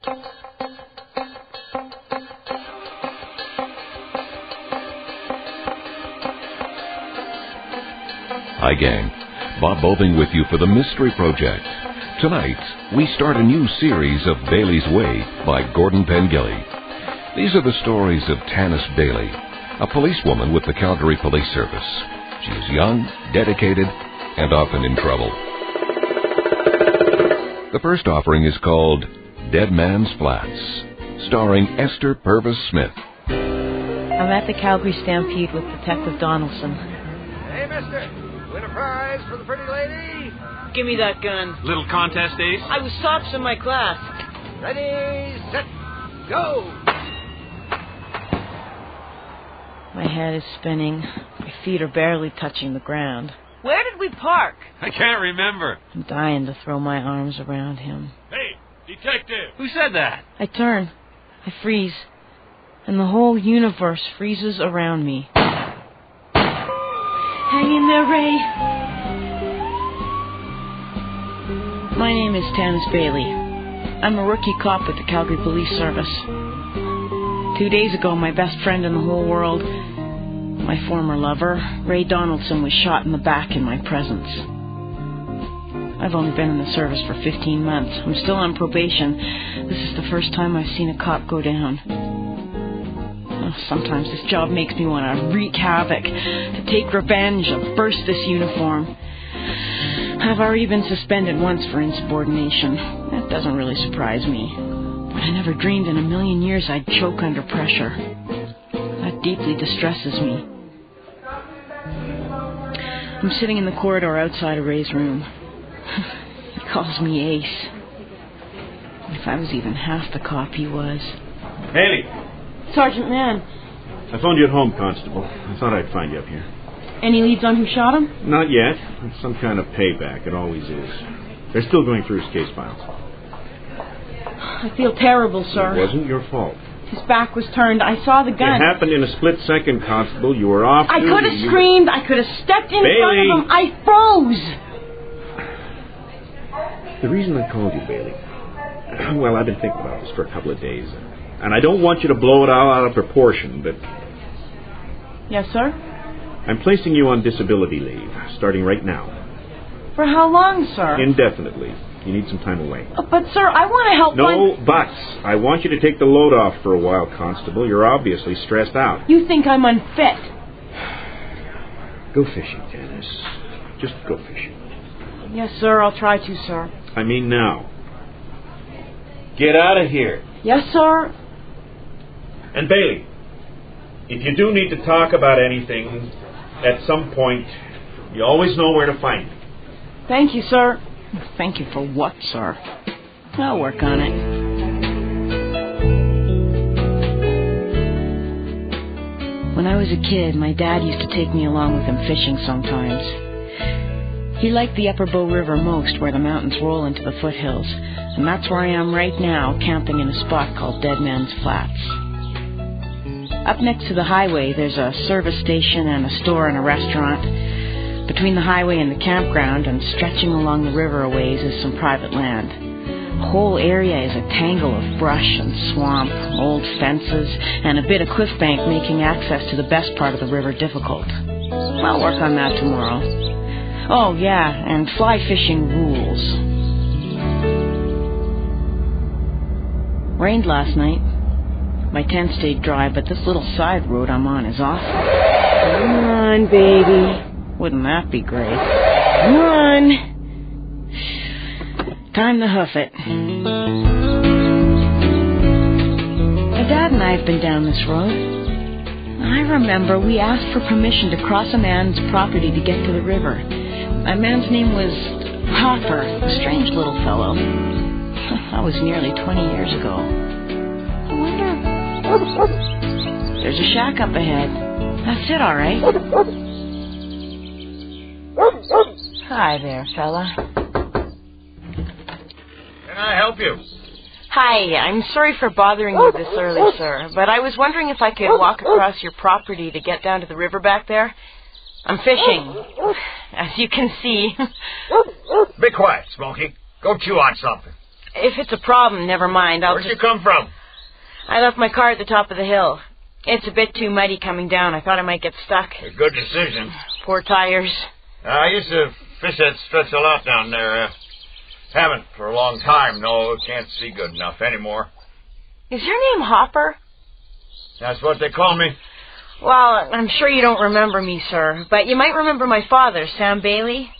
Hi, gang. Bob Boving with you for the Mystery Project. Tonight, we start a new series of Bailey's Way by Gordon Pengilly. These are the stories of Tanis Bailey, a policewoman with the Calgary Police Service. She is young, dedicated, and often in trouble. The first offering is called Dead Man's Flats, starring Esther Purves Smith. I'm at the Calgary Stampede with Detective Donaldson. Hey, mister! Win a prize for the pretty lady? Give me that gun. Little contest, Ace? I was tops in my class. Ready, set, go! My head is spinning. My feet are barely touching the ground. Where did we park? I can't remember. I'm dying to throw my arms around him. Hey, detective! Who said that? I turn. I freeze. And the whole universe freezes around me. Hang in there, Ray. My name is Tanis Bailey. I'm a rookie cop with the Calgary Police Service. 2 days ago, my best friend in the whole world, my former lover, Ray Donaldson, was shot in the back in my presence. I've only been in the service for 15 months. I'm still on probation. This is the first time I've seen a cop go down. Sometimes this job makes me want to wreak havoc, to take revenge, to burst this uniform. I've already been suspended once for insubordination. That doesn't really surprise me. But I never dreamed in a million years I'd choke under pressure. That deeply distresses me. I'm sitting in the corridor outside of Ray's room. He calls me Ace. If I was even half the cop he was. Haley! Sergeant Mann. I phoned you at home, Constable. I thought I'd find you up here. Any leads on who shot him? Not yet. It's some kind of payback. It always is. They're still going through his case files. I feel terrible, sir. It wasn't your fault. His back was turned. I saw the gun. It happened in a split second, Constable. You were off I duty. could have screamed. I could have stepped in front of him. I froze. The reason I called you, Bailey, well, I've been thinking about this for a couple of days. And I don't want you to blow it all out of proportion, but... Yes, sir? I'm placing you on disability leave, starting right now. For how long, sir? Indefinitely. You need some time away. But, sir, I want to help No buts. I want you to take the load off for a while, Constable. You're obviously stressed out. You think I'm unfit? Go fishing, Tanis. Just go fishing. Yes, sir, I'll try to, sir. I mean now. Get out of here. Yes, sir. And Bailey, if you do need to talk about anything at some point, you always know where to find me. Thank you, sir. Thank you for what, sir? I'll work on it. When I was a kid, my dad used to take me along with him fishing sometimes. He liked the Upper Bow River most, where the mountains roll into the foothills. And that's where I am right now, camping in a spot called Dead Man's Flats. Up next to the highway, there's a service station and a store and a restaurant. Between the highway and the campground, and stretching along the river a ways, is some private land. The whole area is a tangle of brush and swamp, old fences, and a bit of cliff bank making access to the best part of the river difficult. I'll work on that tomorrow. Oh, yeah, and fly fishing rules. Rained last night. My tent stayed dry, but this little side road I'm on is awful. Come on, baby. Wouldn't that be great? Come on. Time to hoof it. My dad and I have been down this road. I remember we asked for permission to cross a man's property to get to the river. My man's name was Hopper, a strange little fellow. That was nearly 20 years ago. I wonder... There's a shack up ahead. That's it, all right. Hi there, fella. Can I help you? Hi, I'm sorry for bothering you this early, sir, but I was wondering if I could walk across your property to get down to the river back there. I'm fishing, as you can see. Be quiet, Smokey. Go chew on something. if it's a problem, never mind. Where'd you come from? I left my car at the top of the hill. It's a bit too muddy coming down. I thought I might get stuck. A good decision. Poor tires. I used to fish that stretch a lot down there. Haven't for a long time. No, can't see good enough anymore. Is your name Hopper? That's what they call me. Well, I'm sure you don't remember me, sir. But you might remember my father, Sam Bailey.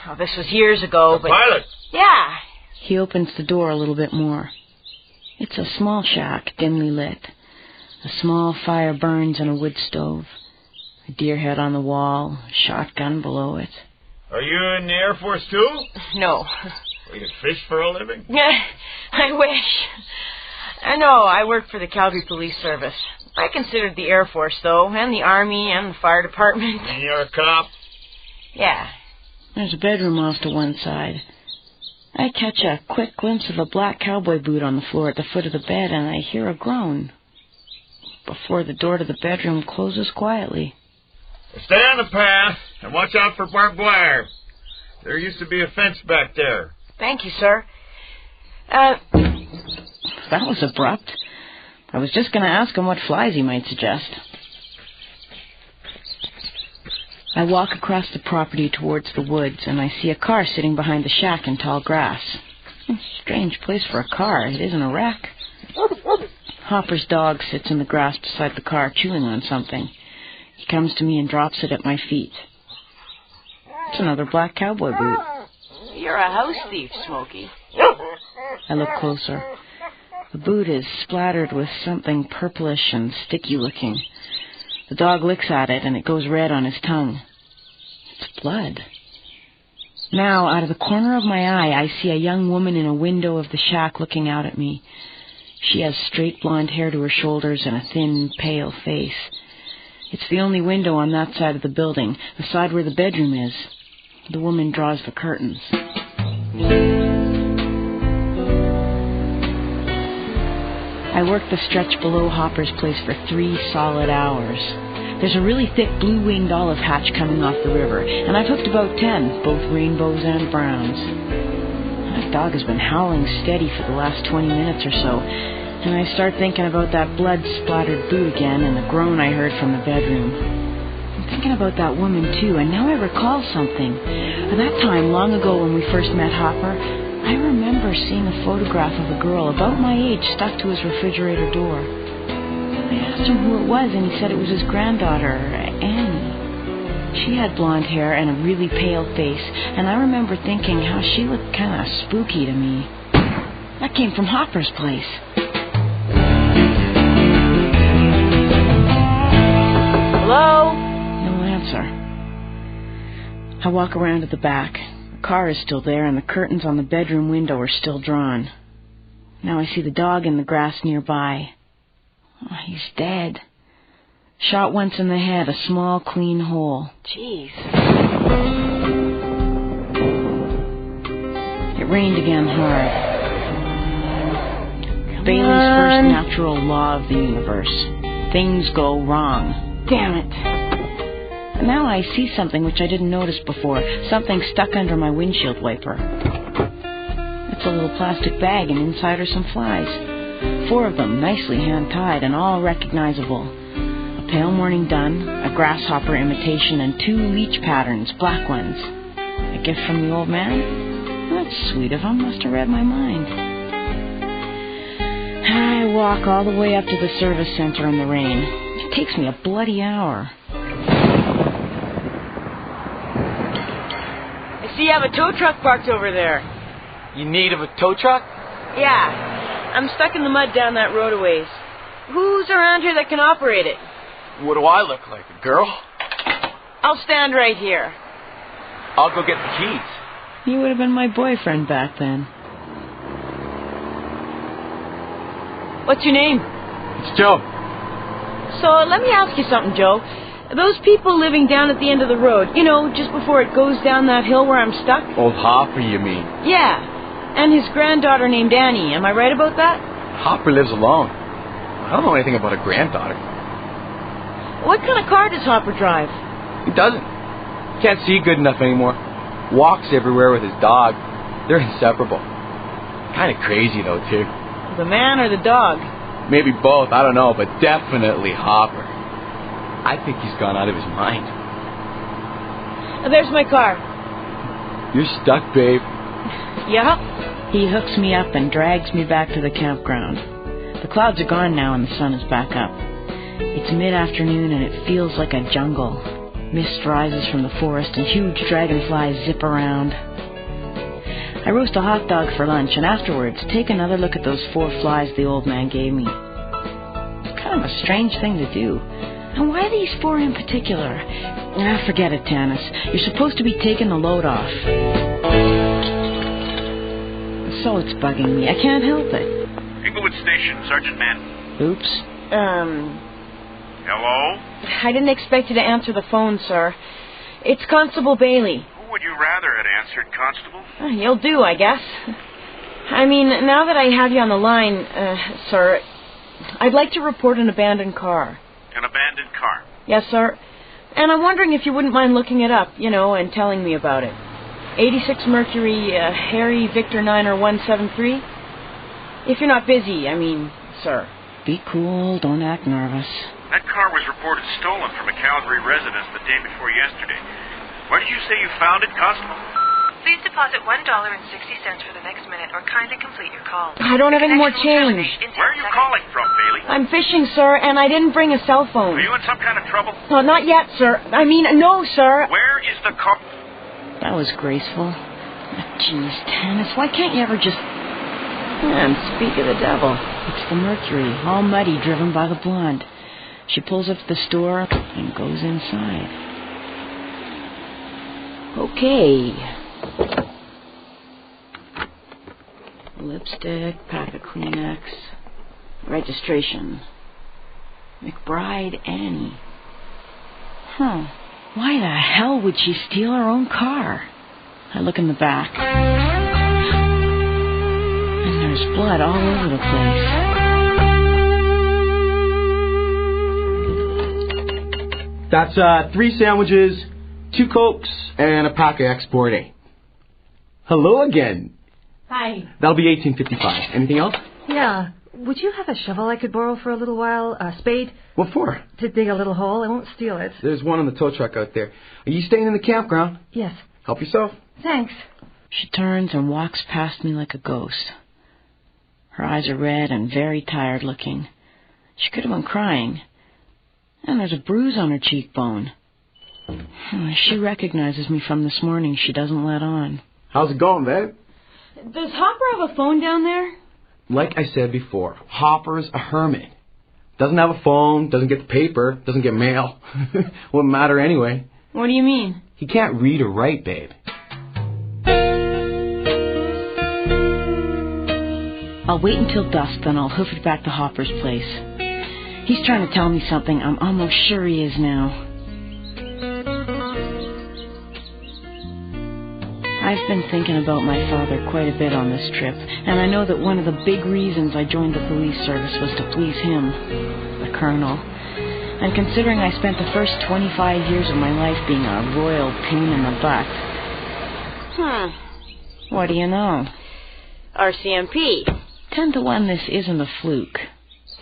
Oh, this was years ago, The pilot. Yeah. He opens the door a little bit more. It's a small shack, dimly lit. A small fire burns in a wood stove. A deer head on the wall, a shotgun below it. Are you in the Air Force too? No. You fish for a living? I wish. No, I work for the Calgary Police Service. I considered the Air Force, though, and the Army, and the Fire Department. And you're a cop? Yeah. There's a bedroom off to one side. I catch a quick glimpse of a black cowboy boot on the floor at the foot of the bed, and I hear a groan before the door to the bedroom closes quietly. Stay on the path and watch out for barbed wire. There used to be a fence back there. Thank you, sir. That was abrupt. I was just going to ask him what flies he might suggest. I walk across the property towards the woods, and I see a car sitting behind the shack in tall grass. Strange place for a car. It isn't a wreck. Hopper's dog sits in the grass beside the car, chewing on something. He comes to me and drops it at my feet. It's another black cowboy boot. You're a house thief, Smokey. I look closer. The boot is splattered with something purplish and sticky-looking. The dog licks at it, and it goes red on his tongue. It's blood. Now, out of the corner of my eye, I see a young woman in a window of the shack looking out at me. She has straight blonde hair to her shoulders and a thin, pale face. It's the only window on that side of the building, the side where the bedroom is. The woman draws the curtains. I worked the stretch below Hopper's place for 3 solid hours. There's a really thick blue-winged olive hatch coming off the river, and I've hooked about 10, both rainbows and browns. That dog has been howling steady for the last 20 minutes or so, and I start thinking about that blood-splattered boot again and the groan I heard from the bedroom. I'm thinking about that woman, too, and now I recall something. At that time, long ago when we first met Hopper, I remember seeing a photograph of a girl about my age stuck to his refrigerator door. I asked him who it was, and he said it was his granddaughter, Annie. She had blonde hair and a really pale face, and I remember thinking how she looked kind of spooky to me. That came from Hopper's place. Hello? No answer. I walk around to the back. The car is still there, and the curtains on the bedroom window are still drawn. Now I see the dog in the grass nearby. Oh, he's dead. Shot once in the head, a small, clean hole. Jeez. It rained again hard. Bailey's first natural law of the universe. Things go wrong. Damn it. And now I see something which I didn't notice before. Something stuck under my windshield wiper. It's a little plastic bag, and inside are some flies. 4 of them, nicely hand-tied and all recognizable. A pale morning dun, a grasshopper imitation, and 2 leech patterns, black ones. A gift from the old man? That's sweet of him. Must have read my mind. I walk all the way up to the service center in the rain. It takes me a bloody hour. I see you have a tow truck parked over there. You need of a tow truck? Yeah. I'm stuck in the mud down that road a ways. Who's around here that can operate it? What do I look like, a girl? I'll stand right here. I'll go get the keys. You would have been my boyfriend back then. What's your name? It's Joe. So let me ask you something, Joe. Those people living down at the end of the road, you know, just before it goes down that hill where I'm stuck? Old Hopper, you mean? Yeah. And his granddaughter named Annie. Am I right about that? Hopper lives alone. I don't know anything about a granddaughter. What kind of car does Hopper drive? He doesn't. Can't see good enough anymore. Walks everywhere with his dog. They're inseparable. Kind of crazy, though, too. The man or the dog? Maybe both, I don't know, but definitely Hopper. I think he's gone out of his mind. There's my car. You're stuck, babe. Yup. He hooks me up and drags me back to the campground. The clouds are gone now and the sun is back up. It's mid-afternoon and it feels like a jungle. Mist rises from the forest and huge dragonflies zip around. I roast a hot dog for lunch and afterwards take another look at those 4 flies the old man gave me. It's kind of a strange thing to do. And why these 4 in particular? Forget it, Tanis. You're supposed to be taking the load off. So it's bugging me. I can't help it. Inglewood Station, Sergeant Mann. Oops. Hello? I didn't expect you to answer the phone, sir. It's Constable Bailey. Who would you rather had answered, Constable? You'll do, I guess. I mean, now that I have you on the line, sir, I'd like to report an abandoned car. An abandoned car? Yes, sir. And I'm wondering if you wouldn't mind looking it up, and telling me about it. 86 Mercury, Harry Victor 9173. If you're not busy, sir. Be cool, don't act nervous. That car was reported stolen from a Calgary residence the day before yesterday. Where did you say you found it, Constable? Please deposit $1.60 for the next minute or kindly complete your call. I don't have any more change. Where are you calling from, Bailey? I'm fishing, sir, and I didn't bring a cell phone. Are you in some kind of trouble? No, not yet, sir. No, sir. Where is the car? That was graceful. Jeez, Tanis, why can't you ever just... And speak of the devil, it's the Mercury, all muddy, driven by the blonde. She pulls up to the store and goes inside. Okay. Lipstick, pack of Kleenex, registration. McBride Annie. Why the hell would she steal her own car? I look in the back. And there's blood all over the place. That's 3 sandwiches, 2 Cokes, and a pack of Export A. Hello again. Hi. That'll be $18.55. Anything else? Yeah. Would you have a shovel I could borrow for a little while? A spade? What for? To dig a little hole. I won't steal it. There's one in the tow truck out there. Are you staying in the campground? Yes. Help yourself. Thanks. She turns and walks past me like a ghost. Her eyes are red and very tired looking. She could have been crying. And there's a bruise on her cheekbone. She recognizes me from this morning. She doesn't let on. How's it going, babe? Does Hopper have a phone down there? Like I said before, Hopper's a hermit. Doesn't have a phone, doesn't get the paper, doesn't get mail. Wouldn't matter anyway. What do you mean? He can't read or write, babe. I'll wait until dusk, then I'll hoof it back to Hopper's place. He's trying to tell me something. I'm almost sure he is now. I've been thinking about my father quite a bit on this trip, and I know that one of the big reasons I joined the police service was to please him, the colonel. And considering I spent the first 25 years of my life being a royal pain in the butt... What do you know? RCMP. 10 to 1 this isn't a fluke.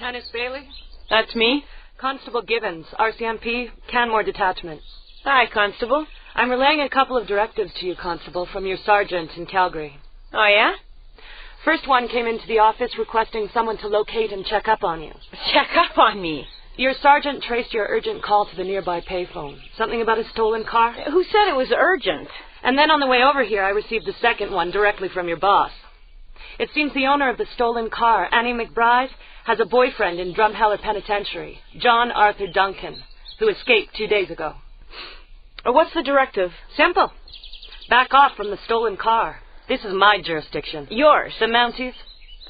Tanis Bailey? That's me? Constable Gibbons, RCMP, Canmore Detachment. Hi, Constable. I'm relaying a couple of directives to you, Constable, from your sergeant in Calgary. Oh, yeah? First one came into the office requesting someone to locate and check up on you. Check up on me? Your sergeant traced your urgent call to the nearby payphone. Something about a stolen car? Who said it was urgent? And then on the way over here, I received the second one directly from your boss. It seems the owner of the stolen car, Annie McBride, has a boyfriend in Drumheller Penitentiary, John Arthur Duncan, who escaped 2 days ago. What's the directive? Simple. Back off from the stolen car. This is my jurisdiction. Yours? The Mounties?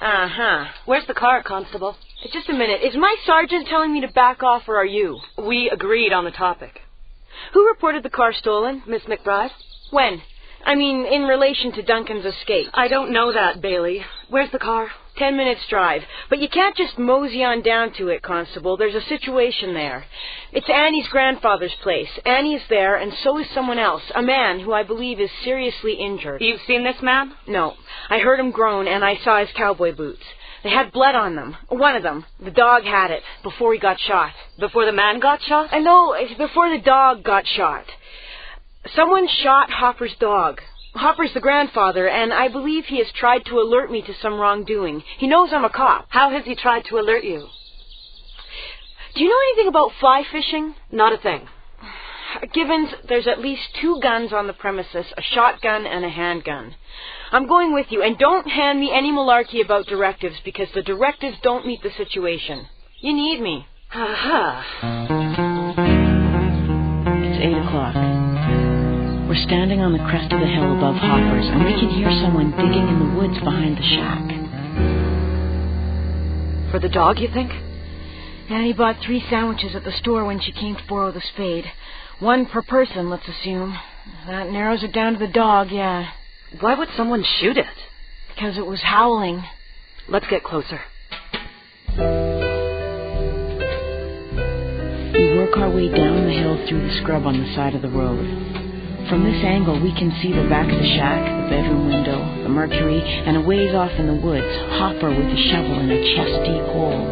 Uh-huh. Where's the car, Constable? Just a minute. Is my sergeant telling me to back off, or are you? We agreed on the topic. Who reported the car stolen? Miss McBride? When? I mean, in relation to Duncan's escape. I don't know that, Bailey. Where's the car? 10 minutes drive. But you can't just mosey on down to it, Constable. There's a situation there. It's Annie's grandfather's place. Annie is there, and so is someone else, a man who I believe is seriously injured. You've seen this man? No. I heard him groan, and I saw his cowboy boots. They had blood on them. One of them. The dog had it before he got shot. Before the man got shot? No, it's before the dog got shot. Someone shot Hopper's dog. Hopper's the grandfather, and I believe he has tried to alert me to some wrongdoing. He knows I'm a cop. How has he tried to alert you? Do you know anything about fly fishing? Not a thing. Givens, there's at least 2 guns on the premises, a shotgun and a handgun. I'm going with you, and don't hand me any malarkey about directives, because the directives don't meet the situation. You need me. Aha. It's 8 o'clock. We're standing on the crest of the hill above Hopper's, and we can hear someone digging in the woods behind the shack. For the dog, you think? Annie bought 3 sandwiches at the store when she came to borrow the spade. 1 per person, let's assume. That narrows it down to the dog, yeah. Why would someone shoot it? Because it was howling. Let's get closer. We work our way down the hill through the scrub on the side of the road. From this angle, we can see the back of the shack, the bedroom window, the Mercury, and a ways off in the woods, Hopper with a shovel in a chest-deep hole.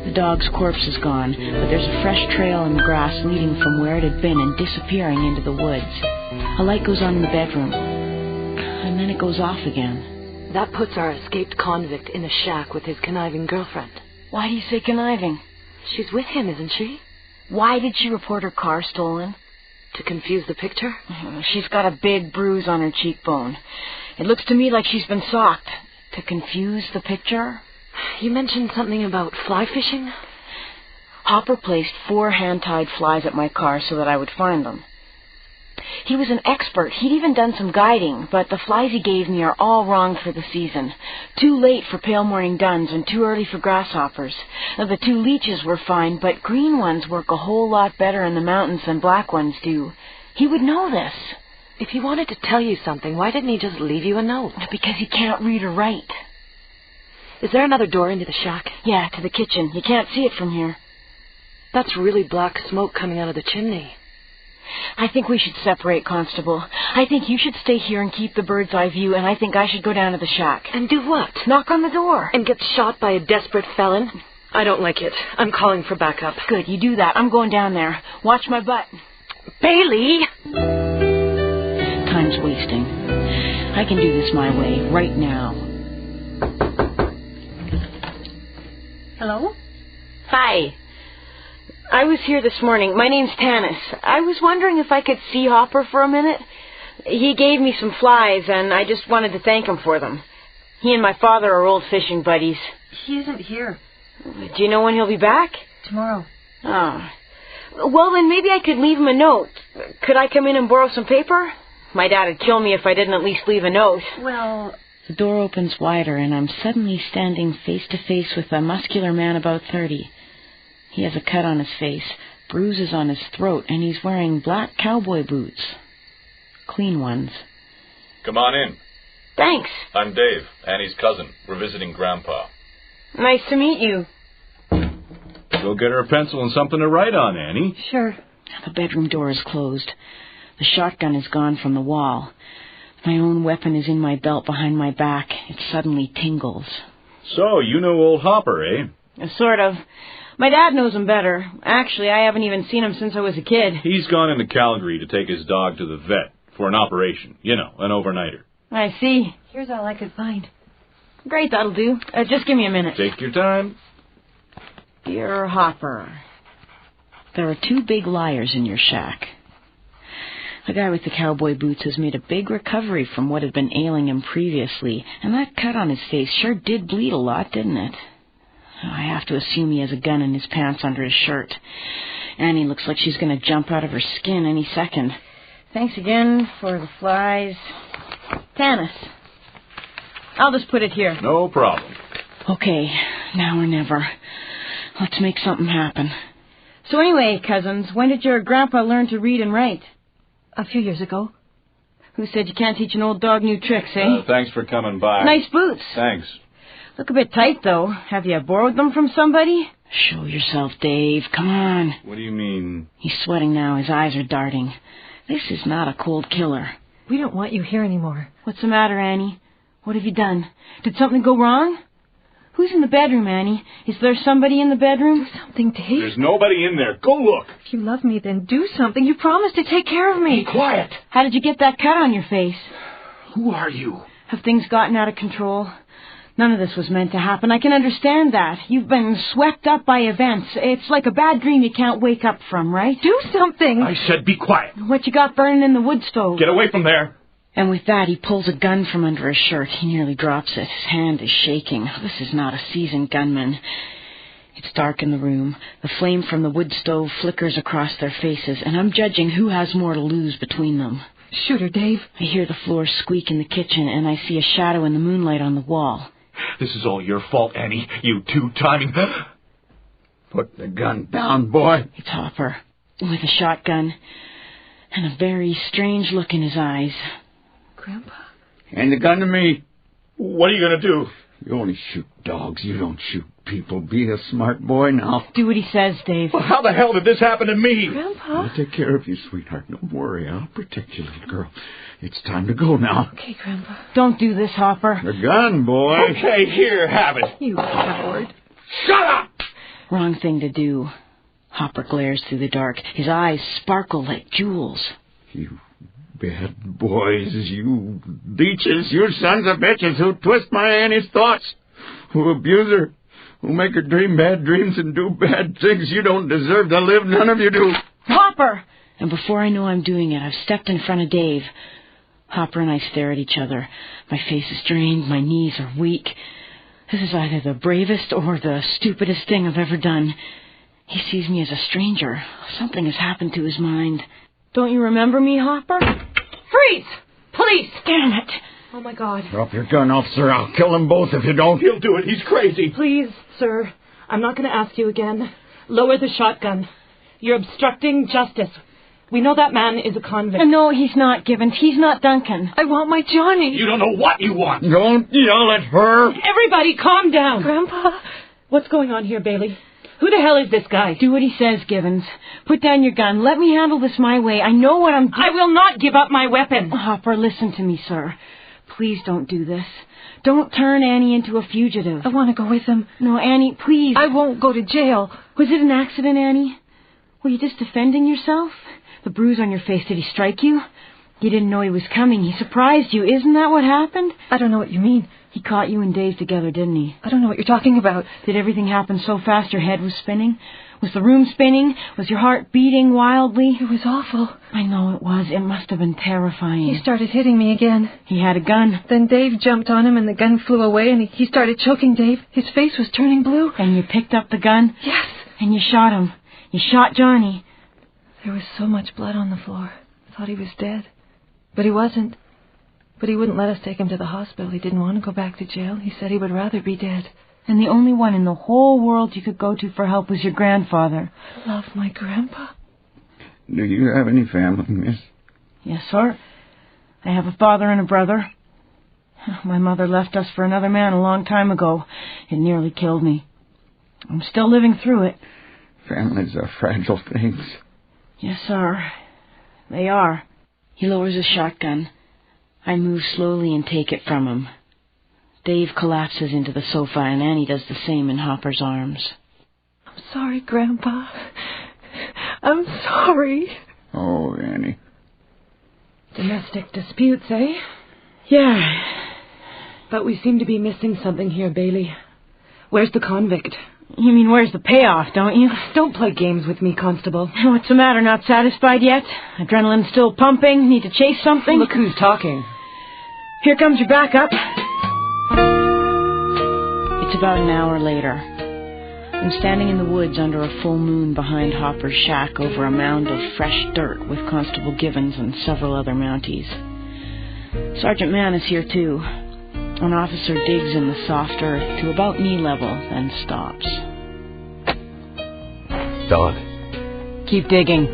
The dog's corpse is gone, but there's a fresh trail in the grass leading from where it had been and disappearing into the woods. A light goes on in the bedroom, and then it goes off again. That puts our escaped convict in a shack with his conniving girlfriend. Why do you say conniving? She's with him, isn't she? Why did she report her car stolen? To confuse the picture? She's got a big bruise on her cheekbone. It looks to me like she's been socked. To confuse the picture? You mentioned something about fly fishing? Hopper placed 4 hand-tied flies at my car so that I would find them. He was an expert. He'd even done some guiding, but the flies he gave me are all wrong for the season. Too late for pale morning duns and too early for grasshoppers. The 2 leeches were fine, but green ones work a whole lot better in the mountains than black ones do. He would know this. If he wanted to tell you something, why didn't he just leave you a note? Because he can't read or write. Is there another door into the shack? Yeah, to the kitchen. You can't see it from here. That's really black smoke coming out of the chimney. I think we should separate, Constable. I think you should stay here and keep the bird's eye view, and I think I should go down to the shack. And do what? Knock on the door. And get shot by a desperate felon? I don't like it. I'm calling for backup. Good, you do that. I'm going down there. Watch my butt. Bailey! Time's wasting. I can do this my way, right now. Hello? Hi. I was here this morning. My name's Tanis. I was wondering if I could see Hopper for a minute. He gave me some flies, and I just wanted to thank him for them. He and my father are old fishing buddies. He isn't here. Do you know when he'll be back? Tomorrow. Oh. Well, then maybe I could leave him a note. Could I come in and borrow some paper? My dad would kill me if I didn't at least leave a note. Well... The door opens wider, and I'm suddenly standing face to face with a muscular man about 30. He has a cut on his face, bruises on his throat, and he's wearing black cowboy boots. Clean ones. Come on in. Thanks. I'm Dave, Annie's cousin. We're visiting Grandpa. Nice to meet you. Go get her a pencil and something to write on, Annie. Sure. The bedroom door is closed. The shotgun is gone from the wall. My own weapon is in my belt behind my back. It suddenly tingles. So, you know old Hopper, eh? Sort of. My dad knows him better. Actually, I haven't even seen him since I was a kid. He's gone into Calgary to take his dog to the vet for an operation. You know, an overnighter. I see. Here's all I could find. Great, that'll do. Just give me a minute. Take your time. Dear Hopper, there are 2 big liars in your shack. The guy with the cowboy boots has made a big recovery from what had been ailing him previously, and that cut on his face sure did bleed a lot, didn't it? I have to assume he has a gun in his pants under his shirt. Annie looks like she's going to jump out of her skin any second. Thanks again for the flies. Tanis. I'll just put it here. No problem. Okay, now or never. Let's make something happen. So anyway, cousins, when did your grandpa learn to read and write? A few years ago. Who said you can't teach an old dog new tricks, eh? Thanks for coming by. Nice boots. Thanks. Look a bit tight, though. Have you borrowed them from somebody? Show yourself, Dave. Come on. What do you mean? He's sweating now. His eyes are darting. This is not a cold killer. We don't want you here anymore. What's the matter, Annie? What have you done? Did something go wrong? Who's in the bedroom, Annie? Is there somebody in the bedroom? Do something, Dave. There's nobody in there. Go look. If you love me, then do something. You promised to take care of me. Be quiet. How did you get that cut on your face? Who are you? Have things gotten out of control? None of this was meant to happen. I can understand that. You've been swept up by events. It's like a bad dream you can't wake up from, right? Do something. I said be quiet. What you got burning in the wood stove? Get away from there. And with that, he pulls a gun from under his shirt. He nearly drops it. His hand is shaking. This is not a seasoned gunman. It's dark in the room. The flame from the wood stove flickers across their faces, and I'm judging who has more to lose between them. Shoot her, Dave. I hear the floor squeak in the kitchen, and I see a shadow in the moonlight on the wall. This is all your fault, Annie. You two-timing... Put the gun down, boy. It's Hopper, with a shotgun, and a very strange look in his eyes. Grandpa? Hand the gun to me. What are you going to do? You only shoot dogs. You don't shoot people. Be a smart boy now. Do what he says, Dave. Well, how the hell did this happen to me? Grandpa? I'll take care of you, sweetheart. Don't worry. I'll protect you, little girl. It's time to go now. Okay, Grandpa. Don't do this, Hopper. The gun, boy. Okay, here, have it. You coward. Shut up! Wrong thing to do. Hopper glares through the dark. His eyes sparkle like jewels. You bad boys, you leeches, you sons of bitches who twist my Annie's thoughts, who abuse her, who make her dream bad dreams and do bad things. You don't deserve to live. None of you do. Hopper! And before I know I'm doing it, I've stepped in front of Dave. Hopper and I stare at each other. My face is drained. My knees are weak. This is either the bravest or the stupidest thing I've ever done. He sees me as a stranger. Something has happened to his mind. Don't you remember me, Hopper? Freeze! Police! Damn it! Oh, my God. Drop your gun, officer. I'll kill them both if you don't. He'll do it. He's crazy. Please, sir. I'm not going to ask you again. Lower the shotgun. You're obstructing justice. We know that man is a convict. No, he's not, Gibbons. He's not Duncan. I want my Johnny. You don't know what you want. Don't yell at her. Everybody, calm down. Grandpa? What's going on here, Bailey? Who the hell is this guy? Do what he says, Gibbons. Put down your gun. Let me handle this my way. I know what I'm doing. I will not give up my weapon. Hopper, listen to me, sir. Please don't do this. Don't turn Annie into a fugitive. I want to go with him. No, Annie, please. I won't go to jail. Was it an accident, Annie? Were you just defending yourself? The bruise on your face, did he strike you? You didn't know he was coming. He surprised you. Isn't that what happened? I don't know what you mean. He caught you and Dave together, didn't he? I don't know what you're talking about. Did everything happen so fast your head was spinning? Was the room spinning? Was your heart beating wildly? It was awful. I know it was. It must have been terrifying. He started hitting me again. He had a gun. Then Dave jumped on him and the gun flew away and he started choking Dave. His face was turning blue. And you picked up the gun? Yes. And you shot him. You shot Johnny. There was so much blood on the floor. I thought he was dead. But he wasn't. But he wouldn't let us take him to the hospital. He didn't want to go back to jail. He said he would rather be dead. And the only one in the whole world you could go to for help was your grandfather. I love my grandpa. Do you have any family, miss? Yes, sir. I have a father and a brother. My mother left us for another man a long time ago. It nearly killed me. I'm still living through it. Families are fragile things. Yes, sir. They are. He lowers his shotgun. I move slowly and take it from him. Dave collapses into the sofa, and Annie does the same in Hopper's arms. I'm sorry, Grandpa. I'm sorry. Oh, Annie. Domestic disputes, eh? Yeah. But we seem to be missing something here, Bailey. Where's the convict? You mean where's the payoff, don't you? Don't play games with me, Constable. What's the matter, not satisfied yet? Adrenaline's still pumping? Need to chase something? Look who's talking. Here comes your backup. It's about an hour later. I'm standing in the woods under a full moon behind Hopper's shack over a mound of fresh dirt with Constable Gibbons and several other Mounties. Sergeant Mann is here too. An officer digs in the soft earth to about knee level, then stops. Done. Keep digging.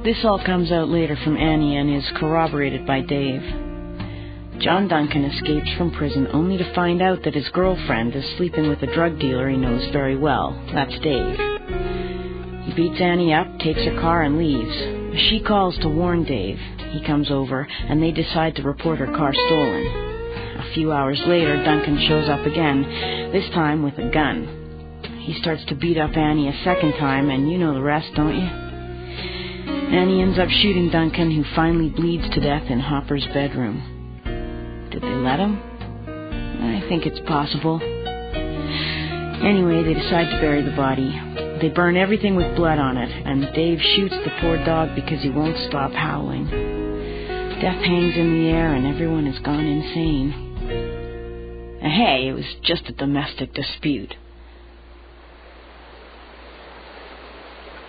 This all comes out later from Annie and is corroborated by Dave. John Duncan escapes from prison only to find out that his girlfriend is sleeping with a drug dealer he knows very well. That's Dave. He beats Annie up, takes her car, and leaves. She calls to warn Dave. He comes over, and they decide to report her car stolen. A few hours later, Duncan shows up again, this time with a gun. He starts to beat up Annie a second time, and you know the rest, don't you? Annie ends up shooting Duncan, who finally bleeds to death in Hopper's bedroom. Did they let him? I think it's possible. Anyway, they decide to bury the body. They burn everything with blood on it, and Dave shoots the poor dog because he won't stop howling. Death hangs in the air, and everyone has gone insane. Hey, it was just a domestic dispute.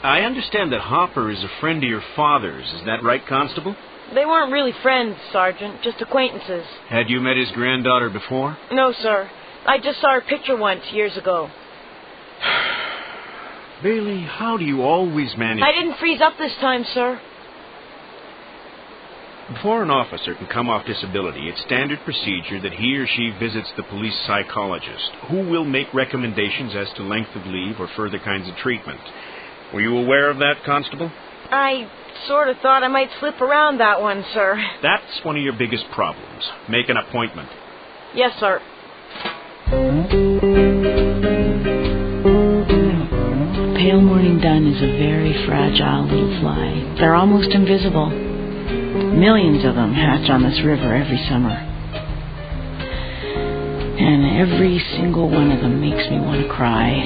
I understand that Hopper is a friend of your father's. Is that right, Constable? They weren't really friends, Sergeant, just acquaintances. Had you met his granddaughter before? No, sir. I just saw her picture once, years ago. Bailey, how do you always manage... I didn't freeze up this time, sir. Before an officer can come off disability, it's standard procedure that he or she visits the police psychologist, who will make recommendations as to length of leave or further kinds of treatment. Were you aware of that, Constable? I sort of thought I might slip around that one, sir. That's one of your biggest problems. Make an appointment. Yes, sir. Pale morning dun is a very fragile little fly. They're almost invisible. Millions of them hatch on this river every summer. And every single one of them makes me want to cry.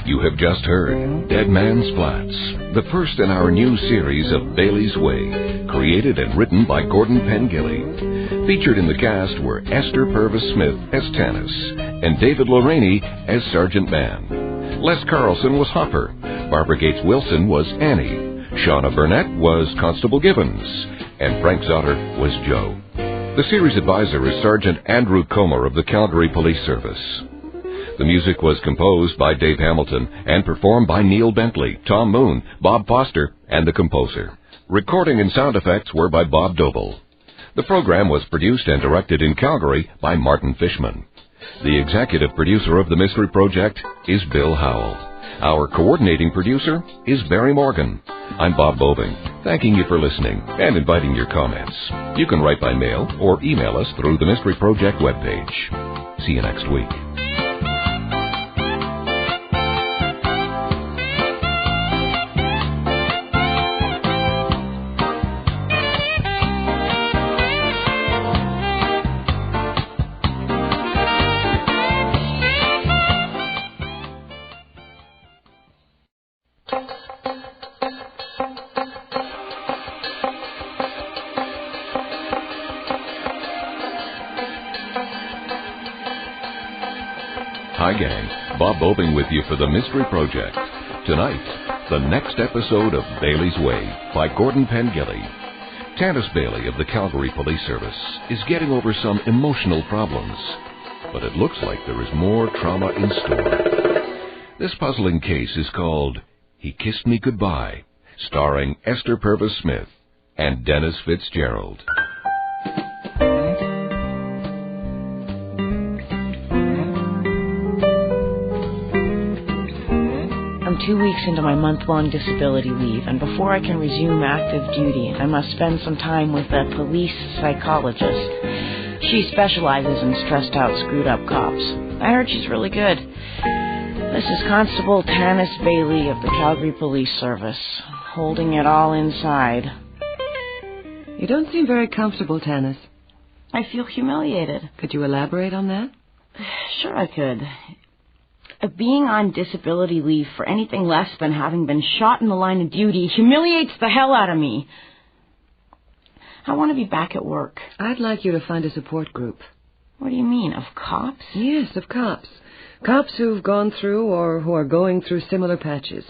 You have just heard Dead Man's Flats, the first in our new series of Bailey's Way, created and written by Gordon Pengilly. Featured in the cast were Esther Purves Smith as Tanis and David LeReaney as Sergeant Mann. Les Carlson was Hopper. Barbara Gates Wilson was Annie. Shauna Burnett was Constable Gibbons. And Frank Zotter was Joe. The series advisor is Sergeant Andrew Comer of the Calgary Police Service. The music was composed by Dave Hamilton and performed by Neil Bentley, Tom Moon, Bob Foster, and the composer. Recording and sound effects were by Bob Doble. The program was produced and directed in Calgary by Martin Fishman. The executive producer of the Mystery Project is Bill Howell. Our coordinating producer is Barry Morgan. I'm Bob Boving, thanking you for listening and inviting your comments. You can write by mail or email us through the Mystery Project webpage. See you next week. Hi, gang. Bob Boving with you for the Mystery Project. Tonight, the next episode of Bailey's Way by Gordon Pengilly. Tanis Bailey of the Calgary Police Service is getting over some emotional problems, but it looks like there is more trauma in store. This puzzling case is called He Kissed Me Goodbye, starring Esther Purves Smith and Dennis Fitzgerald. I'm 2 weeks into my month-long disability leave, and before I can resume active duty, I must spend some time with a police psychologist. She specializes in stressed-out, screwed-up cops. I heard she's really good. This is Constable Tanis Bailey of the Calgary Police Service, holding it all inside. You don't seem very comfortable, Tanis. I feel humiliated. Could you elaborate on that? Sure I could. Being on disability leave for anything less than having been shot in the line of duty humiliates the hell out of me. I want to be back at work. I'd like you to find a support group. What do you mean, of cops? Yes, of cops. Cops who've gone through or who are going through similar patches.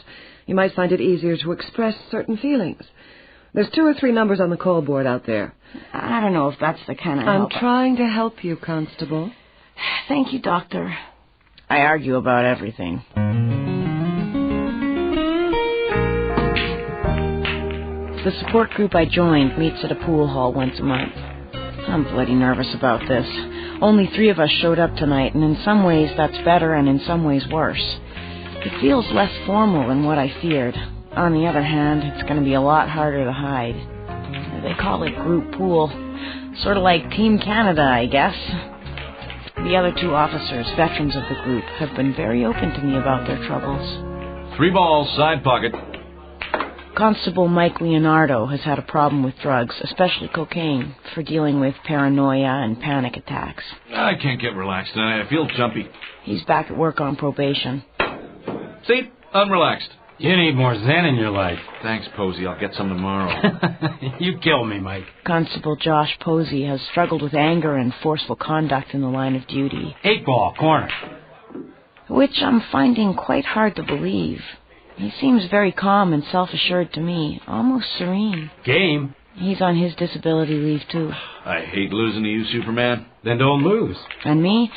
You might find it easier to express certain feelings. There's 2 or 3 numbers on the call board out there. I don't know if that's the kind of I'm help. trying to help you, Constable. Thank you, Doctor. I argue about everything. The support group I joined meets at a pool hall once a month. I'm bloody nervous about this. Only 3 of us showed up tonight, and in some ways that's better and in some ways worse. It feels less formal than what I feared. On the other hand, it's going to be a lot harder to hide. They call it group pool. Sort of like Team Canada, I guess. The other 2 officers, veterans of the group, have been very open to me about their troubles. 3 balls, side pocket. Constable Mike Leonardo has had a problem with drugs, especially cocaine, for dealing with paranoia and panic attacks. I can't get relaxed tonight. I feel jumpy. He's back at work on probation. See? Unrelaxed. You need more zen in your life. Thanks, Posey. I'll get some tomorrow. You kill me, Mike. Constable Josh Posey has struggled with anger and forceful conduct in the line of duty. 8 ball, corner. Which I'm finding quite hard to believe. He seems very calm and self-assured to me, almost serene. Game. He's on his disability leave, too. I hate losing to you, Superman. Then don't lose. And me?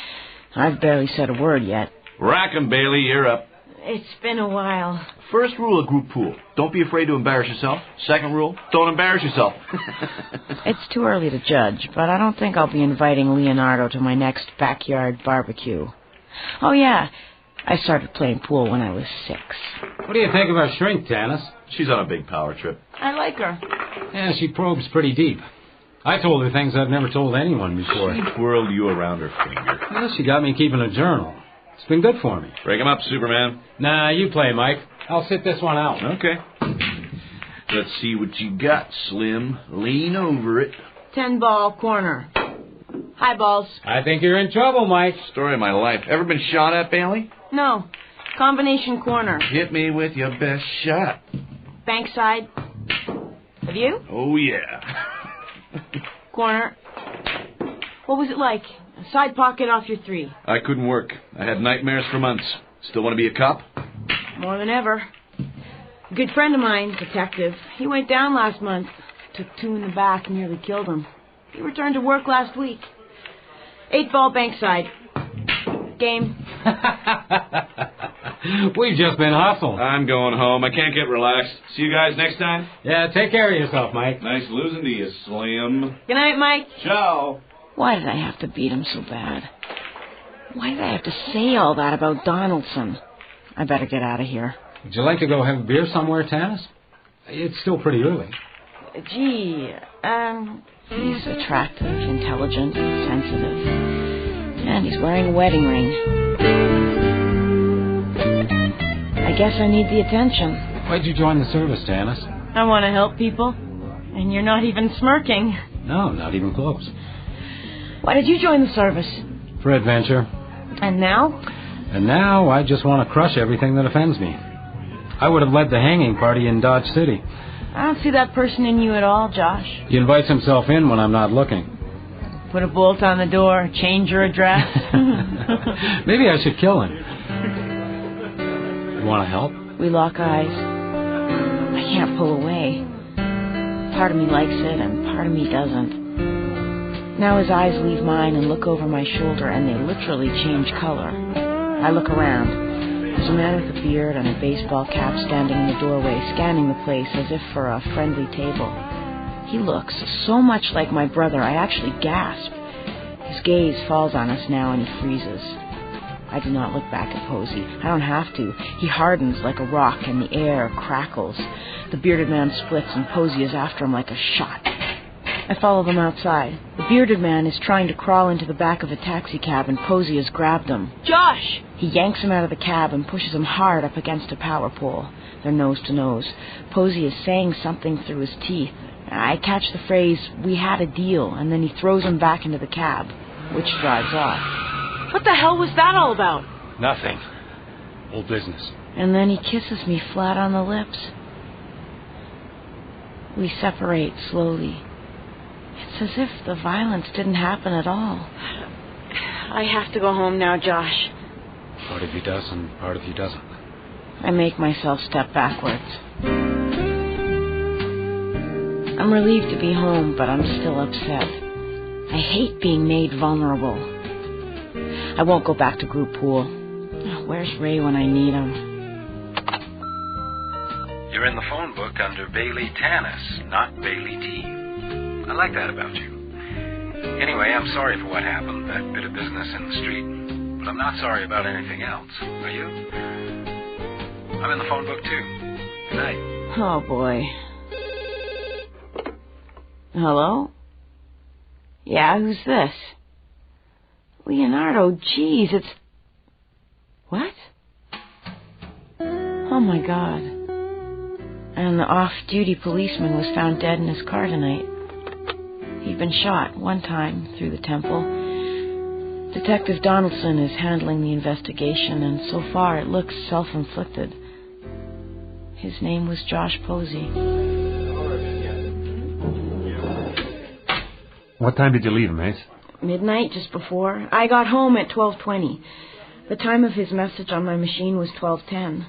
I've barely said a word yet. Rack 'em, Bailey. You're up. It's been a while. First rule of group pool, don't be afraid to embarrass yourself. Second rule, don't embarrass yourself. It's too early to judge, but I don't think I'll be inviting Leonardo to my next backyard barbecue. Oh, yeah, I started playing pool when I was 6. What do you think of our shrink, Tanis? She's on a big power trip. I like her. Yeah, she probes pretty deep. I told her things I've never told anyone before. She twirled you around her finger. Well, she got me keeping a journal. It's been good for me. Break 'em up, Superman. Nah, you play, Mike. I'll sit this one out. Okay. Let's see what you got, Slim. Lean over it. 10 ball, corner. High balls. I think you're in trouble, Mike. Story of my life. Ever been shot at, Bailey? No. Combination corner. Hit me with your best shot. Bankside. Have you? Oh, yeah. Corner. What was it like? A side pocket off your 3. I couldn't work. I had nightmares for months. Still want to be a cop? More than ever. A good friend of mine, detective, he went down last month. Took 2 in the back and nearly killed him. He returned to work last week. 8 ball bankside. Game. We've just been hustled. I'm going home. I can't get relaxed. See you guys next time? Yeah, take care of yourself, Mike. Nice losing to you, Slim. Good night, Mike. Ciao. Why did I have to beat him so bad? Why did I have to say all that about Donaldson? I better get out of here. Would you like to go have a beer somewhere, Tanis? It's still pretty early. Gee, he's attractive, intelligent, sensitive. And he's wearing a wedding ring. I guess I need the attention. Why'd you join the service, Tanis? I want to help people. And you're not even smirking. No, not even close. Why did you join the service? For adventure. And now? And now I just want to crush everything that offends me. I would have led the hanging party in Dodge City. I don't see that person in you at all, Josh. He invites himself in when I'm not looking. Put a bolt on the door, change your address. Maybe I should kill him. You want to help? We lock eyes. I can't pull away. Part of me likes it and part of me doesn't. Now his eyes leave mine and look over my shoulder, and they literally change color. I look around. There's a man with a beard and a baseball cap standing in the doorway, scanning the place as if for a friendly table. He looks so much like my brother, I actually gasp. His gaze falls on us now, and he freezes. I do not look back at Posey. I don't have to. He hardens like a rock, and the air crackles. The bearded man splits, and Posey is after him like a shot. I follow them outside. The bearded man is trying to crawl into the back of a taxi cab, and Posey has grabbed him. Josh! He yanks him out of the cab and pushes him hard up against a power pole. They're nose to nose. Posey is saying something through his teeth. I catch the phrase, "We had a deal," and then he throws him back into the cab, which drives off. What the hell was that all about? Nothing. Old business. And then he kisses me flat on the lips. We separate slowly. It's as if the violence didn't happen at all. I have to go home now, Josh. Part of you does and part of you doesn't. I make myself step backwards. I'm relieved to be home, but I'm still upset. I hate being made vulnerable. I won't go back to group pool. Where's Ray when I need him? You're in the phone book under Bailey Tanis, not Bailey T. I like that about you. Anyway, I'm sorry for what happened, that bit of business in the street. But I'm not sorry about anything else. Are you? I'm in the phone book, too. Good night. Oh, boy. Hello? Yeah, who's this? Leonardo, geez, it's... What? Oh, my God. An off-duty policeman was found dead in his car tonight. He'd been shot one time through the temple. Detective Donaldson is handling the investigation, and so far it looks self-inflicted. His name was Josh Posey. What time did you leave him, Ace? Midnight, just before. I got home at 12:20. The time of his message on my machine was 12:10.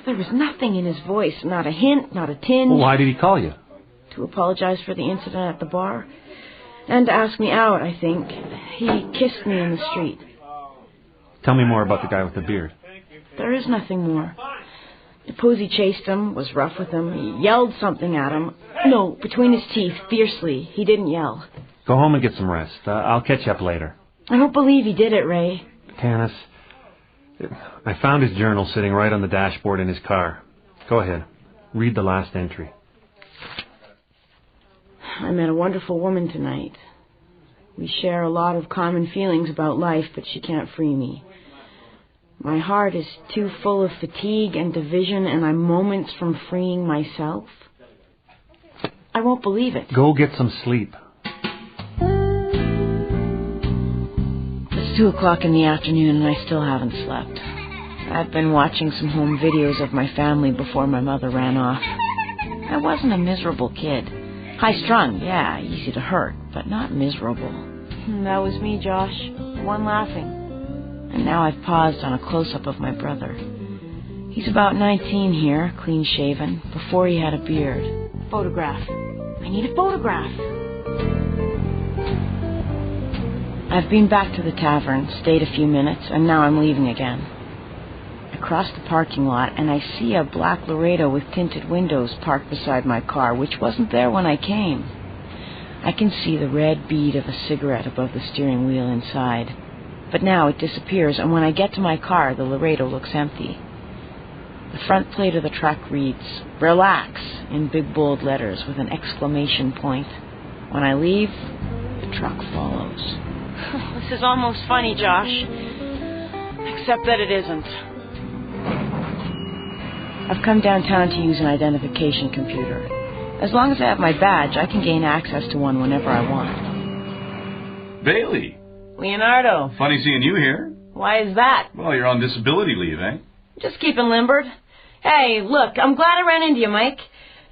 There was nothing in his voice, not a hint, not a tinge. Well, why did he call you? To apologize for the incident at the bar. And to ask me out, I think. He kissed me in the street. Tell me more about the guy with the beard. There is nothing more. Posey chased him, was rough with him. He yelled something at him. No, between his teeth, fiercely. He didn't yell. Go home and get some rest. I'll catch you up later. I don't believe he did it, Ray. Tanis, I found his journal sitting right on the dashboard in his car. Go ahead. Read the last entry. I met a wonderful woman tonight. We share a lot of common feelings about life, but she can't free me. My heart is too full of fatigue and division, and I'm moments from freeing myself. I won't believe it. Go get some sleep. It's 2:00 in the afternoon, and I still haven't slept. I've been watching some home videos of my family before my mother ran off. I wasn't a miserable kid. High-strung, yeah, easy to hurt, but not miserable. That was me, Josh, the one laughing. And now I've paused on a close-up of my brother. He's about 19 here, clean-shaven, before he had a beard. Photograph. I need a photograph. I've been back to the tavern, stayed a few minutes, and now I'm leaving again. I cross the parking lot, and I see a black Laredo with tinted windows parked beside my car, which wasn't there when I came. I can see the red bead of a cigarette above the steering wheel inside. But now it disappears, and when I get to my car, the Laredo looks empty. The front plate of the truck reads, "Relax," in big bold letters with an exclamation point. When I leave, the truck follows. This is almost funny, Josh. Except that it isn't. I've come downtown to use an identification computer. As long as I have my badge, I can gain access to one whenever I want. Bailey. Leonardo. Funny seeing you here. Why is that? Well, you're on disability leave, eh? Just keeping limbered. Hey, look, I'm glad I ran into you, Mike.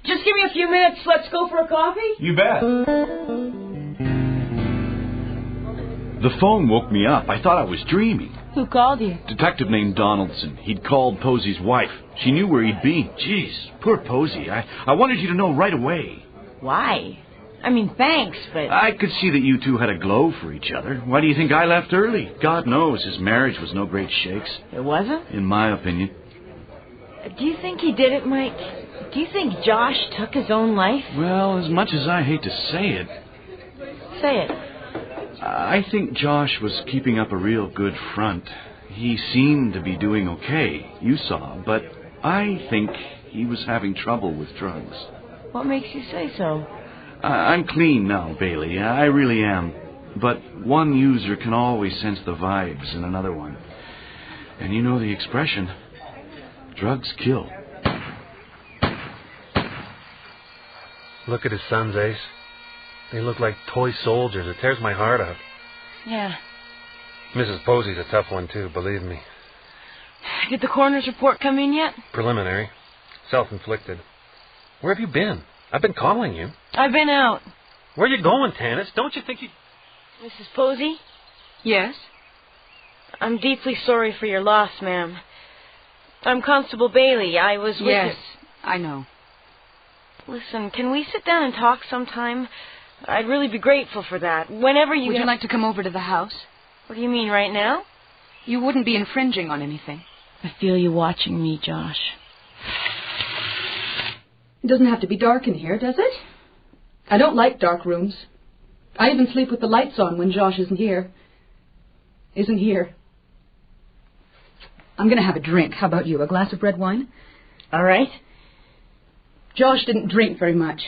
Just give me a few minutes. Let's go for a coffee? You bet. The phone woke me up. I thought I was dreaming. Who called you? Detective named Donaldson. He'd called Posey's wife. She knew where he'd been. Jeez, poor Posey. I wanted you to know right away. Why? I mean, thanks, but... I could see that you two had a glow for each other. Why do you think I left early? God knows his marriage was no great shakes. It wasn't? In my opinion. Do you think he did it, Mike? Do you think Josh took his own life? Well, as much as I hate to say it... Say it. I think Josh was keeping up a real good front. He seemed to be doing okay, you saw, but I think he was having trouble with drugs. What makes you say so? I'm clean now, Bailey. I really am. But one user can always sense the vibes in another one. And you know the expression, drugs kill. Look at his sons, Ace. They look like toy soldiers. It tears my heart out. Yeah. Mrs. Posey's a tough one, too, believe me. Did the coroner's report come in yet? Preliminary. Self-inflicted. Where have you been? I've been calling you. I've been out. Where are you going, Tanis? Don't you think you... Mrs. Posey? Yes? I'm deeply sorry for your loss, ma'am. I'm Constable Bailey. I was with Yes, I know. Listen, can we sit down and talk sometime? I'd really be grateful for that. Whenever you... Would you like to come over to the house? What do you mean, right now? You wouldn't be infringing on anything. I feel you watching me, Josh. It doesn't have to be dark in here, does it? I don't like dark rooms. I even sleep with the lights on when Josh isn't here. I'm going to have a drink. How about you? A glass of red wine? All right. Josh didn't drink very much.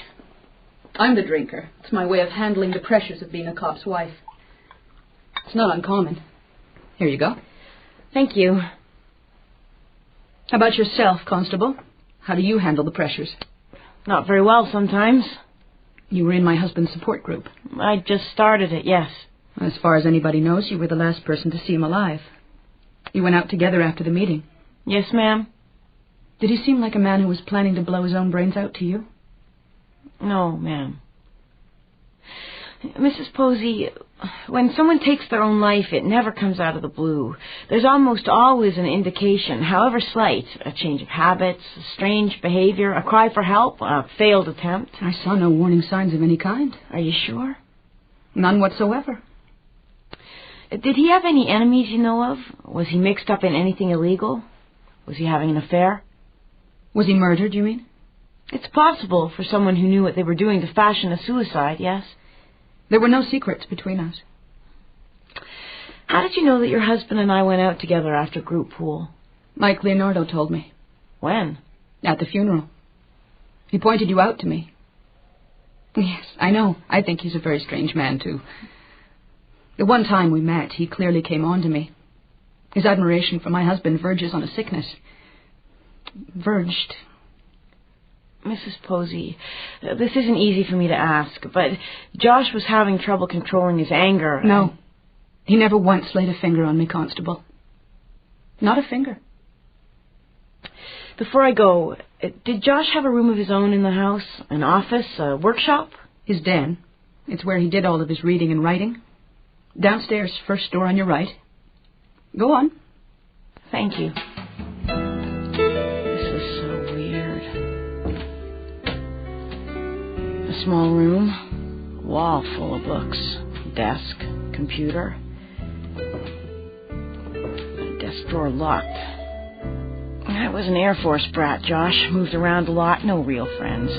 I'm the drinker. It's my way of handling the pressures of being a cop's wife. It's not uncommon. Here you go. Thank you. How about yourself, Constable? How do you handle the pressures? Not very well sometimes. You were in my husband's support group. I just started it, yes. As far as anybody knows, you were the last person to see him alive. You went out together after the meeting. Yes, ma'am. Did he seem like a man who was planning to blow his own brains out to you? No, ma'am. Mrs. Posey, when someone takes their own life, it never comes out of the blue. There's almost always an indication, however slight, a change of habits, a strange behavior, a cry for help, a failed attempt. I saw no warning signs of any kind. Are you sure? None whatsoever. Did he have any enemies you know of? Was he mixed up in anything illegal? Was he having an affair? Was he murdered, you mean? It's possible for someone who knew what they were doing to fashion a suicide, yes. There were no secrets between us. How did you know that your husband and I went out together after group pool? Mike Leonardo told me. When? At the funeral. He pointed you out to me. Yes, I know. I think he's a very strange man, too. The one time we met, he clearly came on to me. His admiration for my husband verges on a sickness. Verged. Mrs. Posey, this isn't easy for me to ask, but Josh was having trouble controlling his anger. No. He never once laid a finger on me, Constable. Not a finger. Before I go, did Josh have a room of his own in the house? An office? A workshop? His den. It's where he did all of his reading and writing. Downstairs, first door on your right. Go on. Thank you. This is so weird. A small room, wall full of books, desk, computer. The desk drawer locked. I was an Air Force brat, Josh. Moved around a lot, no real friends.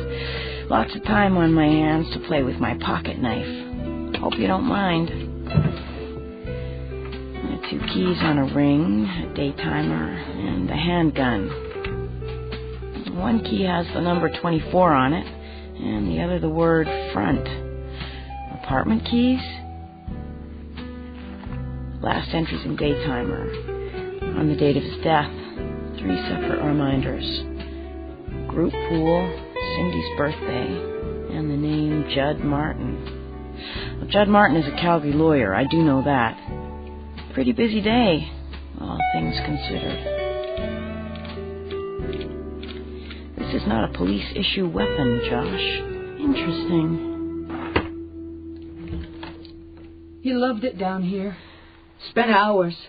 Lots of time on my hands to play with my pocket knife. Hope you don't mind. 2 keys on a ring, a day timer, and a handgun. One key has the number 24 on it, and the other the word front. Apartment keys? Last entries in day timer. On the date of his death, 3 separate reminders. Group pool, Cindy's birthday, and the name Judd Martin. Well, Judd Martin is a Calgary lawyer, I do know that. Pretty busy day, all things considered. This is not a police-issue weapon, Josh. Interesting. He loved it down here. Spent hours.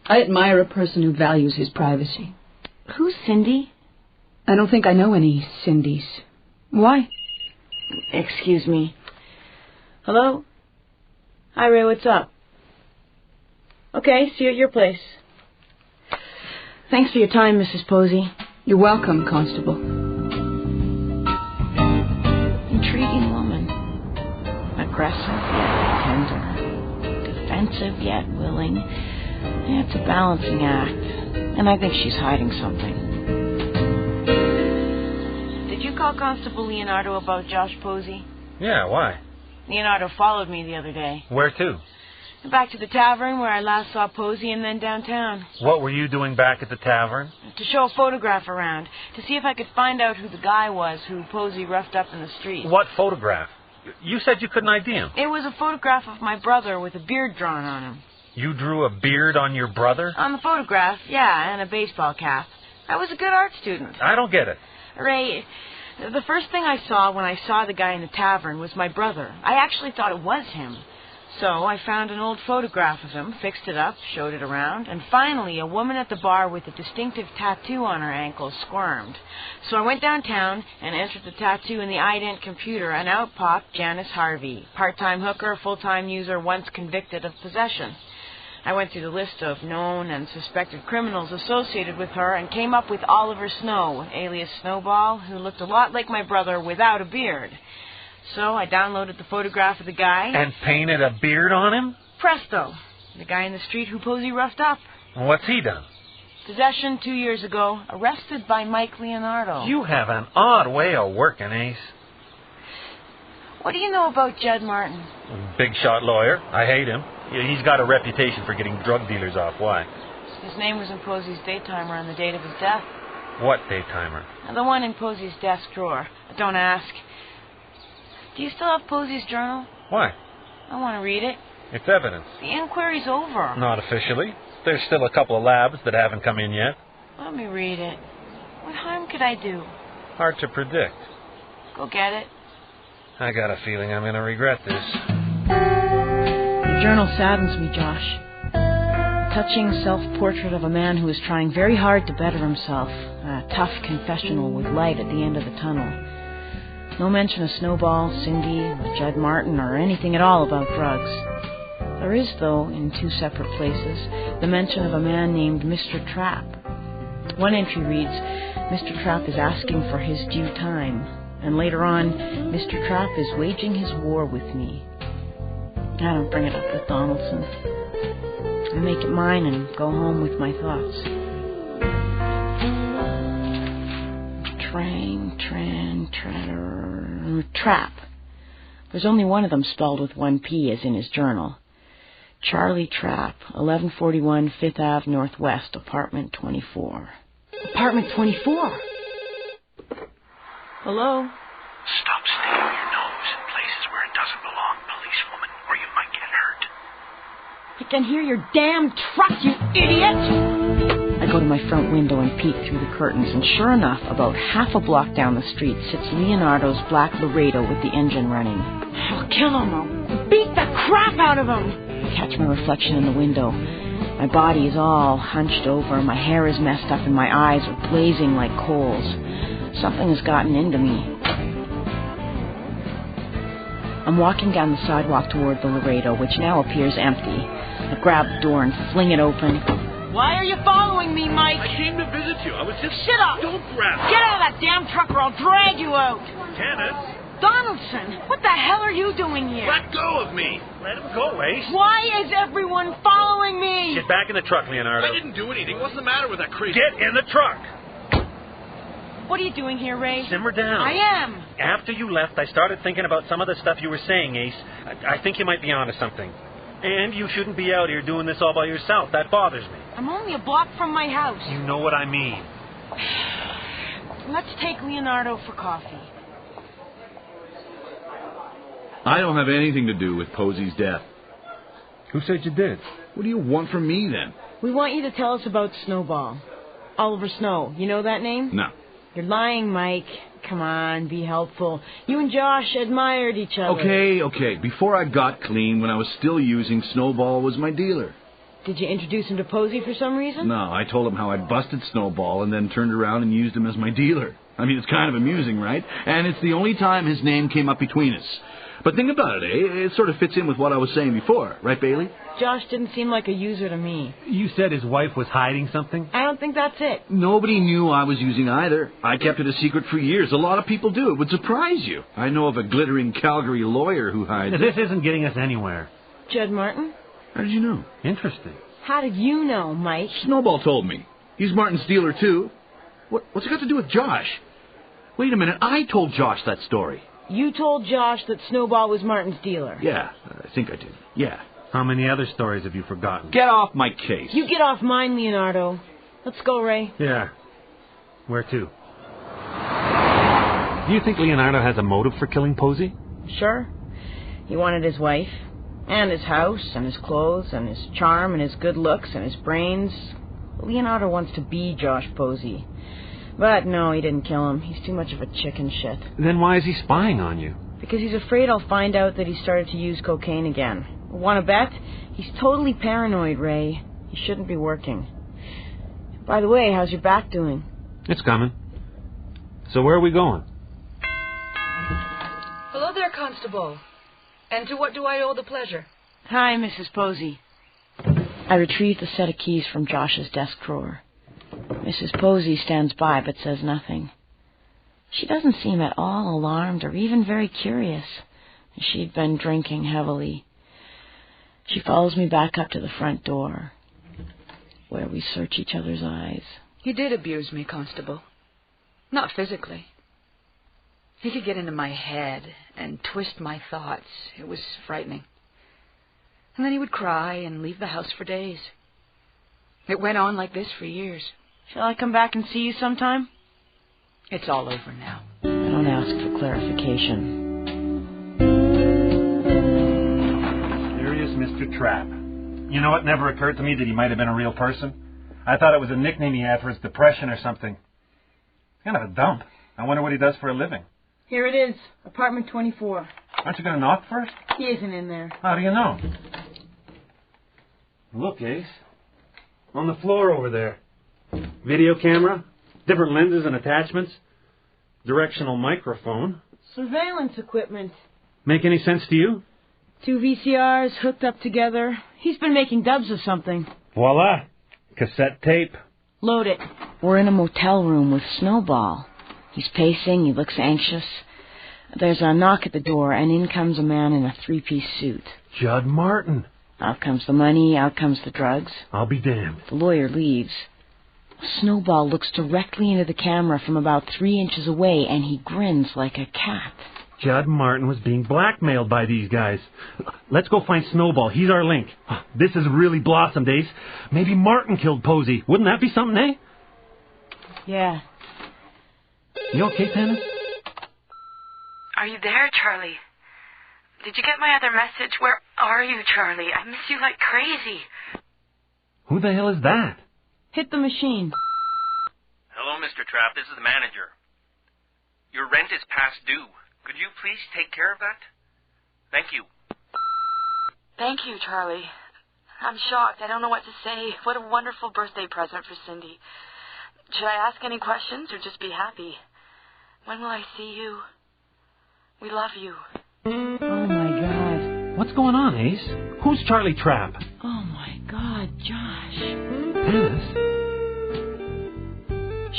I admire a person who values his privacy. Who's Cindy? I don't think I know any Cindys. Why? Excuse me. Hello? Hi, Ray, what's up? Okay, see you at your place. Thanks for your time, Mrs. Posey. You're welcome, Constable. Intriguing woman. Aggressive yet tender. Defensive yet willing. Yeah, it's a balancing act. And I think she's hiding something. Did you call Constable Leonardo about Josh Posey? Yeah, why? Leonardo followed me the other day. Where to? Back to the tavern where I last saw Posey, and then downtown. What were you doing back at the tavern? To show a photograph around, to see if I could find out who the guy was who Posey roughed up in the street. What photograph? You said you couldn't ID him. It was a photograph of my brother with a beard drawn on him. You drew a beard on your brother? On the photograph, yeah, and a baseball cap. I was a good art student. I don't get it. Ray, the first thing I saw when I saw the guy in the tavern was my brother. I actually thought it was him. So I found an old photograph of him, fixed it up, showed it around, and finally a woman at the bar with a distinctive tattoo on her ankle squirmed. So I went downtown and entered the tattoo in the ident computer, and out popped Janice Harvey, part-time hooker, full-time user, once convicted of possession. I went through the list of known and suspected criminals associated with her and came up with Oliver Snow, alias Snowball, who looked a lot like my brother without a beard. So I downloaded the photograph of the guy. And painted a beard on him? Presto. The guy in the street who Posey roughed up. What's he done? Possession 2 years ago. Arrested by Mike Leonardo. You have an odd way of working, Ace. What do you know about Judd Martin? Big shot lawyer. I hate him. He's got a reputation for getting drug dealers off. Why? His name was in Posey's daytimer on the date of his death. What daytimer? The one in Posey's desk drawer. Don't ask. Do you still have Posey's journal? Why? I want to read it. It's evidence. The inquiry's over. Not officially. There's still a couple of labs that haven't come in yet. Let me read it. What harm could I do? Hard to predict. Go get it. I got a feeling I'm going to regret this. Your journal saddens me, Josh. A touching self-portrait of a man who is trying very hard to better himself. A tough confessional with light at the end of the tunnel. No mention of Snowball, Cindy, or Judd Martin, or anything at all about drugs. There is, though, in 2 separate places, the mention of a man named Mr. Trapp. One entry reads, Mr. Trapp is asking for his due time. And later on, Mr. Trapp is waging his war with me. I don't bring it up with Donaldson. I make it mine and go home with my thoughts. Trap. There's only one of them spelled with 1 P as in his journal. Charlie Trapp, 1141 5th Ave Northwest, apartment 24. Apartment 24? Hello? Stop sticking your nose in places where it doesn't belong, policewoman, or you might get hurt. I can hear your damn truck, you idiot! I go to my front window and peek through the curtains, and sure enough, about half a block down the street sits Leonardo's black Laredo with the engine running. I'll kill him. I'll beat the crap out of him! I catch my reflection in the window. My body is all hunched over, my hair is messed up, and my eyes are blazing like coals. Something has gotten into me. I'm walking down the sidewalk toward the Laredo, which now appears empty. I grab the door and fling it open. Why are you following me, Mike? I came to visit you. I was just... Shut up! Don't grab me. Get out of that damn truck or I'll drag you out! Tanis! Donaldson! What the hell are you doing here? Let go of me! Let him go, Ace. Why is everyone following me? Get back in the truck, Leonardo. I didn't do anything. What's the matter with that crazy... Get in the truck! What are you doing here, Ray? Simmer down. I am. After you left, I started thinking about some of the stuff you were saying, Ace. I think you might be onto something. And you shouldn't be out here doing this all by yourself. That bothers me. I'm only a block from my house. You know what I mean. Let's take Leonardo for coffee. I don't have anything to do with Posey's death. Who said you did? What do you want from me, then? We want you to tell us about Snowball. Oliver Snow. You know that name? No. You're lying, Mike. Come on, be helpful. You and Josh admired each other. Okay. Before I got clean, when I was still using, Snowball was my dealer. Did you introduce him to Posey for some reason? No, I told him how I busted Snowball and then turned around and used him as my dealer. I mean, it's kind of amusing, right? And it's the only time his name came up between us. But think about it, eh? It sort of fits in with what I was saying before. Right, Bailey? Josh didn't seem like a user to me. You said his wife was hiding something? I don't think that's it. Nobody knew I was using either. I kept it a secret for years. A lot of people do. It would surprise you. I know of a glittering Calgary lawyer who hides This isn't getting us anywhere. Judd Martin? How did you know? Interesting. How did you know, Mike? Snowball told me. He's Martin's dealer, too. What's it got to do with Josh? Wait a minute. I told Josh that story. You told Josh that Snowball was Martin's dealer. Yeah, I think I did. Yeah. How many other stories have you forgotten? Get off my case. You get off mine, Leonardo. Let's go, Ray. Yeah. Where to? Do you think Leonardo has a motive for killing Posey? Sure. He wanted his wife, and his house, and his clothes, and his charm, and his good looks, and his brains. Leonardo wants to be Josh Posey. But no, he didn't kill him. He's too much of a chicken shit. Then why is he spying on you? Because he's afraid I'll find out that he started to use cocaine again. Want to bet? He's totally paranoid, Ray. He shouldn't be working. By the way, how's your back doing? It's coming. So where are we going? Hello there, Constable. And to what do I owe the pleasure? Hi, Mrs. Posey. I retrieve the set of keys from Josh's desk drawer. Mrs. Posey stands by but says nothing. She doesn't seem at all alarmed or even very curious. She'd been drinking heavily. She follows me back up to the front door, where we search each other's eyes. He did abuse me, Constable. Not physically. He could get into my head and twist my thoughts. It was frightening. And then he would cry and leave the house for days. It went on like this for years. Shall I come back and see you sometime? It's all over now. I don't ask for clarification. Serious Mr. Trapp. You know, it never occurred to me that he might have been a real person. I thought it was a nickname he had for his depression or something. Kind of a dump. I wonder what he does for a living. Here it is, apartment 24. Aren't you going to knock first? He isn't in there. How do you know? Look, Ace. On the floor over there. Video camera, different lenses and attachments, directional microphone. Surveillance equipment. Make any sense to you? 2 VCRs hooked up together. He's been making dubs of something. Voila. Cassette tape. Load it. We're in a motel room with Snowball. He's pacing, he looks anxious. There's a knock at the door, and in comes a man in a 3-piece suit. Judd Martin. Out comes the money, out comes the drugs. I'll be damned. The lawyer leaves. Snowball looks directly into the camera from about 3 inches away, and he grins like a cat. Judd Martin was being blackmailed by these guys. Let's go find Snowball. He's our link. This has really blossomed, Ace. Maybe Martin killed Posey. Wouldn't that be something, eh? Yeah. You okay, Tanis? Are you there, Charlie? Did you get my other message? Where are you, Charlie? I miss you like crazy. Who the hell is that? Hit the machine. Hello, Mr. Trapp. This is the manager. Your rent is past due. Could you please take care of that? Thank you. Thank you, Charlie. I'm shocked. I don't know what to say. What a wonderful birthday present for Cindy. Should I ask any questions or just be happy? When will I see you? We love you. Oh, my God. What's going on, Ace? Who's Charlie Trapp? Oh, my God, Josh. Tanis?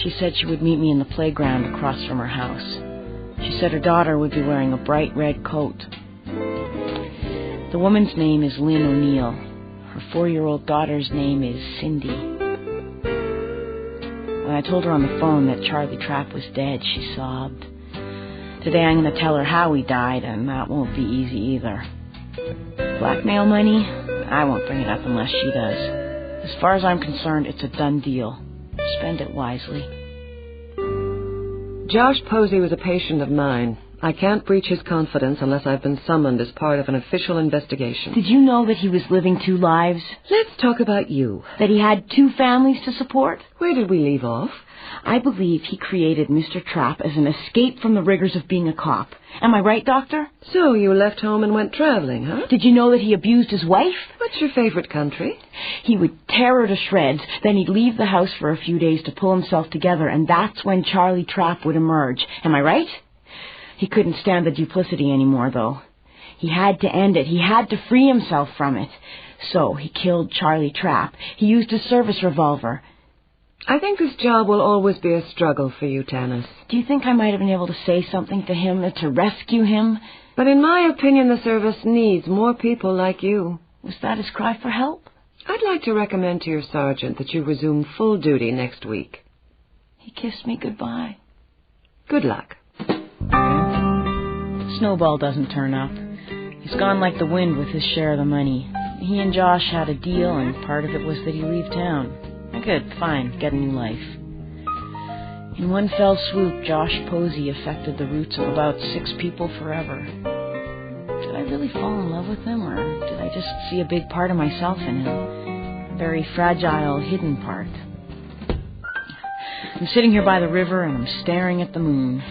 She said she would meet me in the playground across from her house. She said her daughter would be wearing a bright red coat. The woman's name is Lynn O'Neill. Her 4-year-old daughter's name is Cindy. When I told her on the phone that Charlie Trapp was dead, she sobbed. Today I'm going to tell her how he died, and that won't be easy either. Blackmail money? I won't bring it up unless she does. As far as I'm concerned, it's a done deal. Spend it wisely. Josh Posey was a patient of mine. I can't breach his confidence unless I've been summoned as part of an official investigation. Did you know that he was living 2 lives? Let's talk about you. That he had 2 families to support? Where did we leave off? I believe he created Mr. Trapp as an escape from the rigors of being a cop. Am I right, Doctor? So you left home and went traveling, huh? Did you know that he abused his wife? What's your favorite country? He would tear her to shreds, then he'd leave the house for a few days to pull himself together, and that's when Charlie Trapp would emerge. Am I right? He couldn't stand the duplicity anymore, though. He had to end it. He had to free himself from it. So he killed Charlie Trapp. He used his service revolver. I think this job will always be a struggle for you, Tanis. Do you think I might have been able to say something to him to rescue him? But in my opinion, the service needs more people like you. Was that his cry for help? I'd like to recommend to your sergeant that you resume full duty next week. He kissed me goodbye. Good luck. Snowball doesn't turn up. He's gone like the wind with his share of the money. He and Josh had a deal, and part of it was that he leave town. Good, fine, get a new life. In one fell swoop, Josh Posey affected the roots of about 6 people forever. Did I really fall in love with him, or did I just see a big part of myself in him? A very fragile, hidden part. I'm sitting here by the river, and I'm staring at the moon.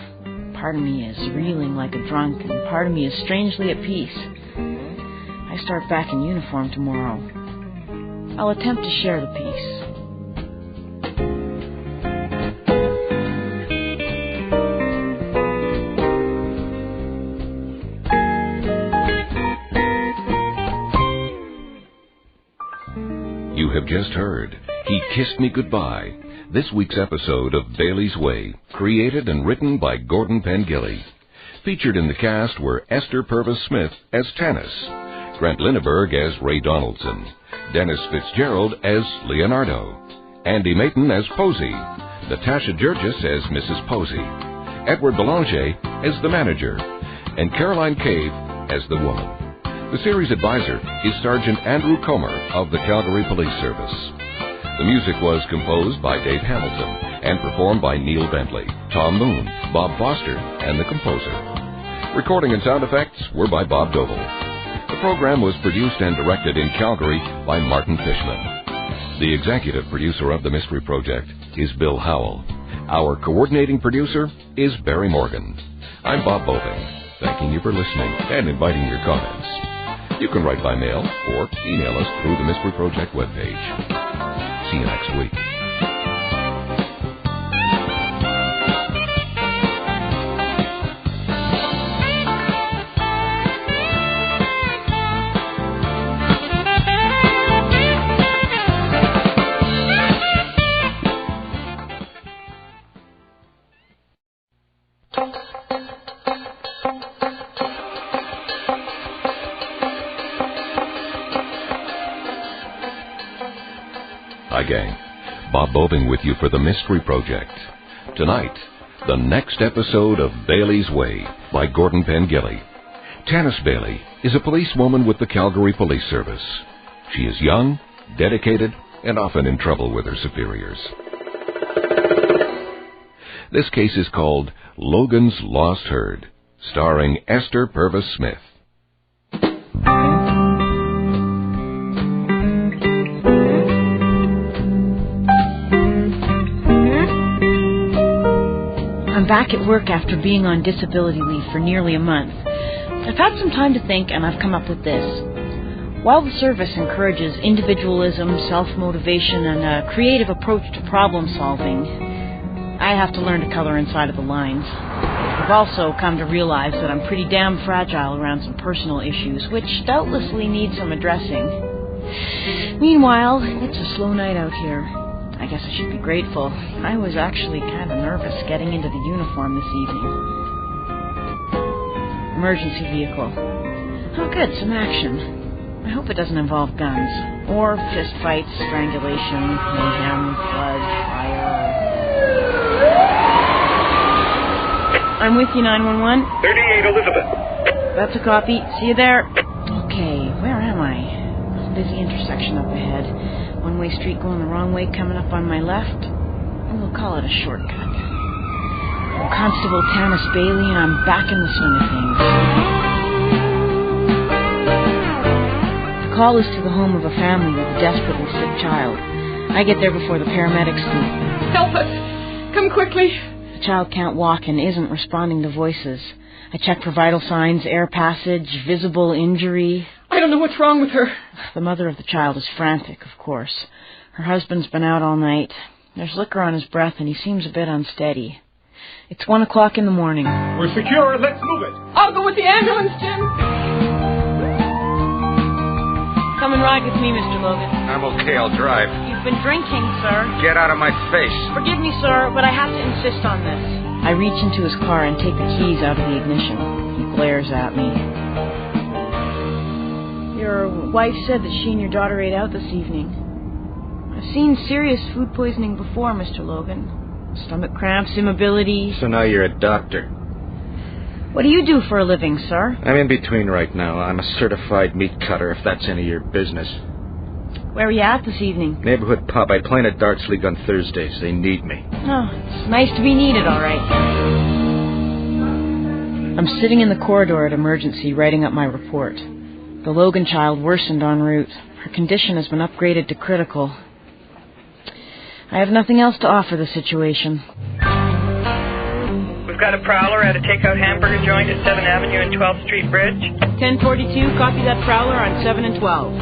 Part of me is reeling like a drunk, and part of me is strangely at peace. I start back in uniform tomorrow. I'll attempt to share the peace. have just heard, He Kissed Me Goodbye, this week's episode of Bailey's Way, created and written by Gordon Pengilly. Featured in the cast were Esther Purves Smith as Tanis, Grant Linneberg as Ray Donaldson, Dennis Fitzgerald as Leonardo, Andy Mayton as Posey, Natasha Georgis as Mrs. Posey, Edward Belanger as the manager, and Caroline Cave as the woman. The series advisor is Sergeant Andrew Comer of the Calgary Police Service. The music was composed by Dave Hamilton and performed by Neil Bentley, Tom Moon, Bob Foster, and the composer. Recording and sound effects were by Bob Doble. The program was produced and directed in Calgary by Martin Fishman. The executive producer of the Mystery Project is Bill Howell. Our coordinating producer is Barry Morgan. I'm Bob Boving, thanking you for listening and inviting your comments. You can write by mail or email us through the Mystery Project webpage. See you next week. Hi, gang. Bob Boving with you for the Mystery Project. Tonight, the next episode of Bailey's Way by Gordon Pengilly. Tanis Bailey is a policewoman with the Calgary Police Service. She is young, dedicated, and often in trouble with her superiors. This case is called Logan's Lost Herd, starring Esther Purves Smith. I'm back at work after being on disability leave for nearly a month. I've had some time to think, and I've come up with this. While the service encourages individualism, self-motivation, and a creative approach to problem-solving, I have to learn to color inside of the lines. I've also come to realize that I'm pretty damn fragile around some personal issues, which doubtlessly need some addressing. Meanwhile, it's a slow night out here. I guess I should be grateful. I was actually kind of nervous getting into the uniform this evening. Emergency vehicle. Oh, good, some action. I hope it doesn't involve guns. Or fist fights, strangulation, mayhem, blood, fire. I'm with you, 911. 38 Elizabeth. That's a copy. See you there. Okay, where am I? Busy intersection up ahead. One-way street going the wrong way coming up on my left. We'll call it a shortcut. I'm Constable Tanis Bailey, and I'm back in the swing of things. The call is to the home of a family with a desperately sick child. I get there before the paramedics do. Help us! Come quickly! The child can't walk and isn't responding to voices. I check for vital signs, air passage, visible injury. I don't know what's wrong with her. The mother of the child is frantic, of course. Her husband's been out all night. There's liquor on his breath, and he seems a bit unsteady. It's 1 o'clock in the morning. We're secure. Let's move it. I'll go with the ambulance, Jim. Come and ride with me, Mr. Logan. I'm okay. I'll drive. You've been drinking, sir. Get out of my face. Forgive me, sir, but I have to insist on this. I reach into his car and take the keys out of the ignition. He glares at me. Your wife said that she and your daughter ate out this evening. I've seen serious food poisoning before, Mr. Logan. Stomach cramps, immobility. So now you're a doctor. What do you do for a living, sir? I'm in between right now. I'm a certified meat cutter, if that's any of your business. Where are you at this evening? Neighborhood pub. I play in a darts league on Thursdays. They need me. Oh, it's nice to be needed, all right. I'm sitting in the corridor at emergency writing up my report. The Logan child worsened en route. Her condition has been upgraded to critical. I have nothing else to offer the situation. We've got a prowler at a takeout hamburger joint at 7th Avenue and 12th Street Bridge. 1042, copy that prowler on 7 and 12.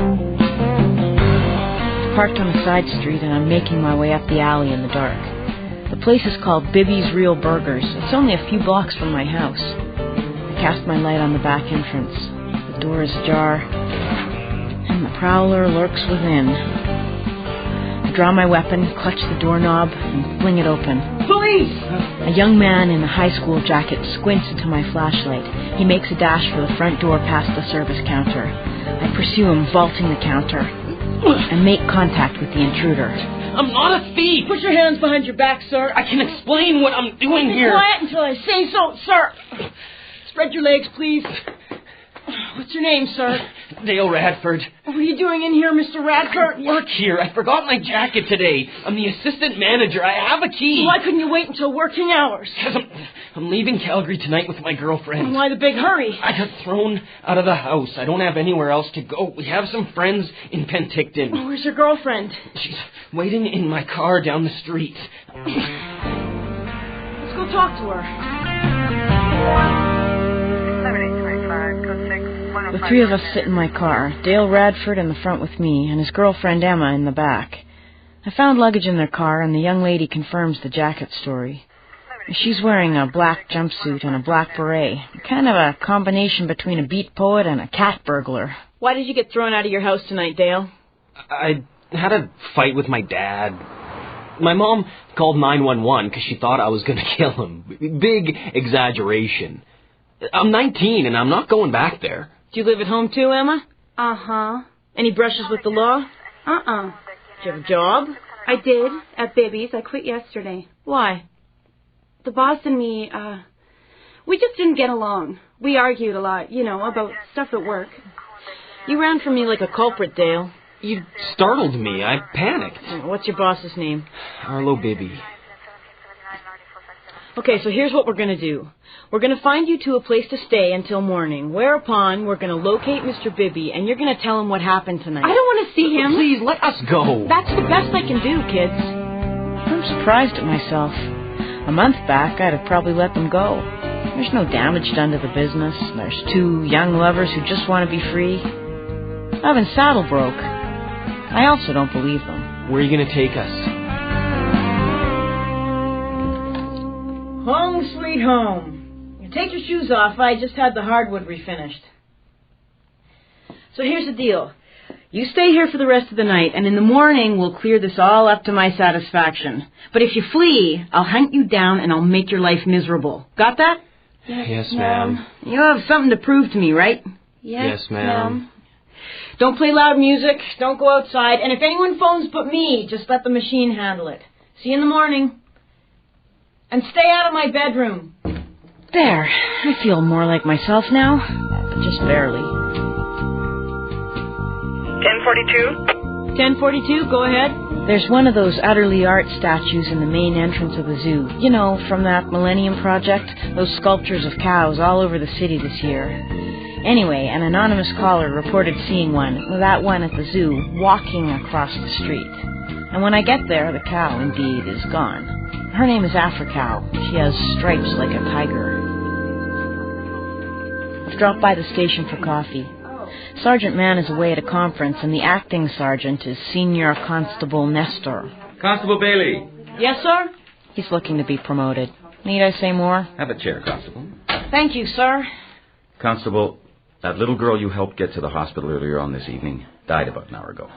It's parked on a side street, and I'm making my way up the alley in the dark. The place is called Bibby's Real Burgers. It's only a few blocks from my house. I cast my light on the back entrance. The door is ajar, and the prowler lurks within. draw my weapon, clutch the doorknob, and fling it open. Police! A young man in a high school jacket squints into my flashlight. He makes a dash for the front door past the service counter. I pursue him, vaulting the counter, and make contact with the intruder. I'm not a thief! Put your hands behind your back, sir. I can explain what I'm doing Be here. quiet until I say so, sir. Spread your legs, please. What's your name, sir? Dale Radford. What are you doing in here, Mr. Radford? I work here. I forgot my jacket today. I'm the assistant manager. I have a key. Why couldn't you wait until working hours? Because I'm leaving Calgary tonight with my girlfriend. And why the big hurry? I got thrown out of the house. I don't have anywhere else to go. We have some friends in Penticton. Oh, where's your girlfriend? She's waiting in my car down the street. Let's go talk to her. The three of us sit in my car, Dale Radford in the front with me, and his girlfriend Emma in the back. I found luggage in their car, and the young lady confirms the jacket story. She's wearing a black jumpsuit and a black beret, kind of a combination between a beat poet and a cat burglar. Why did you get thrown out of your house tonight, Dale? I had a fight with my dad. My mom called 911 because she thought I was going to kill him. Big exaggeration. I'm 19 and I'm not going back there. Do you live at home too, Emma? Uh-huh. Any brushes with the law? Uh-uh. Do you have a job? I did, at Bibby's. I quit yesterday. Why? The boss and me, we just didn't get along. We argued a lot, about stuff at work. You ran from me like a culprit, Dale. You startled me. I panicked. What's your boss's name? Arlo Bibby. Okay, so here's what we're going to do. We're going to find you two a place to stay until morning, whereupon we're going to locate Mr. Bibby, and you're going to tell him what happened tonight. I don't want to see him. Please, let us go. That's the best I can do, kids. I'm surprised at myself. A month back, I'd have probably let them go. There's no damage done to the business. There's two young lovers who just want to be free. I've been saddle broke. I also don't believe them. Where are you going to take us? Home sweet home. You take your shoes off. I just had the hardwood refinished. So here's the deal. You stay here for the rest of the night, and in the morning we'll clear this all up to my satisfaction. But if you flee, I'll hunt you down and I'll make your life miserable. Got that? Yes, ma'am. You have something to prove to me, right? Yes, ma'am. Don't play loud music. Don't go outside. And if anyone phones but me, just let the machine handle it. See you in the morning. And stay out of my bedroom. There. I feel more like myself now, but just barely. 1042? 1042, go ahead. There's one of those utterly art statues in the main entrance of the zoo. You know, from that Millennium Project, those sculptures of cows all over the city this year. Anyway, an anonymous caller reported seeing one, that one at the zoo, walking across the street. And when I get there, the cow, indeed, is gone. Her name is Africow. She has stripes like a tiger. I've dropped by the station for coffee. Sergeant Mann is away at a conference, and the acting sergeant is Senior Constable Nestor. Constable Bailey. Yes, sir? He's looking to be promoted. Need I say more? Have a chair, Constable. Thank you, sir. Constable, that little girl you helped get to the hospital earlier on this evening died about an hour ago.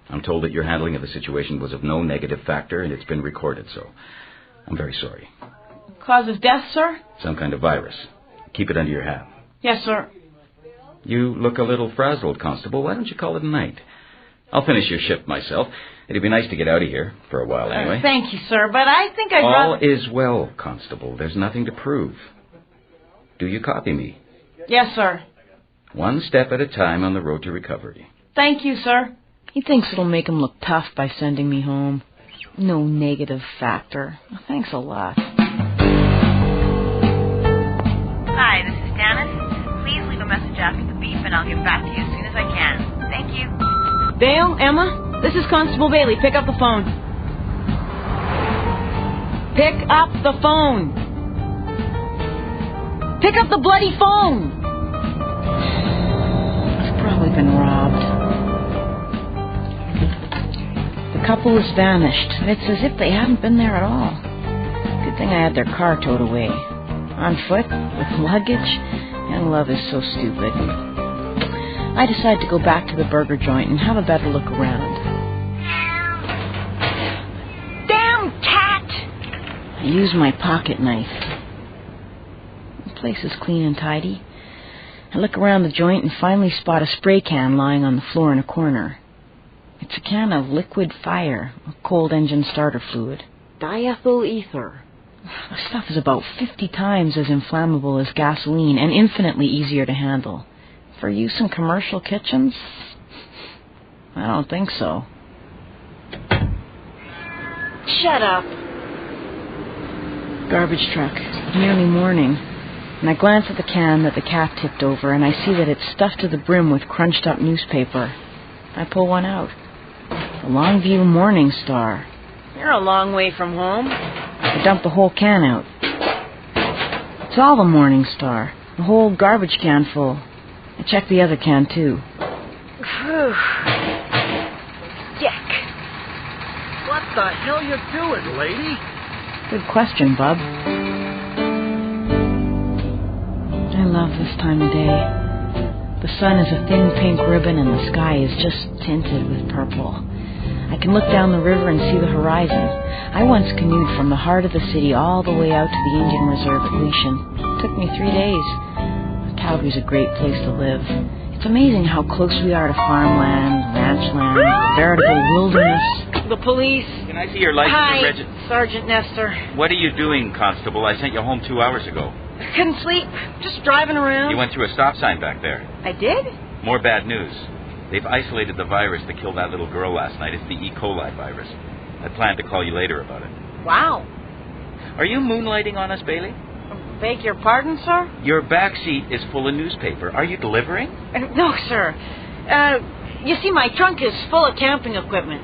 I'm told that your handling of the situation was of no negative factor, and it's been recorded, so I'm very sorry. Cause of death, sir? Some kind of virus. Keep it under your hat. Yes, sir. You look a little frazzled, Constable. Why don't you call it a night? I'll finish your shift myself. It'd be nice to get out of here, for a while anyway. Thank you, sir, but I think I'd All rather... is well, Constable. There's nothing to prove. Do you copy me? Yes, sir. One step at a time on the road to recovery. Thank you, sir. He thinks it'll make him look tough by sending me home. No negative factor. Thanks a lot. Hi, this is Tanis. Please leave a message after the beep and I'll get back to you as soon as I can. Thank you. Dale, Emma, this is Constable Bailey. Pick up the phone. Pick up the phone. Pick up the bloody phone. I've probably been robbed. The couple has vanished. It's as if they hadn't been there at all. Good thing I had their car towed away. On foot, with luggage. Young love is so stupid. I decide to go back to the burger joint and have a better look around. I use my pocket knife. The place is clean and tidy. I look around the joint and finally spot a spray can lying on the floor in a corner. It's a can of liquid fire, a cold engine starter fluid. Diethyl ether. The stuff is about 50 times as inflammable as gasoline and infinitely easier to handle. For use in commercial kitchens? I don't think so. Shut up. Garbage truck. Nearly morning. And I glance at the can that the cat tipped over, and I see that it's stuffed to the brim with crunched up newspaper. I pull one out. The Longview Morning Star. You're a long way from home. I dump the whole can out. It's all the Morning Star. The whole garbage can full. I check the other can, too. Dick. What the hell you doing, lady? Good question, Bub. I love this time of day. The sun is a thin pink ribbon and the sky is just tinted with purple. I can look down the river and see the horizon. I once canoed from the heart of the city all the way out to the Indian Reserve at Gleason. It took me 3 days. Calgary's a great place to live. It's amazing how close we are to farmland, ranchland, a veritable wilderness. The police. Can I see your license Hi, and registration? Sergeant Nestor. What are you doing, Constable? I sent you home 2 hours ago. Couldn't sleep. Just driving around. You went through a stop sign back there. I did? More bad news. They've isolated the virus that killed that little girl last night. It's the E. coli virus. I planned to call you later about it. Wow. Are you moonlighting on us, Bailey? Beg your pardon, sir? Your back seat is full of newspaper. Are you delivering? No, sir. You see, my trunk is full of camping equipment.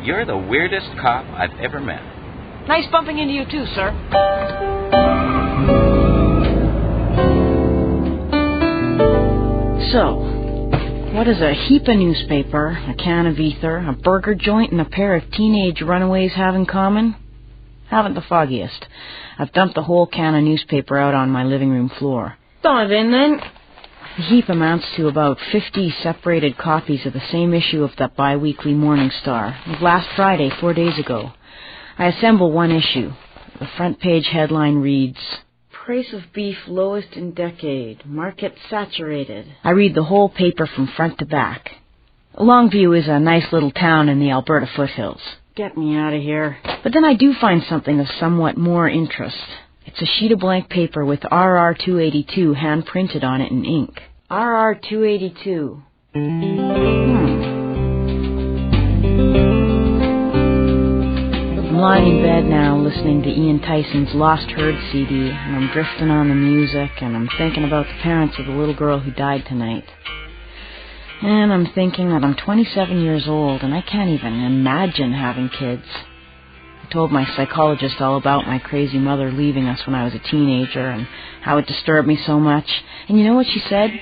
You're the weirdest cop I've ever met. Nice bumping into you, too, sir. So, what is a heap of newspaper, a can of ether, a burger joint, and a pair of teenage runaways have in common? Haven't the foggiest. I've dumped the whole can of newspaper out on my living room floor. Thought in, then. The heap amounts to about 50 separated copies of the same issue of that bi-weekly Morning Star, of last Friday, 4 days ago. I assemble one issue. The front page headline reads, "Price of beef lowest in decade. Market saturated." I read the whole paper from front to back. Longview is a nice little town in the Alberta foothills. Get me out of here. But then I do find something of somewhat more interest. It's a sheet of blank paper with RR 282 hand-printed on it in ink. RR 282. I'm lying in bed now listening to Ian Tyson's Lost Herd CD, and I'm drifting on the music, and I'm thinking about the parents of the little girl who died tonight. And I'm thinking that I'm 27 years old, and I can't even imagine having kids. I told my psychologist all about my crazy mother leaving us when I was a teenager, and how it disturbed me so much. And you know what she said?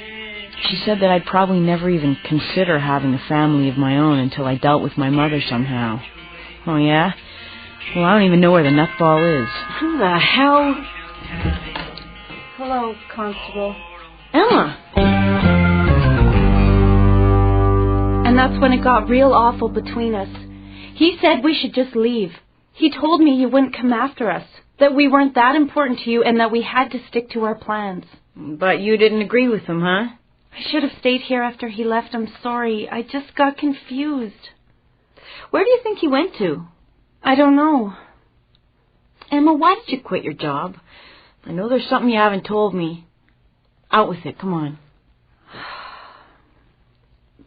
She said that I'd probably never even consider having a family of my own until I dealt with my mother somehow. Oh, yeah? Well, I don't even know where the nutball is. Who the hell? Hello, Constable. Emma. And that's when it got real awful between us. He said we should just leave. He told me you wouldn't come after us, that we weren't that important to you, and that we had to stick to our plans. But you didn't agree with him, huh? I should have stayed here after he left. I'm sorry. I just got confused. Where do you think he went to? I don't know. Emma, why did you quit your job? I know there's something you haven't told me. Out with it, come on.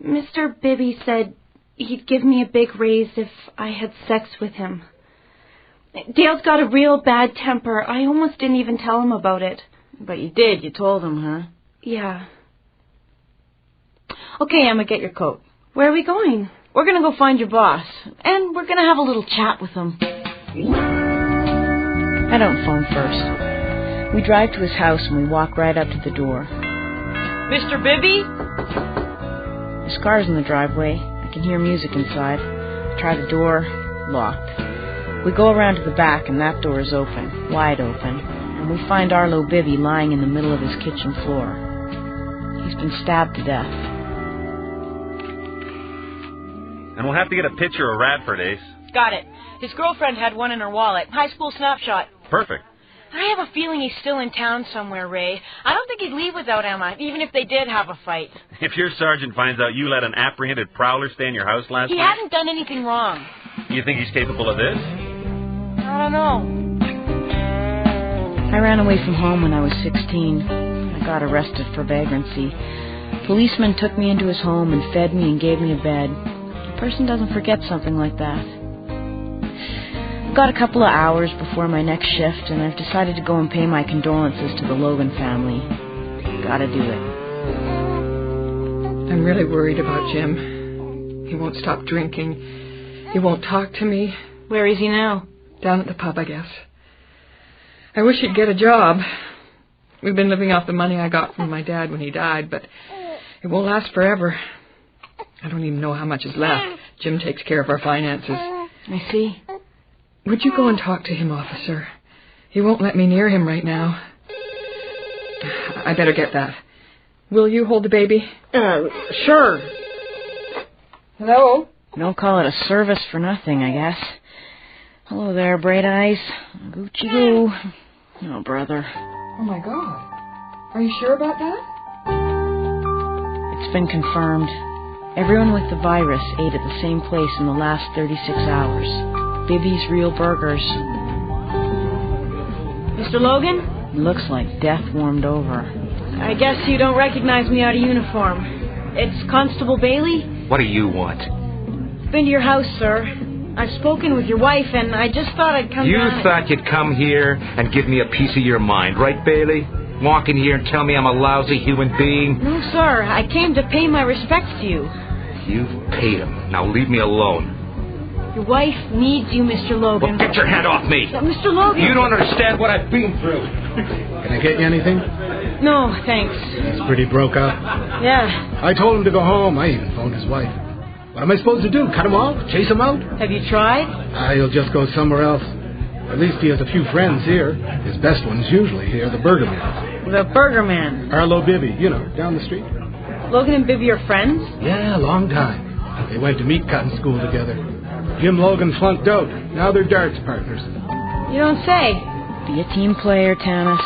Mr. Bibby said he'd give me a big raise if I had sex with him. Dale's got a real bad temper. I almost didn't even tell him about it. But you did. You told him, huh? Yeah. Okay, Emma, get your coat. Where are we going? We're going to go find your boss. And we're going to have a little chat with him. I don't phone first. We drive to his house and we walk right up to the door. Mr. Bibby? His car's in the driveway. I can hear music inside. I try the door. Locked. We go around to the back and that door is open. Wide open. And we find Arlo Bibby lying in the middle of his kitchen floor. He's been stabbed to death. And we'll have to get a picture of Radford, Ace. Got it. His girlfriend had one in her wallet. High school snapshot. Perfect. I have a feeling he's still in town somewhere, Ray. I don't think he'd leave without Emma, even if they did have a fight. If your sergeant finds out you let an apprehended prowler stay in your house last He night... hadn't done anything wrong. You think he's capable of this? I don't know. I ran away from home when I was 16. I got arrested for vagrancy. Policeman took me into his home and fed me and gave me a bed. A person doesn't forget something like that. I've got a couple of hours before my next shift, and I've decided to go and pay my condolences to the Logan family. Gotta do it. I'm really worried about Jim. He won't stop drinking. He won't talk to me. Where is he now? Down at the pub, I guess. I wish he'd get a job. We've been living off the money I got from my dad when he died, but it won't last forever. I don't even know how much is left. Jim takes care of our finances. I see. Would you go and talk to him, officer? He won't let me near him right now. I better get that. Will you hold the baby? Sure. Hello? Don't call it a service for nothing, I guess. Hello there, Bright Eyes. Gucci goo. Oh, brother. Oh, my God. Are you sure about that? It's been confirmed. Everyone with the virus ate at the same place in the last 36 hours. Bibby's Real Burgers. Mr. Logan? Looks like death warmed over. I guess you don't recognize me out of uniform. It's Constable Bailey? What do you want? Been to your house, sir. I've spoken with your wife, and I just thought I'd come You down thought you'd come here and give me a piece of your mind, right, Bailey? Walk in here and tell me I'm a lousy human being? No, sir. I came to pay my respects to you. You've paid him. Now leave me alone. Your wife needs you, Mr. Logan. Well, get your hand off me. Mr. Logan. You don't understand what I've been through. Can I get you anything? No, thanks. He's pretty broke up. Yeah. I told him to go home. I even phoned his wife. What am I supposed to do? Cut him off? Chase him out? Have you tried? He'll just go somewhere else. At least he has a few friends here. His best one's usually here, the Burger Man. The Burger Man? Arlo Bibby, you know, down the street. Logan and Bibby are friends? Yeah, a long time. They went to meat cutting school together. Jim Logan flunked out. Now they're darts partners. You don't say. Be a team player, Tanis.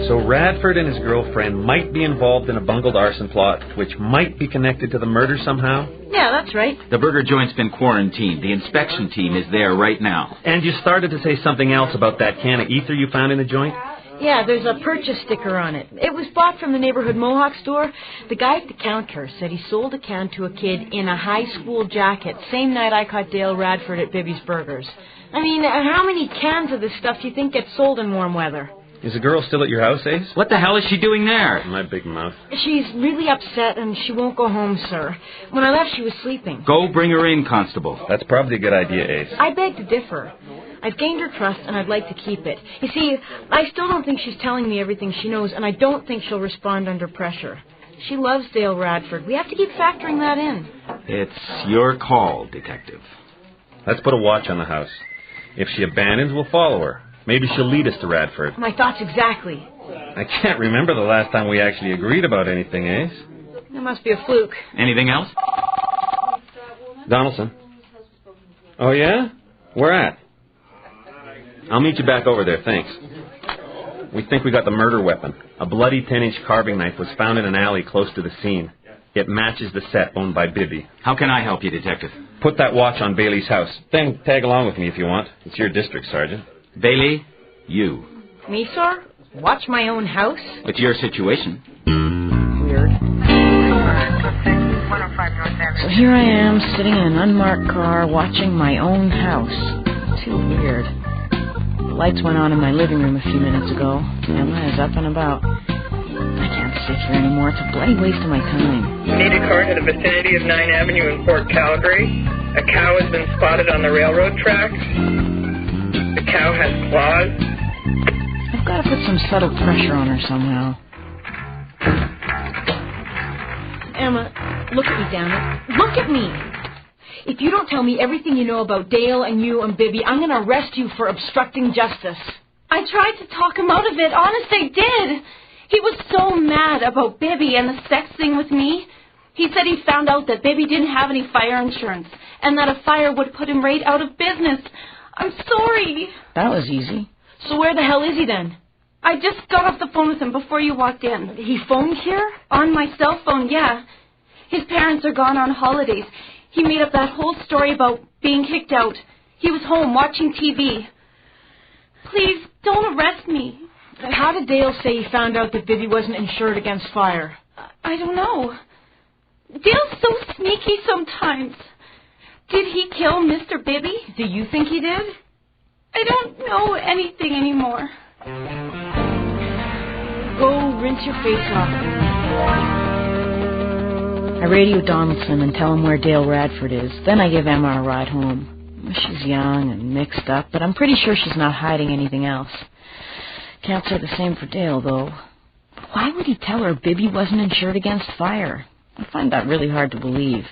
So Radford and his girlfriend might be involved in a bungled arson plot, which might be connected to the murder somehow? Yeah, that's right. The burger joint's been quarantined. The inspection team is there right now. And you started to say something else about that can of ether you found in the joint? Yeah, there's a purchase sticker on it. It was bought from the neighborhood Mohawk store. The guy at the counter said he sold a can to a kid in a high school jacket, same night I caught Dale Radford at Bibby's Burgers. I mean, how many cans of this stuff do you think gets sold in warm weather? Is the girl still at your house, Ace? What the hell is she doing there? My big mouth. She's really upset and she won't go home, sir. When I left, she was sleeping. Go bring her in, Constable. That's probably a good idea, Ace. I beg to differ. I've gained her trust, and I'd like to keep it. You see, I still don't think she's telling me everything she knows, and I don't think she'll respond under pressure. She loves Dale Radford. We have to keep factoring that in. It's your call, Detective. Let's put a watch on the house. If she abandons, we'll follow her. Maybe she'll lead us to Radford. My thoughts exactly. I can't remember the last time we actually agreed about anything, Ace. It must be a fluke. Anything else? Donaldson. Oh, yeah? Where at? I'll meet you back over there, thanks. We think we got the murder weapon. A bloody 10-inch carving knife was found in an alley close to the scene. It matches the set owned by Bibby. How can I help you, Detective? Put that watch on Bailey's house. Then tag along with me if you want. It's your district, Sergeant. Bailey, you. Me, sir? Watch my own house? It's your situation. Weird. So here I am, sitting in an unmarked car, watching my own house. Too weird. The lights went on in my living room a few minutes ago. Emma is up and about. I can't sit here anymore. It's a bloody waste of my time. Need a car to the vicinity of 9 Avenue in Port Calgary. A cow has been spotted on the railroad tracks. The cow has claws. I've got to put some subtle pressure on her somehow. Emma, look at me, damn it. Look at me! If you don't tell me everything you know about Dale and you and Bibby, I'm going to arrest you for obstructing justice. I tried to talk him out of it. Honest, I did. He was so mad about Bibby and the sex thing with me. He said he found out that Baby didn't have any fire insurance and that a fire would put him right out of business. I'm sorry. That was easy. So where the hell is he then? I just got off the phone with him before you walked in. He phoned here? On my cell phone, yeah. His parents are gone on holidays. He made up that whole story about being kicked out. He was home watching TV. Please, don't arrest me. How did Dale say he found out that Bibby wasn't insured against fire? I don't know. Dale's so sneaky sometimes. Did he kill Mr. Bibby? Do you think he did? I don't know anything anymore. Go rinse your face off. I radio Donaldson and tell him where Dale Radford is. Then I give Emma a ride home. She's young and mixed up, but I'm pretty sure she's not hiding anything else. Can't say the same for Dale, though. Why would he tell her Bibby wasn't insured against fire? I find that really hard to believe.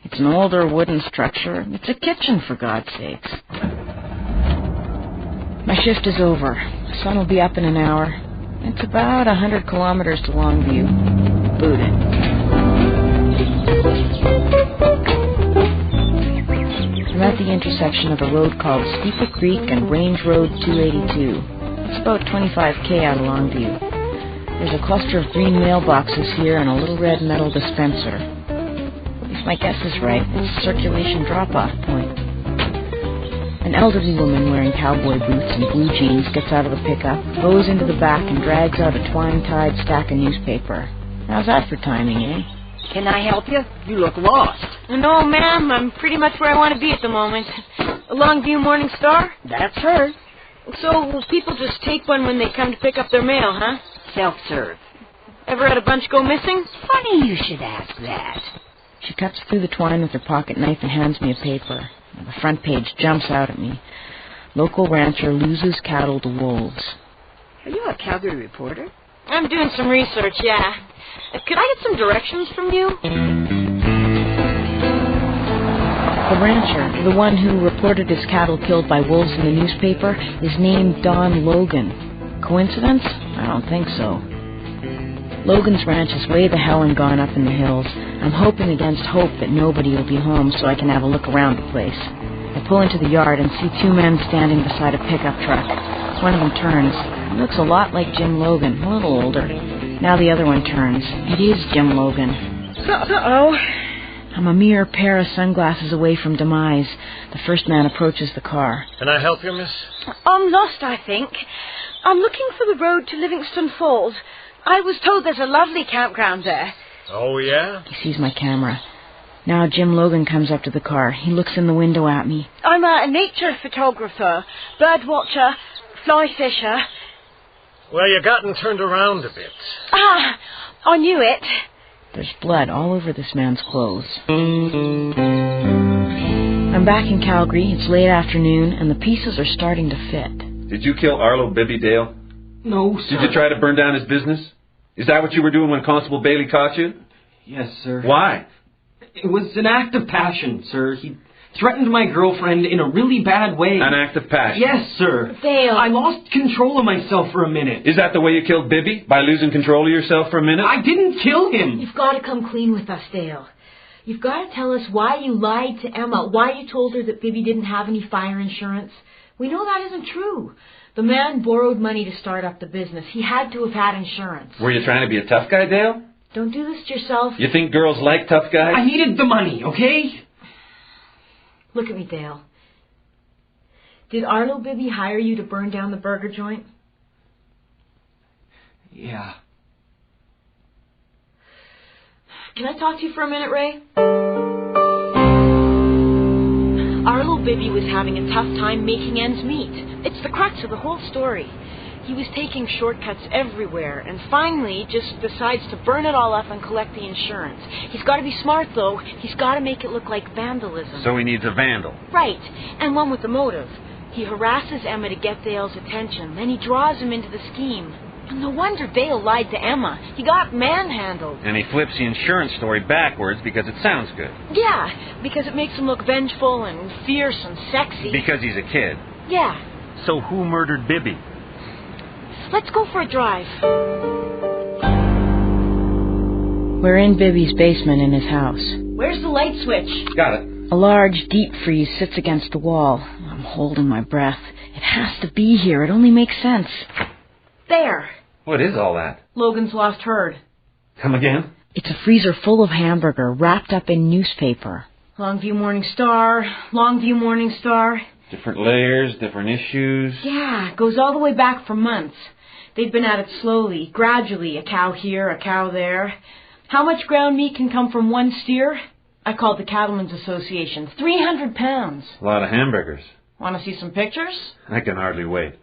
It's an older wooden structure. It's a kitchen, for God's sakes. My shift is over. The sun will be up in an hour. It's about 100 kilometers to Longview. Booted. I'm at the intersection of a road called Steeple Creek and Range Road 282. It's about 25K out of Longview. There's a cluster of green mailboxes here and a little red metal dispenser. If my guess is right, it's a circulation drop-off point. An elderly woman wearing cowboy boots and blue jeans gets out of the pickup, goes into the back, and drags out a twine-tied stack of newspaper. How's that for timing, eh? Can I help you? You look lost. No, ma'am. I'm pretty much where I want to be at the moment. A Longview Morning Star? That's her. So people just take one when they come to pick up their mail, huh? Self-serve. Ever had a bunch go missing? Funny you should ask that. She cuts through the twine with her pocket knife and hands me a paper. The front page jumps out at me. Local rancher loses cattle to wolves. Are you a Calgary reporter? I'm doing some research, yeah. Could I get some directions from you? The rancher, the one who reported his cattle killed by wolves in the newspaper, is named Don Logan. Coincidence? I don't think so. Logan's ranch is way the hell and gone up in the hills. I'm hoping against hope that nobody will be home so I can have a look around the place. I pull into the yard and see two men standing beside a pickup truck. One of them turns. He looks a lot like Jim Logan, a little older. Now the other one turns. It is Jim Logan. Uh-oh. I'm a mere pair of sunglasses away from demise. The first man approaches the car. Can I help you, miss? I'm lost, I think. I'm looking for the road to Livingston Falls. I was told there's a lovely campground there. Oh, yeah? He sees my camera. Now Jim Logan comes up to the car. He looks in the window at me. I'm a nature photographer, bird watcher, fly fisher. Well, you gotten turned around a bit. Ah, I knew it. There's blood all over this man's clothes. I'm back in Calgary. It's late afternoon, and the pieces are starting to fit. Did you kill Arlo Bibby, Dale? No, sir. Did you try to burn down his business? Is that what you were doing when Constable Bailey caught you? Yes, sir. Why? It was an act of passion, sir. He threatened my girlfriend in a really bad way. An act of passion? Yes, sir. Dale. I lost control of myself for a minute. Is that the way you killed Bibby? By losing control of yourself for a minute? I didn't kill him. You've got to come clean with us, Dale. You've got to tell us why you lied to Emma, why you told her that Bibby didn't have any fire insurance. We know that isn't true. The man borrowed money to start up the business. He had to have had insurance. Were you trying to be a tough guy, Dale? Don't do this to yourself. You think girls like tough guys? I needed the money, okay? Look at me, Dale. Did Arlo Bibby hire you to burn down the burger joint? Yeah. Can I talk to you for a minute, Ray? Arlo Bibby was having a tough time making ends meet. It's the crux of the whole story. He was taking shortcuts everywhere and finally just decides to burn it all up and collect the insurance. He's got to be smart, though. He's got to make it look like vandalism. So he needs a vandal. Right, and one with a motive. He harasses Emma to get Dale's attention, then he draws him into the scheme. And no wonder Dale lied to Emma. He got manhandled. And he flips the insurance story backwards because it sounds good. Yeah, because it makes him look vengeful and fierce and sexy. Because he's a kid. Yeah. So who murdered Bibby? Let's go for a drive. We're in Bibby's basement in his house. Where's the light switch? Got it. A large deep freeze sits against the wall. I'm holding my breath. It has to be here. It only makes sense. There. What is all that? Logan's lost herd. Come again? It's a freezer full of hamburger wrapped up in newspaper. Longview Morning Star, Longview Morning Star. Different layers, different issues. Yeah, it goes all the way back for months. They've been at it slowly, gradually, a cow here, a cow there. How much ground meat can come from one steer? I called the Cattlemen's Association. 300 pounds. A lot of hamburgers. Want to see some pictures? I can hardly wait.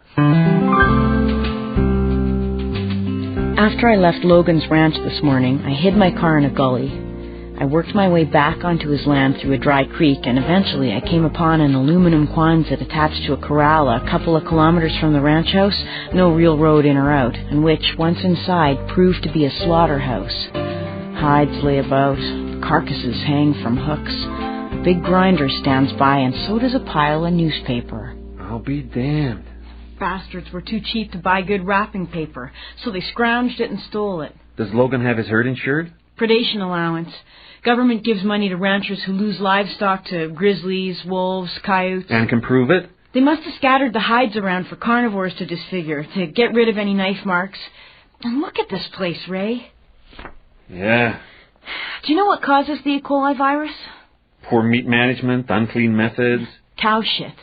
After I left Logan's ranch this morning, I hid my car in a gully. I worked my way back onto his land through a dry creek, and eventually I came upon an aluminum Quonset attached to a corral a couple of kilometers from the ranch house, no real road in or out, and which, once inside, proved to be a slaughterhouse. Hides lay about, carcasses hang from hooks. A big grinder stands by, and so does a pile of newspaper. I'll be damned. Bastards were too cheap to buy good wrapping paper, so they scrounged it and stole it. Does Logan have his herd insured? Predation allowance. Government gives money to ranchers who lose livestock to grizzlies, wolves, coyotes. And can prove it? They must have scattered the hides around for carnivores to disfigure, to get rid of any knife marks. And look at this place, Ray. Yeah. Do you know what causes the E. coli virus? Poor meat management, unclean methods. Cow shit.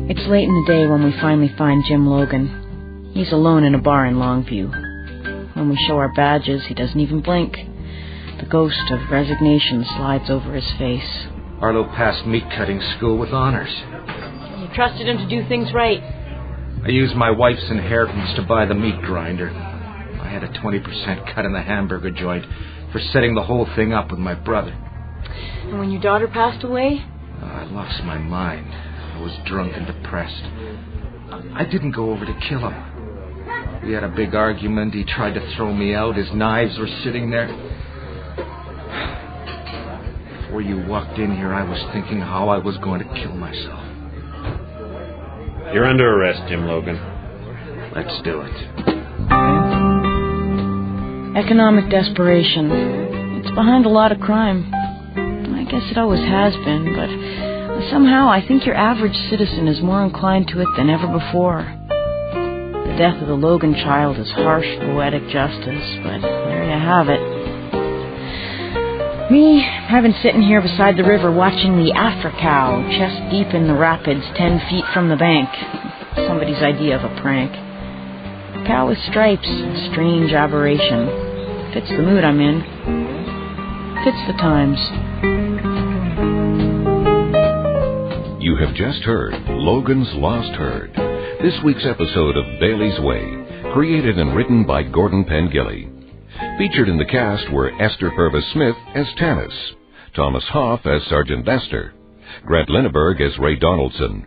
It's late in the day when we finally find Jim Logan. He's alone in a bar in Longview. When we show our badges, he doesn't even blink. The ghost of resignation slides over his face. Arlo passed meat cutting school with honors. You trusted him to do things right. I used my wife's inheritance to buy the meat grinder. I had a 20% cut in the hamburger joint for setting the whole thing up with my brother. And when your daughter passed away? I lost my mind. I was drunk and depressed. I didn't go over to kill him. We had a big argument. He tried to throw me out. His knives were sitting there. Before you walked in here, I was thinking how I was going to kill myself. You're under arrest, Jim Logan. Let's do it. Economic desperation. It's behind a lot of crime. I guess it always has been, but somehow I think your average citizen is more inclined to it than ever before. The death of the Logan child is harsh, poetic justice, but there you have it. Me, I've been sitting here beside the river watching the after cow, chest deep in the rapids 10 feet from the bank. Somebody's idea of a prank. A cow with stripes, a strange aberration. Fits the mood I'm in. Fits the times. You have just heard Logan's Lost Herd, this week's episode of Bailey's Way, created and written by Gordon Pengilly. Featured in the cast were Esther Purves Smith as Tanis, Thomas Hoff as Sergeant Esther, Grant Linneberg as Ray Donaldson,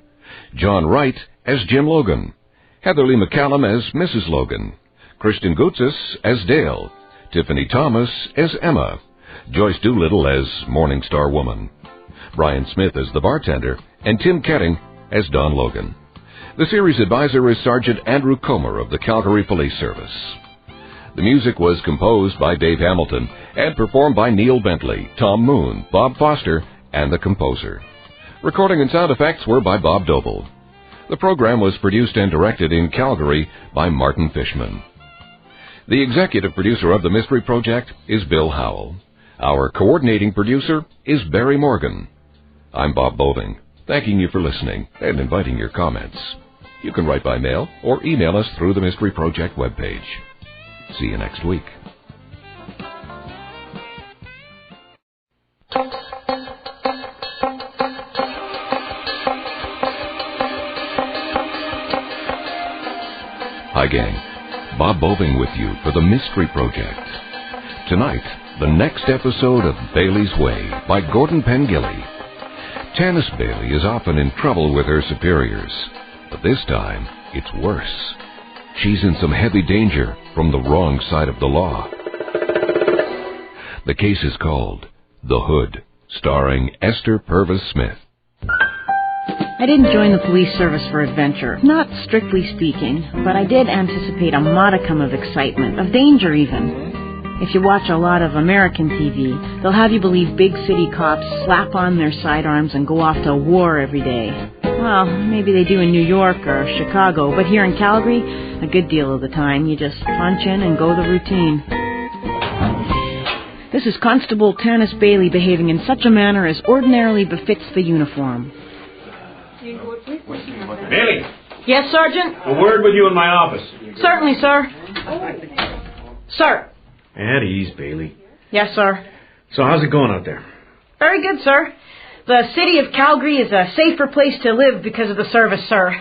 John Wright as Jim Logan, Heatherly McCallum as Mrs. Logan, Kristen Gutsis as Dale, Tiffany Thomas as Emma, Joyce Doolittle as Morning Star Woman, Brian Smith as the bartender, and Tim Ketting as Don Logan. The series advisor is Sergeant Andrew Comer of the Calgary Police Service. The music was composed by Dave Hamilton and performed by Neil Bentley, Tom Moon, Bob Foster, and the composer. Recording and sound effects were by Bob Doble. The program was produced and directed in Calgary by Martin Fishman. The executive producer of the Mystery Project is Bill Howell. Our coordinating producer is Barry Morgan. I'm Bob Boving, thanking you for listening and inviting your comments. You can write by mail or email us through the Mystery Project webpage. See you next week. Hi, gang. Bob Boving with you for the Mystery Project. Tonight, the next episode of Bailey's Way by Gordon Pengilly. Tanis Bailey is often in trouble with her superiors, but this time it's worse. She's in some heavy danger from the wrong side of the law. The case is called The Hood, starring Esther Purves Smith. I didn't join the police service for adventure, not strictly speaking, but I did anticipate a modicum of excitement, of danger even. If you watch a lot of American TV, they'll have you believe big city cops slap on their sidearms and go off to war every day. Well, maybe they do in New York or Chicago, but here in Calgary, a good deal of the time, you just punch in and go the routine. This is Constable Tanis Bailey behaving in such a manner as ordinarily befits the uniform. Bailey! Yes, Sergeant? A word with you in my office. Certainly, sir. Sir. At ease, Bailey. Yes, sir. So how's it going out there? Very good, sir. The city of Calgary is a safer place to live because of the service, sir.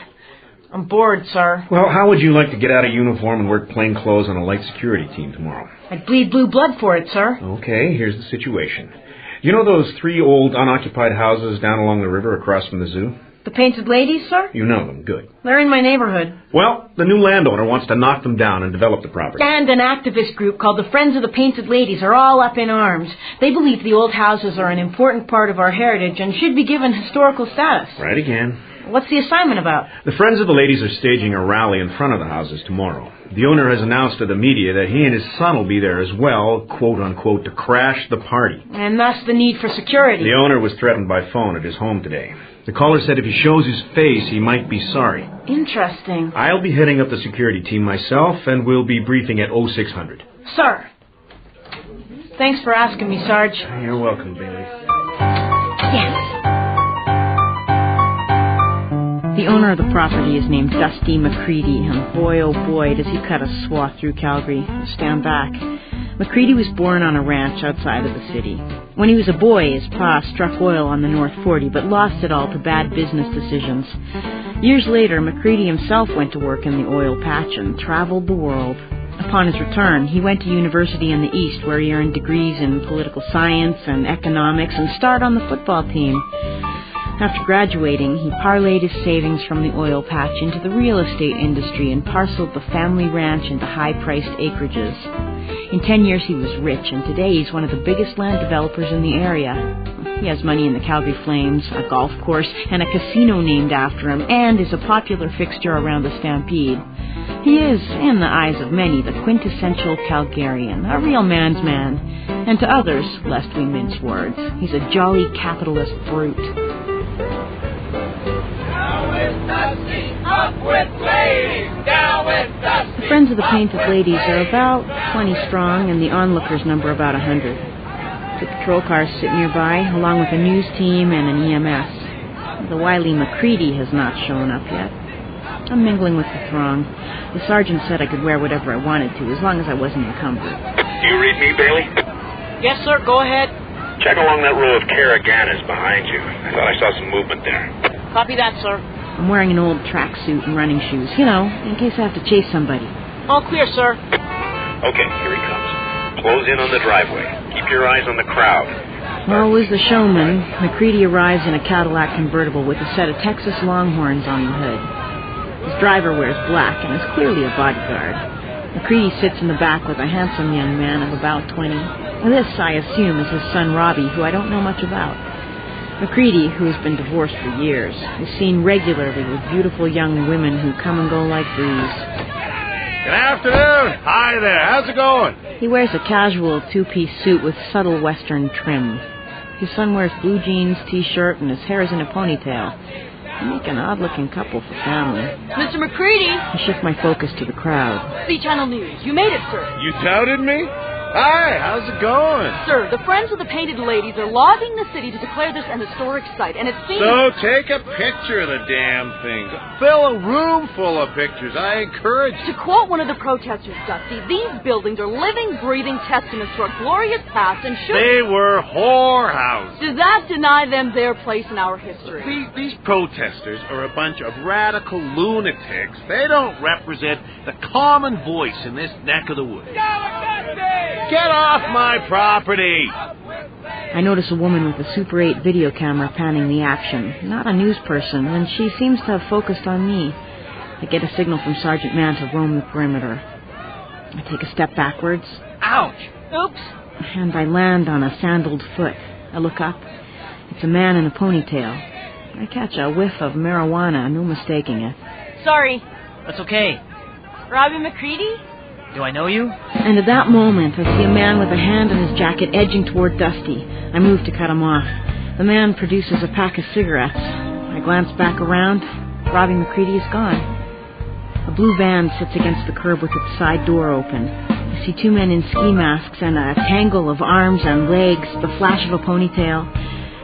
I'm bored, sir. Well, how would you like to get out of uniform and work plain clothes on a light security team tomorrow? I'd bleed blue blood for it, sir. Okay, here's the situation. You know those 3 old unoccupied houses down along the river across from the zoo? The Painted Ladies, sir? You know them, good. They're in my neighborhood. Well, the new landowner wants to knock them down and develop the property. And an activist group called the Friends of the Painted Ladies are all up in arms. They believe the old houses are an important part of our heritage and should be given historical status. Right again. What's the assignment about? The Friends of the Ladies are staging a rally in front of the houses tomorrow. The owner has announced to the media that he and his son will be there as well, quote-unquote, to crash the party. And thus the need for security. The owner was threatened by phone at his home today. The caller said if he shows his face, he might be sorry. Interesting. I'll be heading up the security team myself, and we'll be briefing at 0600. Sir. Thanks for asking me, Sarge. You're welcome, Bailey. Yes. The owner of the property is named Dusty McCready, and boy, oh boy, does he cut a swath through Calgary. Stand back. McCready was born on a ranch outside of the city. When he was a boy, his pa struck oil on the North 40, but lost it all to bad business decisions. Years later, McCready himself went to work in the oil patch and traveled the world. Upon his return, he went to university in the East, where he earned degrees in political science and economics and starred on the football team. After graduating, he parlayed his savings from the oil patch into the real estate industry and parceled the family ranch into high-priced acreages. In 10 years, he was rich, and today he's one of the biggest land developers in the area. He has money in the Calgary Flames, a golf course, and a casino named after him, and is a popular fixture around the Stampede. He is, in the eyes of many, the quintessential Calgarian, a real man's man. And to others, lest we mince words, he's a jolly capitalist brute. Up with ladies, down with Dusty. The Friends of the Painted Ladies are about 20 strong, and the onlookers number about 100. The patrol cars sit nearby, along with a news team and an EMS. The wily McCready has not shown up yet. I'm mingling with the throng. The sergeant said I could wear whatever I wanted to, as long as I wasn't encumbered. Do you read me, Bailey? Yes, sir. Go ahead. Check along that row of Caraganas behind you. I thought I saw some movement there. Copy that, sir. I'm wearing an old tracksuit and running shoes, you know, in case I have to chase somebody. All clear, sir. Okay, here he comes. Close in on the driveway. Keep your eyes on the crowd. Always the showman, McCready arrives in a Cadillac convertible with a set of Texas Longhorns on the hood. His driver wears black and is clearly a bodyguard. McCready sits in the back with a handsome young man of about 20. This, I assume, is his son Robbie, who I don't know much about. McCready, who has been divorced for years, is seen regularly with beautiful young women who come and go like breeze. Good afternoon. Hi there. How's it going? He wears a casual two-piece suit with subtle western trim. His son wears blue jeans, T-shirt, and his hair is in a ponytail. They make an odd-looking couple for family. Mr. McCready! I shift my focus to the crowd. C-Channel News. You made it, sir. You doubted me? Hi, how's it going? Sir, the Friends of the Painted Ladies are lobbying the city to declare this an historic site, and it seems... So take a picture of the damn thing. Fill a room full of pictures. I encourage you. To quote one of the protesters, Dusty, these buildings are living, breathing testaments to our glorious past and should... They were whorehouses. Does that deny them their place in our history? These protesters are a bunch of radical lunatics. They don't represent the common voice in this neck of the woods. Get off my property! I notice a woman with a Super 8 video camera panning the action. Not a news person, and she seems to have focused on me. I get a signal from Sergeant Mann to roam the perimeter. I take a step backwards. Ouch! Oops! And I land on a sandaled foot. I look up. It's a man in a ponytail. I catch a whiff of marijuana, no mistaking it. Sorry. That's okay. Robbie McCready? Do I know you? And at that moment, I see a man with a hand in his jacket edging toward Dusty. I move to cut him off. The man produces a pack of cigarettes. I glance back around. Robbie McCready is gone. A blue van sits against the curb with its side door open. I see two men in ski masks and a tangle of arms and legs, the flash of a ponytail.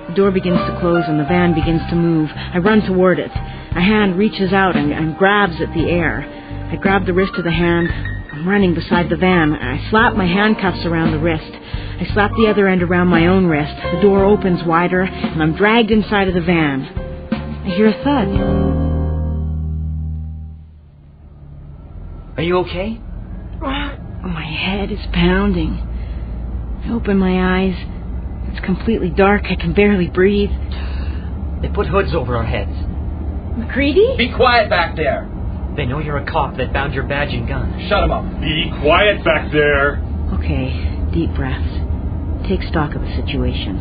The door begins to close and the van begins to move. I run toward it. A hand reaches out and grabs at the air. I grab the wrist of the hand. I'm running beside the van. I slap my handcuffs around the wrist. I slap the other end around my own wrist. The door opens wider, and I'm dragged inside of the van. I hear a thud. Are you okay? My head is pounding. I open my eyes. It's completely dark. I can barely breathe. They put hoods over our heads. McCready? Be quiet back there. They know you're a cop that found your badge and gun. Shut them up. Be quiet back there. Okay, deep breaths. Take stock of the situation.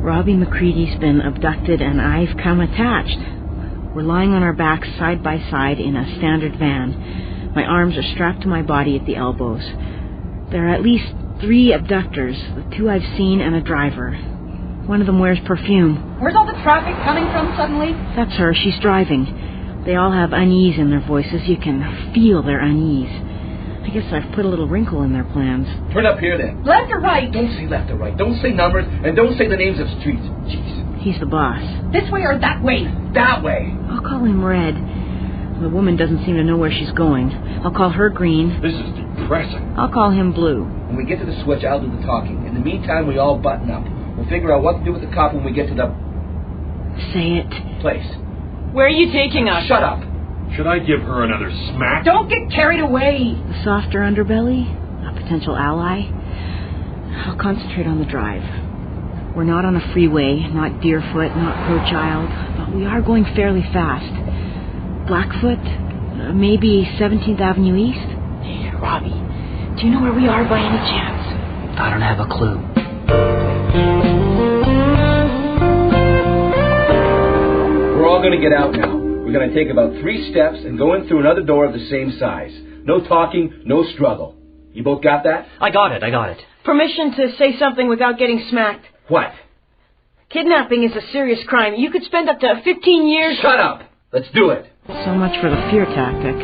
Robbie McCready's been abducted and I've come attached. We're lying on our backs side by side in a standard van. My arms are strapped to my body at the elbows. There are at least 3 abductors, the 2 I've seen and a driver. One of them wears perfume. Where's all the traffic coming from suddenly? That's her. She's driving. They all have unease in their voices. You can feel their unease. I guess I've put a little wrinkle in their plans. Turn up here, then. Left or right? Don't say left or right. Don't say numbers, and don't say the names of streets. Jeez. He's the boss. This way or that way? That way. I'll call him Red. The woman doesn't seem to know where she's going. I'll call her Green. This is depressing. I'll call him Blue. When we get to the switch, I'll do the talking. In the meantime, we all button up. We'll figure out what to do with the cop when we get to the... Say it. Place. Where are you taking us? Shut up. Should I give her another smack? Don't get carried away. The softer underbelly, a potential ally. I'll concentrate on the drive. We're not on a freeway, not Deerfoot, not Crowchild, but we are going fairly fast. Blackfoot, maybe 17th Avenue East. Hey, Robbie, do you know where we are by any chance? I don't have a clue. We're all going to get out now. We're going to take about 3 steps and go in through another door of the same size. No talking, no struggle. You both got that? I got it. Permission to say something without getting smacked. What? Kidnapping is a serious crime. You could spend up to 15 years... Shut up! Let's do it. So much for the fear tactic.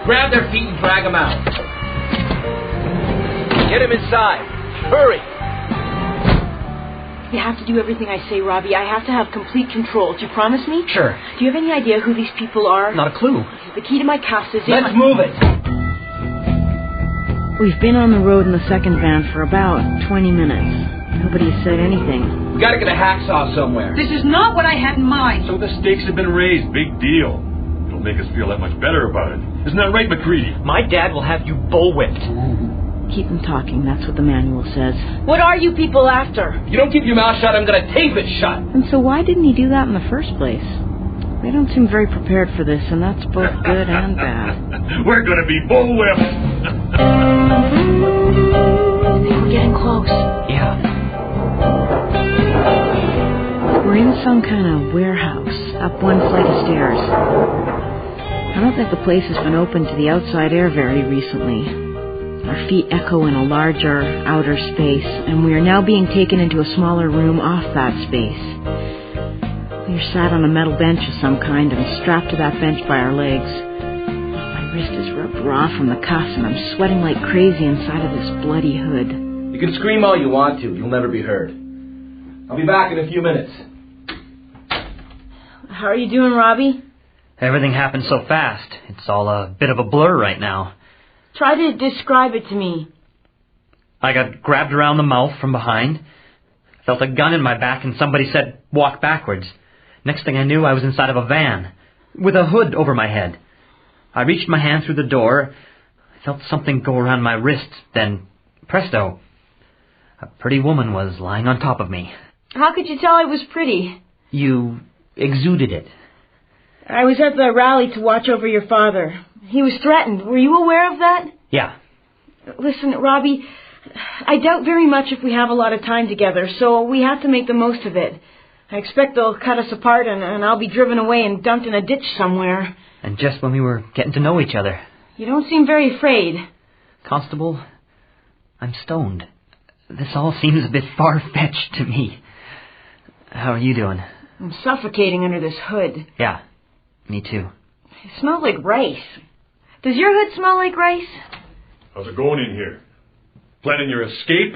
Grab their feet and drag them out. Get them inside. Hurry! You have to do everything I say, Robbie. I have to have complete control. Do you promise me? Sure. Do you have any idea who these people are? Not a clue. The key to my cast is in... Let's move it. We've been on the road in the second van for about 20 minutes. Nobody has said anything. We gotta get a hacksaw somewhere. This is not what I had in mind. So the stakes have been raised. Big deal. It'll make us feel that much better about it. Isn't that right, McCready? My dad will have you bullwhipped. Keep them talking. That's what the manual says. What are you people after? If you don't keep your mouth shut, I'm gonna tape it shut. And so why didn't he do that in the first place? They don't seem very prepared for this, and that's both good and bad. We're gonna be bullwhipped. I think we're getting close. Yeah. We're in some kind of warehouse, up one flight of stairs. I don't think the place has been open to the outside air very recently. Our feet echo in a larger, outer space, and we are now being taken into a smaller room off that space. We are sat on a metal bench of some kind and strapped to that bench by our legs. My wrist is rubbed raw from the cuffs, and I'm sweating like crazy inside of this bloody hood. You can scream all you want to. You'll never be heard. I'll be back in a few minutes. How are you doing, Robbie? Everything happened so fast. It's all a bit of a blur right now. Try to describe it to me. I got grabbed around the mouth from behind, felt a gun in my back, and somebody said, walk backwards. Next thing I knew, I was inside of a van, with a hood over my head. I reached my hand through the door. I felt something go around my wrist. Then, presto, a pretty woman was lying on top of me. How could you tell I was pretty? You exuded it. I was at the rally to watch over your father. He was threatened. Were you aware of that? Yeah. Listen, Robbie, I doubt very much if we have a lot of time together, so we have to make the most of it. I expect they'll cut us apart and I'll be driven away and dumped in a ditch somewhere. And just when we were getting to know each other. You don't seem very afraid. Constable, I'm stoned. This all seems a bit far-fetched to me. How are you doing? I'm suffocating under this hood. Yeah, me too. It smells like rice. Does your hood smell like rice? How's it going in here? Planning your escape?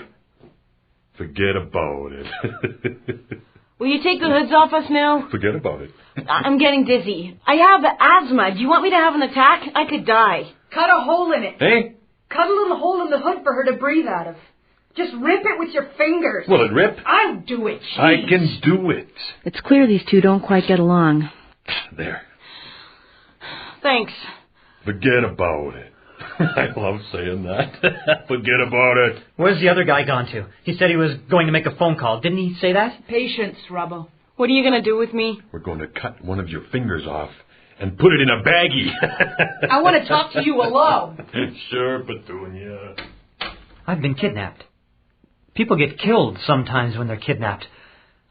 Forget about it. Will you take the hoods off us now? Forget about it. I'm getting dizzy. I have asthma. Do you want me to have an attack? I could die. Cut a hole in it. Hey? Cut a little hole in the hood for her to breathe out of. Just rip it with your fingers. Will it rip? I'll do it. Jeez. I can do it. It's clear these two don't quite get along. There. Thanks. Forget about it. I love saying that. Forget about it. Where's the other guy gone to? He said he was going to make a phone call. Didn't he say that? Patience, Robbo. What are you going to do with me? We're going to cut one of your fingers off and put it in a baggie. I want to talk to you alone. Sure, Petunia. I've been kidnapped. People get killed sometimes when they're kidnapped.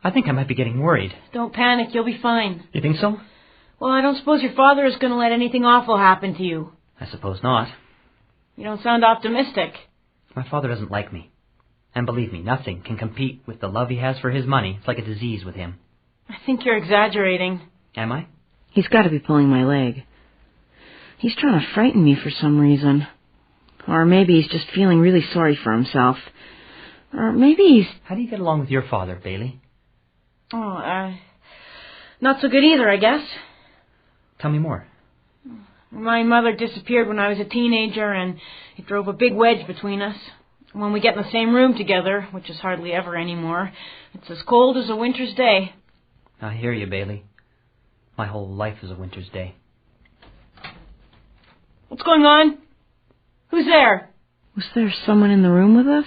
I think I might be getting worried. Don't panic. You'll be fine. You think so? Well, I don't suppose your father is going to let anything awful happen to you. I suppose not. You don't sound optimistic. My father doesn't like me. And believe me, nothing can compete with the love he has for his money. It's like a disease with him. I think you're exaggerating. Am I? He's got to be pulling my leg. He's trying to frighten me for some reason. Or maybe he's just feeling really sorry for himself. Or maybe he's... How do you get along with your father, Bailey? Not so good either, I guess. Tell me more. My mother disappeared when I was a teenager, and it drove a big wedge between us. When we get in the same room together, which is hardly ever anymore, it's as cold as a winter's day. I hear you, Bailey. My whole life is a winter's day. What's going on? Who's there? Was there someone in the room with us?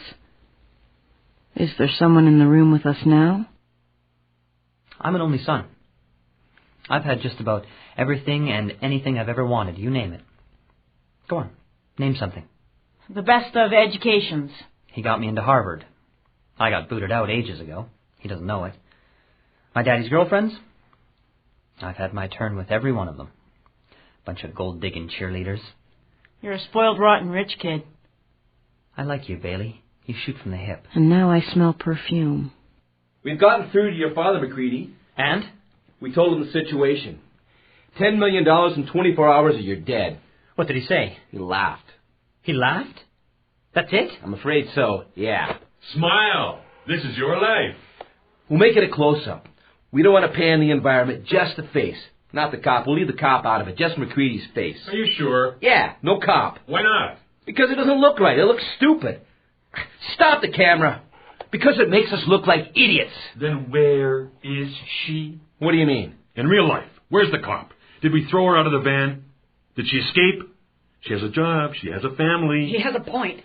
Is there someone in the room with us now? I'm an only son. I've had just about everything and anything I've ever wanted, you name it. Go on, name something. The best of educations. He got me into Harvard. I got booted out ages ago. He doesn't know it. My daddy's girlfriends? I've had my turn with every one of them. Bunch of gold-digging cheerleaders. You're a spoiled, rotten rich kid. I like you, Bailey. You shoot from the hip. And now I smell perfume. We've gotten through to your father, McCready. And? We told him the situation. $10 million in 24 hours or you're dead. What did he say? He laughed. He laughed? That's it? I'm afraid so, yeah. Smile. This is your life. We'll make it a close-up. We don't want to pan the environment, just the face. Not the cop. We'll leave the cop out of it. Just McCready's face. Are you sure? Yeah, no cop. Why not? Because it doesn't look right. It looks stupid. Stop the camera. Because it makes us look like idiots. Then where is she? What do you mean? In real life, where's the cop? Did we throw her out of the van? Did she escape? She has a job. She has a family. He has a point.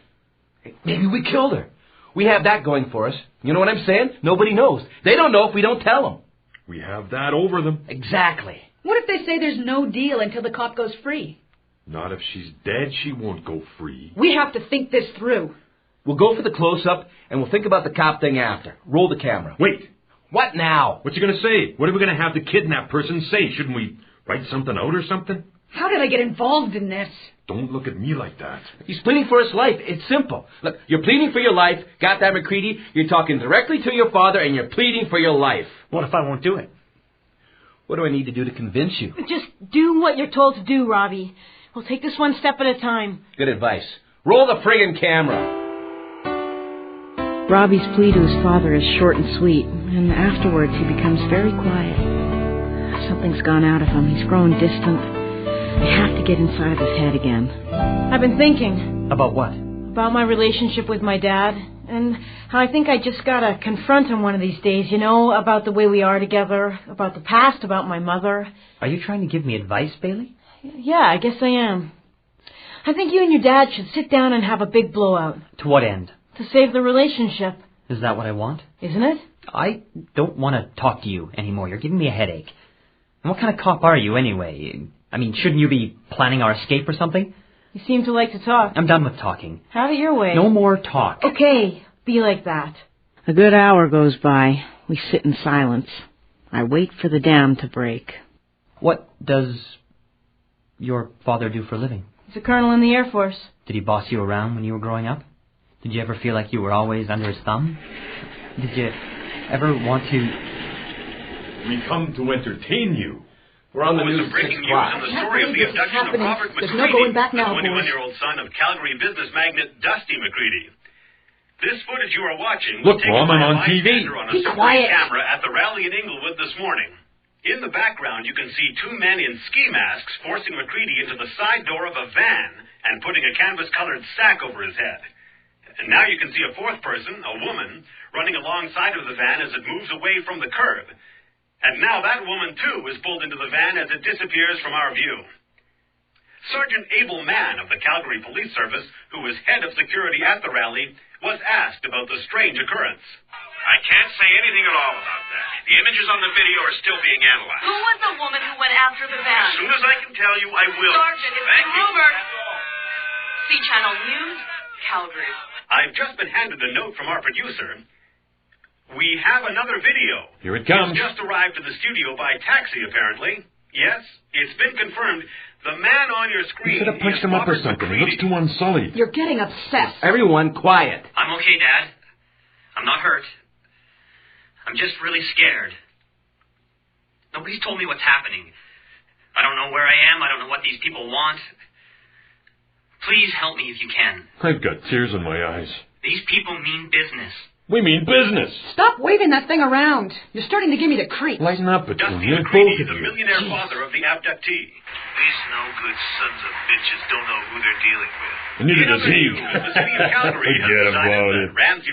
Maybe we killed her. We have that going for us. You know what I'm saying? Nobody knows. They don't know if we don't tell them. We have that over them. Exactly. What if they say there's no deal until the cop goes free? Not if she's dead. She won't go free. We have to think this through. We'll go for the close-up, and we'll think about the cop thing after. Roll the camera. Wait. What now? What you going to say? What are we going to have the kidnapped person say? Shouldn't we write something out or something? How did I get involved in this? Don't look at me like that. He's pleading for his life. It's simple. Look, you're pleading for your life. Got that, McCready? You're talking directly to your father, and you're pleading for your life. What if I won't do it? What do I need to do to convince you? Just do what you're told to do, Robbie. We'll take this one step at a time. Good advice. Roll the friggin' camera. Robbie's plea to his father is short and sweet, and afterwards he becomes very quiet. Something's gone out of him. He's grown distant. I have to get inside his head again. I've been thinking. About what? About my relationship with my dad, and how I think I just gotta confront him one of these days, you know, about the way we are together, about the past, about my mother. Are you trying to give me advice, Bailey? Yeah, I guess I am. I think you and your dad should sit down and have a big blowout. To what end? To save the relationship. Is that what I want? Isn't it? I don't want to talk to you anymore. You're giving me a headache. And what kind of cop are you, anyway? I mean, shouldn't you be planning our escape or something? You seem to like to talk. I'm done with talking. Have it your way. No more talk. Okay, be like that. A good hour goes by. We sit in silence. I wait for the dam to break. What does your father do for a living? He's a colonel in the Air Force. Did he boss you around when you were growing up? Did you ever feel like you were always under his thumb? Did you ever want to... We come to entertain you. We're on the news at 6 breaking news o'clock. on the story of the abduction of Robert There's McCready, no going back the now, 21-year-old son of Calgary business magnate Dusty McCready. This footage you are watching Look, was taken Mom, by I'm a on TV. bystander on a Be security quiet. camera at the rally in Inglewood this morning. In the background, you can see two men in ski masks forcing McCready into the side door of a van and putting a canvas-colored sack over his head. And now you can see a fourth person, a woman, running alongside of the van as it moves away from the curb. And now that woman, too, is pulled into the van as it disappears from our view. Sergeant Abel Mann of the Calgary Police Service, who was head of security at the rally, was asked about the strange occurrence. I can't say anything at all about that. The images on the video are still being analyzed. Who was the woman who went after the van? As soon as I can tell you, I will. Sergeant, it's Thank been you. rumored. C Channel News, Calgary. I've just been handed a note from our producer. We have another video. Here it comes. It's just arrived to the studio by taxi, apparently. Yes, it's been confirmed. The man on your screen... You could have punched him up or something. He looks too unsullied. You're getting obsessed. Everyone, quiet. I'm okay, Dad. I'm not hurt. I'm just really scared. Nobody's told me what's happening. I don't know where I am. I don't know what these people want. Please help me if you can. I've got tears in my eyes. These people mean business. We mean business. Stop waving that thing around. You're starting to give me the creeps. Lighten up, Dusty Petunia. McCready, Both the of you. millionaire father of the abductee. These no-good sons of bitches don't know who they're dealing with. And neither does he. The city of Calgary has Forget decided about that it. Ramsey...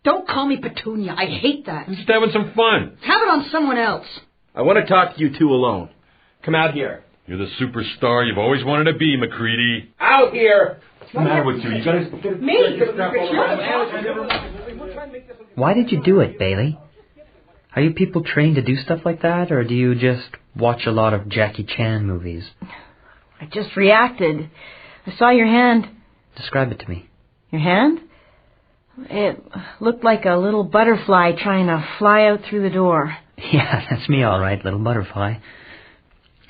Don't call me Petunia. I hate that. I'm just having some fun. Have it on someone else. I want to talk to you two alone. Come out here. You're the superstar you've always wanted to be, McCready. Out here. What's the matter with you? You guys... Why did you do it, Bailey? Are you people trained to do stuff like that, or do you just watch a lot of Jackie Chan movies? I just reacted. I saw your hand. Describe it to me. Your hand? It looked like a little butterfly trying to fly out through the door. Yeah, that's me all right, little butterfly.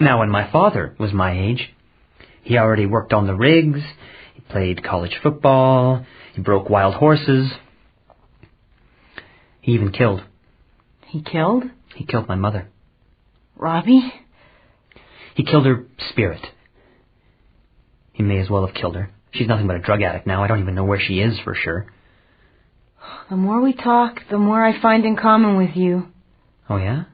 Now, when my father was my age, he already worked on the rigs, he played college football, he broke wild horses. He even killed. He killed? He killed my mother. Robbie? He killed her spirit. He may as well have killed her. She's nothing but a drug addict now. I don't even know where she is for sure. The more we talk, the more I find in common with you. Oh, yeah?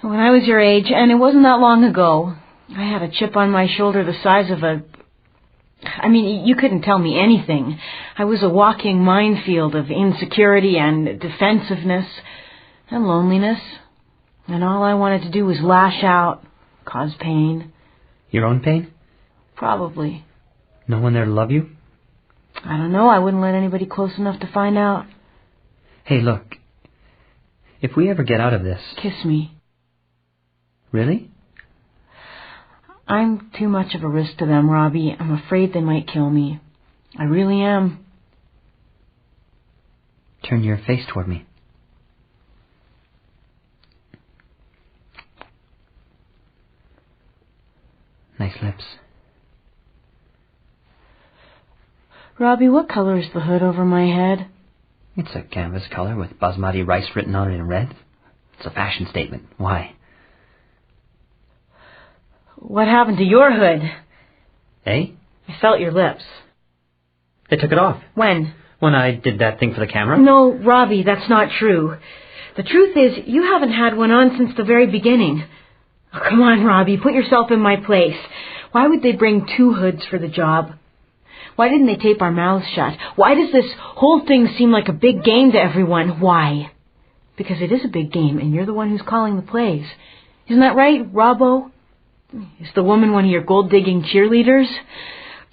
When I was your age, and it wasn't that long ago, I had a chip on my shoulder the size of a... I mean, you couldn't tell me anything. I was a walking minefield of insecurity and defensiveness and loneliness. And all I wanted to do was lash out, cause pain. Your own pain? Probably. No one there to love you? I don't know. I wouldn't let anybody close enough to find out. Hey, look. If we ever get out of this... Kiss me. Really? I'm too much of a risk to them, Robbie. I'm afraid they might kill me. I really am. Turn your face toward me. Nice lips. Robbie, what color is the hood over my head? It's a canvas color with basmati rice written on it in red. It's a fashion statement. Why? What happened to your hood? Eh? I felt your lips. They took it off. When? When I did that thing for the camera. No, Robbie, that's not true. The truth is, you haven't had one on since the very beginning. Oh, come on, Robbie, put yourself in my place. Why would they bring two hoods for the job? Why didn't they tape our mouths shut? Why does this whole thing seem like a big game to everyone? Why? Because it is a big game, and you're the one who's calling the plays. Isn't that right, Robbo? Is the woman one of your gold-digging cheerleaders?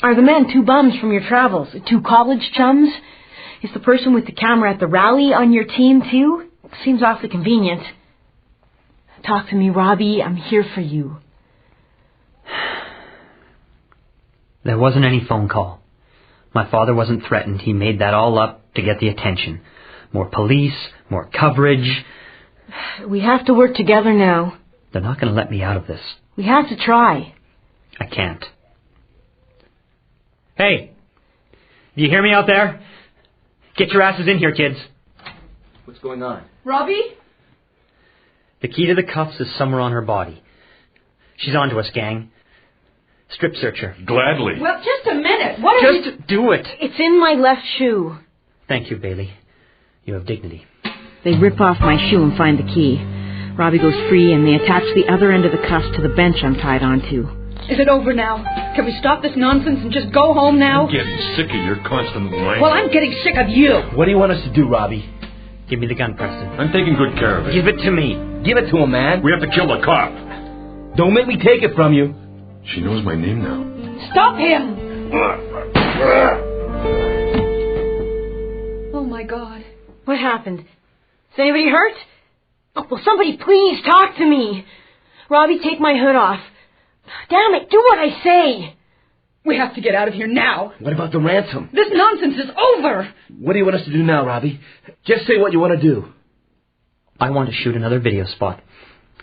Are the men two bums from your travels? Two college chums? Is the person with the camera at the rally on your team, too? Seems awfully convenient. Talk to me, Robbie. I'm here for you. There wasn't any phone call. My father wasn't threatened. He made that all up to get the attention. More police, more coverage. We have to work together now. They're not going to let me out of this. We have to try. I can't. Hey, do you hear me out there? Get your asses in here, kids. What's going on? Robbie? The key to the cuffs is somewhere on her body. She's onto us, gang. Strip search her. Gladly. Well, just a minute. What are Just do it. It's in my left shoe. Thank you, Bailey. You have dignity. They rip off my shoe and find the key. Robbie goes free, and they attach the other end of the cuffs to the bench I'm tied onto. Is it over now? Can we stop this nonsense and just go home now? I'm getting sick of your constant whining. Well, I'm getting sick of you. What do you want us to do, Robbie? Give me the gun, Preston. I'm taking good care of it. Give it to me. Give it to him, man. We have to kill the cop. Don't make me take it from you. She knows my name now. Stop him! Oh, my God. What happened? Is anybody hurt? Oh, will somebody please talk to me? Robbie, take my hood off. Damn it, do what I say. We have to get out of here now. What about the ransom? This nonsense is over. What do you want us to do now, Robbie? Just say what you want to do. I want to shoot another video spot.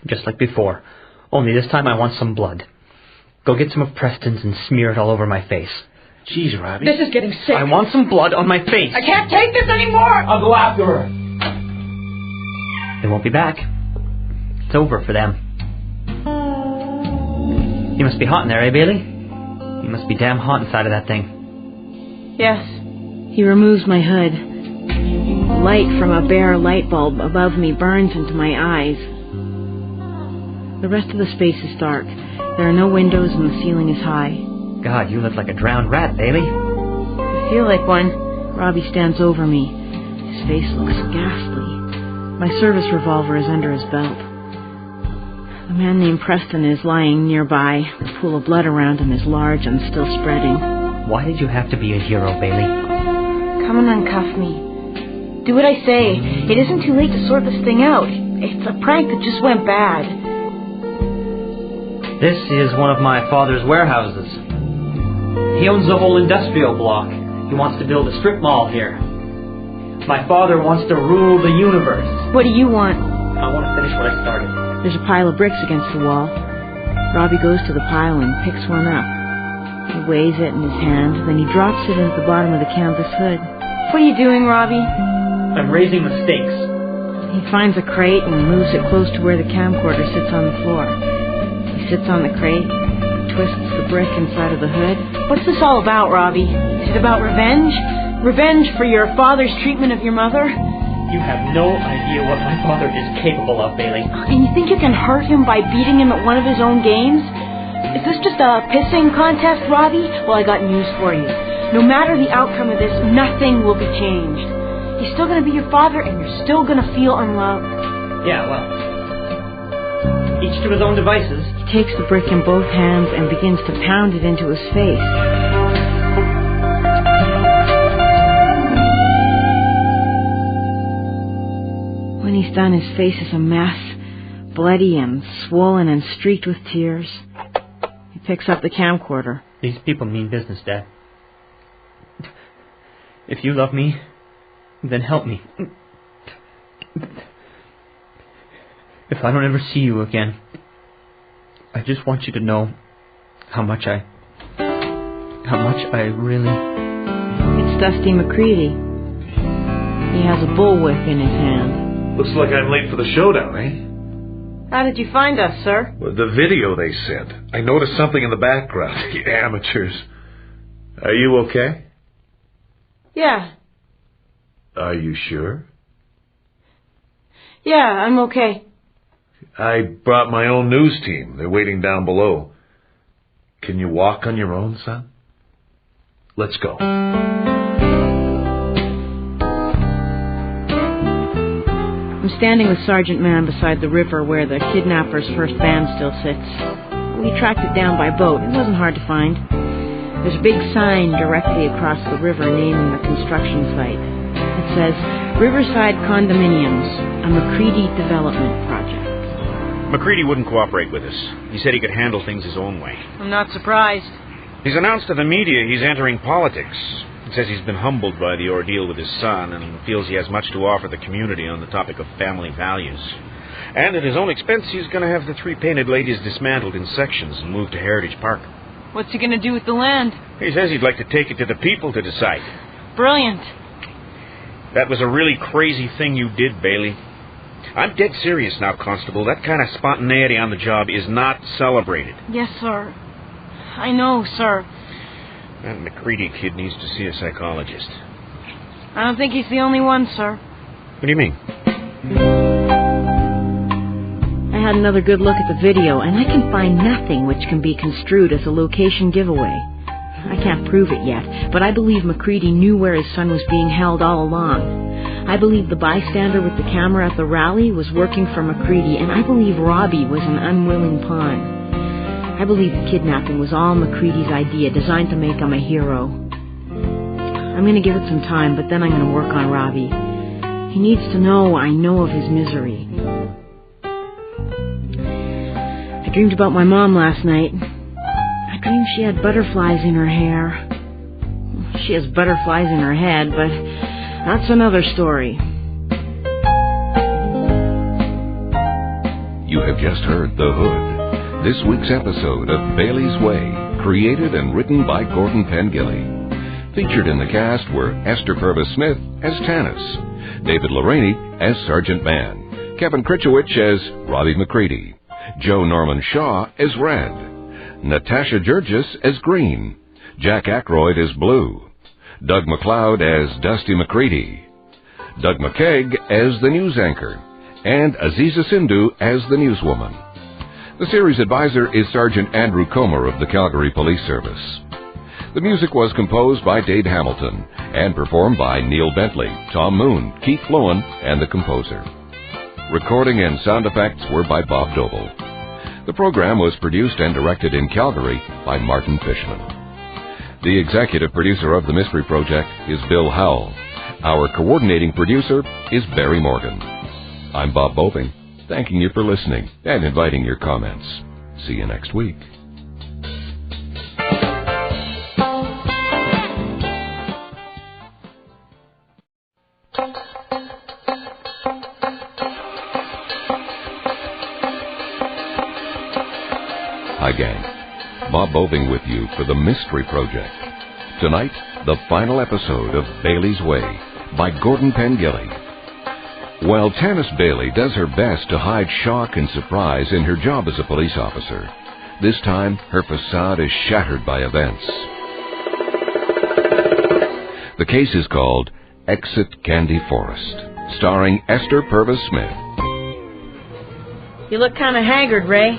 Just like before. Only this time I want some blood. Go get some of Preston's and smear it all over my face. Jeez, Robbie. This is getting sick. I want some blood on my face. I can't take this anymore. I'll go after her. They won't be back. It's over for them. You must be hot in there, eh, Bailey? You must be damn hot inside of that thing. Yes. He removes my hood. Light from a bare light bulb above me burns into my eyes. The rest of the space is dark. There are no windows and the ceiling is high. God, you look like a drowned rat, Bailey. I feel like one. Robbie stands over me. His face looks ghastly. My service revolver is under his belt. A man named Preston is lying nearby. The pool of blood around him is large and still spreading. Why did you have to be a hero, Bailey? Come and uncuff me. Do what I say. It isn't too late to sort this thing out. It's a prank that just went bad. This is one of my father's warehouses. He owns the whole industrial block. He wants to build a strip mall here. My father wants to rule the universe. What do you want? I want to finish what I started. There's a pile of bricks against the wall. Robbie goes to the pile and picks one up. He weighs it in his hand, then he drops it into the bottom of the canvas hood. What are you doing, Robbie? I'm raising the stakes. He finds a crate and moves it close to where the camcorder sits on the floor. He sits on the crate, twists the brick inside of the hood. What's this all about, Robbie? Is it about revenge? Revenge for your father's treatment of your mother? You have no idea what my father is capable of, Bailey. And you think you can hurt him by beating him at one of his own games? Is this just a pissing contest, Robbie? Well, I got news for you. No matter the outcome of this, nothing will be changed. He's still going to be your father, and you're still going to feel unloved. Yeah, well, each to his own devices. He takes the brick in both hands and begins to pound it into his face. When he's done, his face is a mess, bloody and swollen and streaked with tears. He picks up the camcorder. These people mean business, Dad. If you love me, then help me. If I don't ever see you again, I just want you to know how much I really... It's Dusty McCready. He has a bullwhip in his hand. Looks like I'm late for the showdown, eh? How did you find us, sir? Well, the video they sent. I noticed something in the background. You amateurs. Are you okay? Yeah. Are you sure? Yeah, I'm okay. I brought my own news team. They're waiting down below. Can you walk on your own, son? Let's go. I'm standing with Sergeant Mann beside the river where the kidnapper's first band still sits. We tracked it down by boat. It wasn't hard to find. There's a big sign directly across the river naming the construction site. It says, Riverside Condominiums, a McCready development project. McCready wouldn't cooperate with us. He said he could handle things his own way. I'm not surprised. He's announced to the media he's entering politics. He says he's been humbled by the ordeal with his son and feels he has much to offer the community on the topic of family values. And at his own expense, he's going to have the 3 painted ladies dismantled in sections and moved to Heritage Park. What's he going to do with the land? He says he'd like to take it to the people to decide. Brilliant. That was a really crazy thing you did, Bailey. I'm dead serious now, Constable. That kind of spontaneity on the job is not celebrated. Yes, sir. I know, sir. That McCready kid needs to see a psychologist. I don't think he's the only one, sir. What do you mean? I had another good look at the video, and I can find nothing which can be construed as a location giveaway. I can't prove it yet, but I believe McCready knew where his son was being held all along. I believe the bystander with the camera at the rally was working for McCready, and I believe Robbie was an unwilling pawn. I believe the kidnapping was all McCready's idea, designed to make him a hero. I'm going to give it some time, but then I'm going to work on Robbie. He needs to know I know of his misery. I dreamed about my mom last night. I dreamed she had butterflies in her hair. She has butterflies in her head, but that's another story. You have just heard The Hood. This week's episode of Bailey's Way, created and written by Gordon Pengilly. Featured in the cast were Esther Purves Smith as Tanis, David LeReaney as Sergeant Mann, Kevin Krichowicz as Robbie McCready, Joe Norman Shaw as Red, Natasha Georgis as Green, Jack Aykroyd as Blue, Doug McLeod as Dusty McCready, Doug McKeag as the news anchor, and Aziza Sindhu as the newswoman. The series advisor is Sergeant Andrew Comer of the Calgary Police Service. The music was composed by Dave Hamilton and performed by Neil Bentley, Tom Moon, Keith Flowen, and the composer. Recording and sound effects were by Bob Doble. The program was produced and directed in Calgary by Martin Fishman. The executive producer of the Mystery Project is Bill Howell. Our coordinating producer is Barry Morgan. I'm Bob Boping, thanking you for listening and inviting your comments. See you next week. Hi, gang. Bob Boping with you for the Mystery Project. Tonight, the final episode of Bailey's Way by Gordon Pengilly. While Tanis Bailey does her best to hide shock and surprise in her job as a police officer, this time her facade is shattered by events. The case is called Exit Candy Forest, starring Esther Purves Smith. You look kind of haggard, Ray.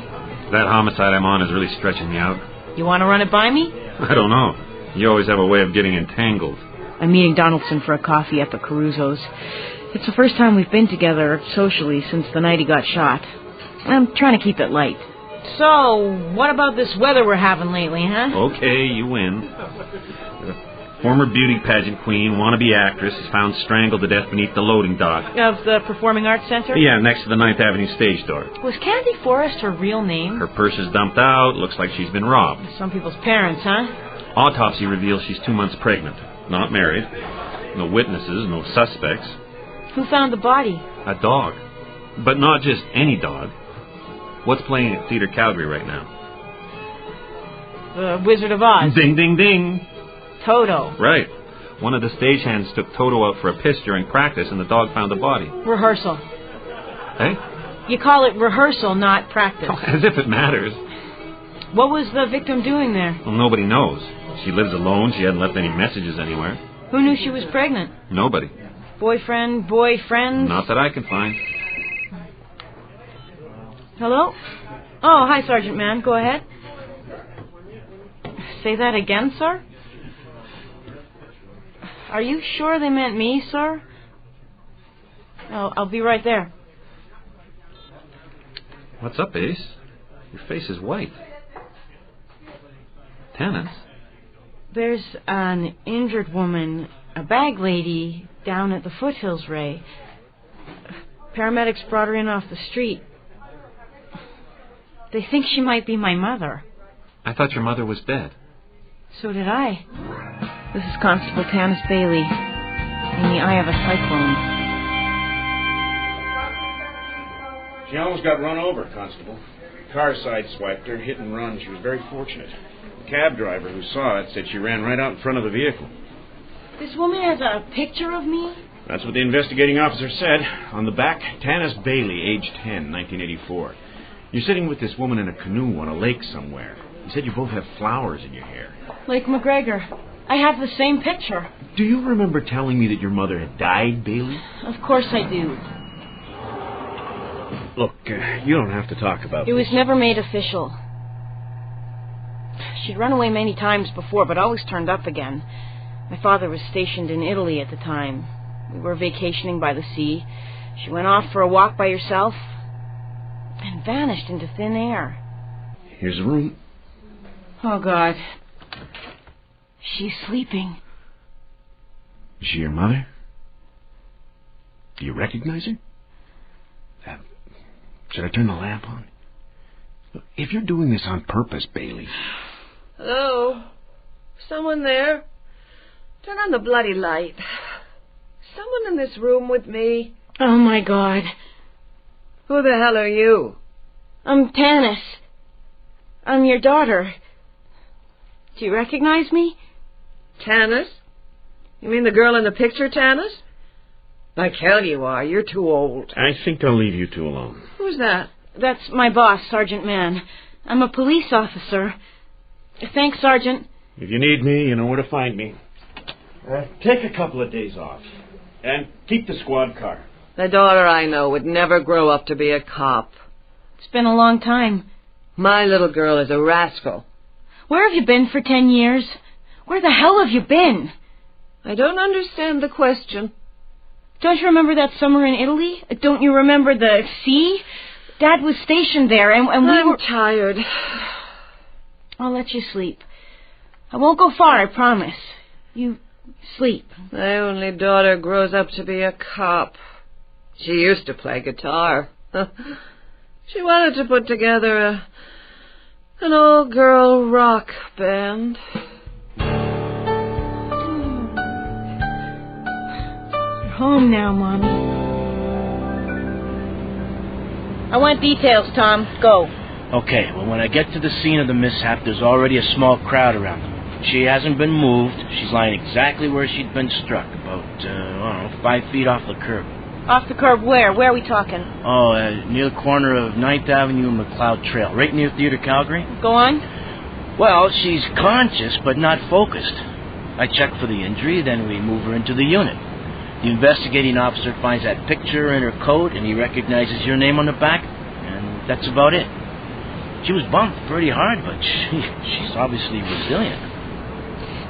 That homicide I'm on is really stretching me out. You want to run it by me? I don't know. You always have a way of getting entangled. I'm meeting Donaldson for a coffee up at Caruso's. It's the first time we've been together socially since the night he got shot. I'm trying to keep it light. So, what about this weather we're having lately, huh? Okay, you win. The former beauty pageant queen, wannabe actress, is found strangled to death beneath the loading dock. Of the Performing Arts Center? Yeah, next to the 9th Avenue stage door. Was Candy Forrest her real name? Her purse is dumped out. Looks like she's been robbed. Some people's parents, huh? Autopsy reveals she's 2 months pregnant. Not married. No witnesses, no suspects. Who found the body? A dog. But not just any dog. What's playing at Theatre Calgary right now? The Wizard of Oz. Ding, ding, ding. Toto. Right. One of the stagehands took Toto out for a piss during practice, and the dog found the body. Rehearsal. Hey? You call it rehearsal, not practice. Oh, as if it matters. What was the victim doing there? Well, nobody knows. She lives alone. She hadn't left any messages anywhere. Who knew she was pregnant? Nobody. Boyfriend, boyfriends? Not that I can find. Hello? Oh, hi, Sergeant Mann. Go ahead. Say that again, sir? Are you sure they meant me, sir? I'll be right there. What's up, Ace? Your face is white. Tanis? There's an injured woman, a bag lady, down at the foothills, Ray. Paramedics brought her in off the street. They think she might be my mother. I thought your mother was dead. So did I. This is Constable Tanis Bailey. In the eye of a cyclone. She almost got run over, Constable. Car sideswiped her, hit and run. She was very fortunate. The cab driver who saw it said she ran right out in front of the vehicle. This woman has a picture of me? That's what the investigating officer said. On the back, Tanis Bailey, age 10, 1984. You're sitting with this woman in a canoe on a lake somewhere. He said you both have flowers in your hair. Lake McGregor. I have the same picture. Do you remember telling me that your mother had died, Bailey? Of course I do. Look, you don't have to talk about It this. was never made official. She'd run away many times before, but always turned up again. My father was stationed in Italy at the time. We were vacationing by the sea. She went off for a walk by herself and vanished into thin air. Here's the room. Oh, God. She's sleeping. Is she your mother? Do you recognize her? Should I turn the lamp on? Look, if you're doing this on purpose, Bailey... Hello? Someone there? Turn on the bloody light. Someone in this room with me? Oh, my God. Who the hell are you? I'm Tanis. I'm your daughter. Do you recognize me? Tanis? You mean the girl in the picture, Tanis? Like hell you are. You're too old. I think I'll leave you two alone. Who's that? That's my boss, Sergeant Mann. I'm a police officer. Thanks, Sergeant. If you need me, you know where to find me. Take a couple of days off. And keep the squad car. The daughter I know would never grow up to be a cop. It's been a long time. My little girl is a rascal. Where have you been for 10 years? Where the hell have you been? I don't understand the question. Don't you remember that summer in Italy? Don't you remember the sea? Dad was stationed there, and we were... I'm tired. I'll let you sleep. I won't go far, I promise. You sleep. My only daughter grows up to be a cop. She used to play guitar. She wanted to put together an all-girl rock band. You're home now, Mommy. I want details, Tom. Go. Okay, well, when I get to the scene of the mishap, there's already a small crowd around them. She hasn't been moved. She's lying exactly where she'd been struck, about, 5 feet off the curb. Off the curb where? Where are we talking? Oh, near the corner of 9th Avenue and McLeod Trail, right near Theatre Calgary. Go on. Well, she's conscious, but not focused. I check for the injury, then we move her into the unit. The investigating officer finds that picture in her coat, and he recognizes your name on the back, and that's about it. She was bumped pretty hard, but she's obviously resilient.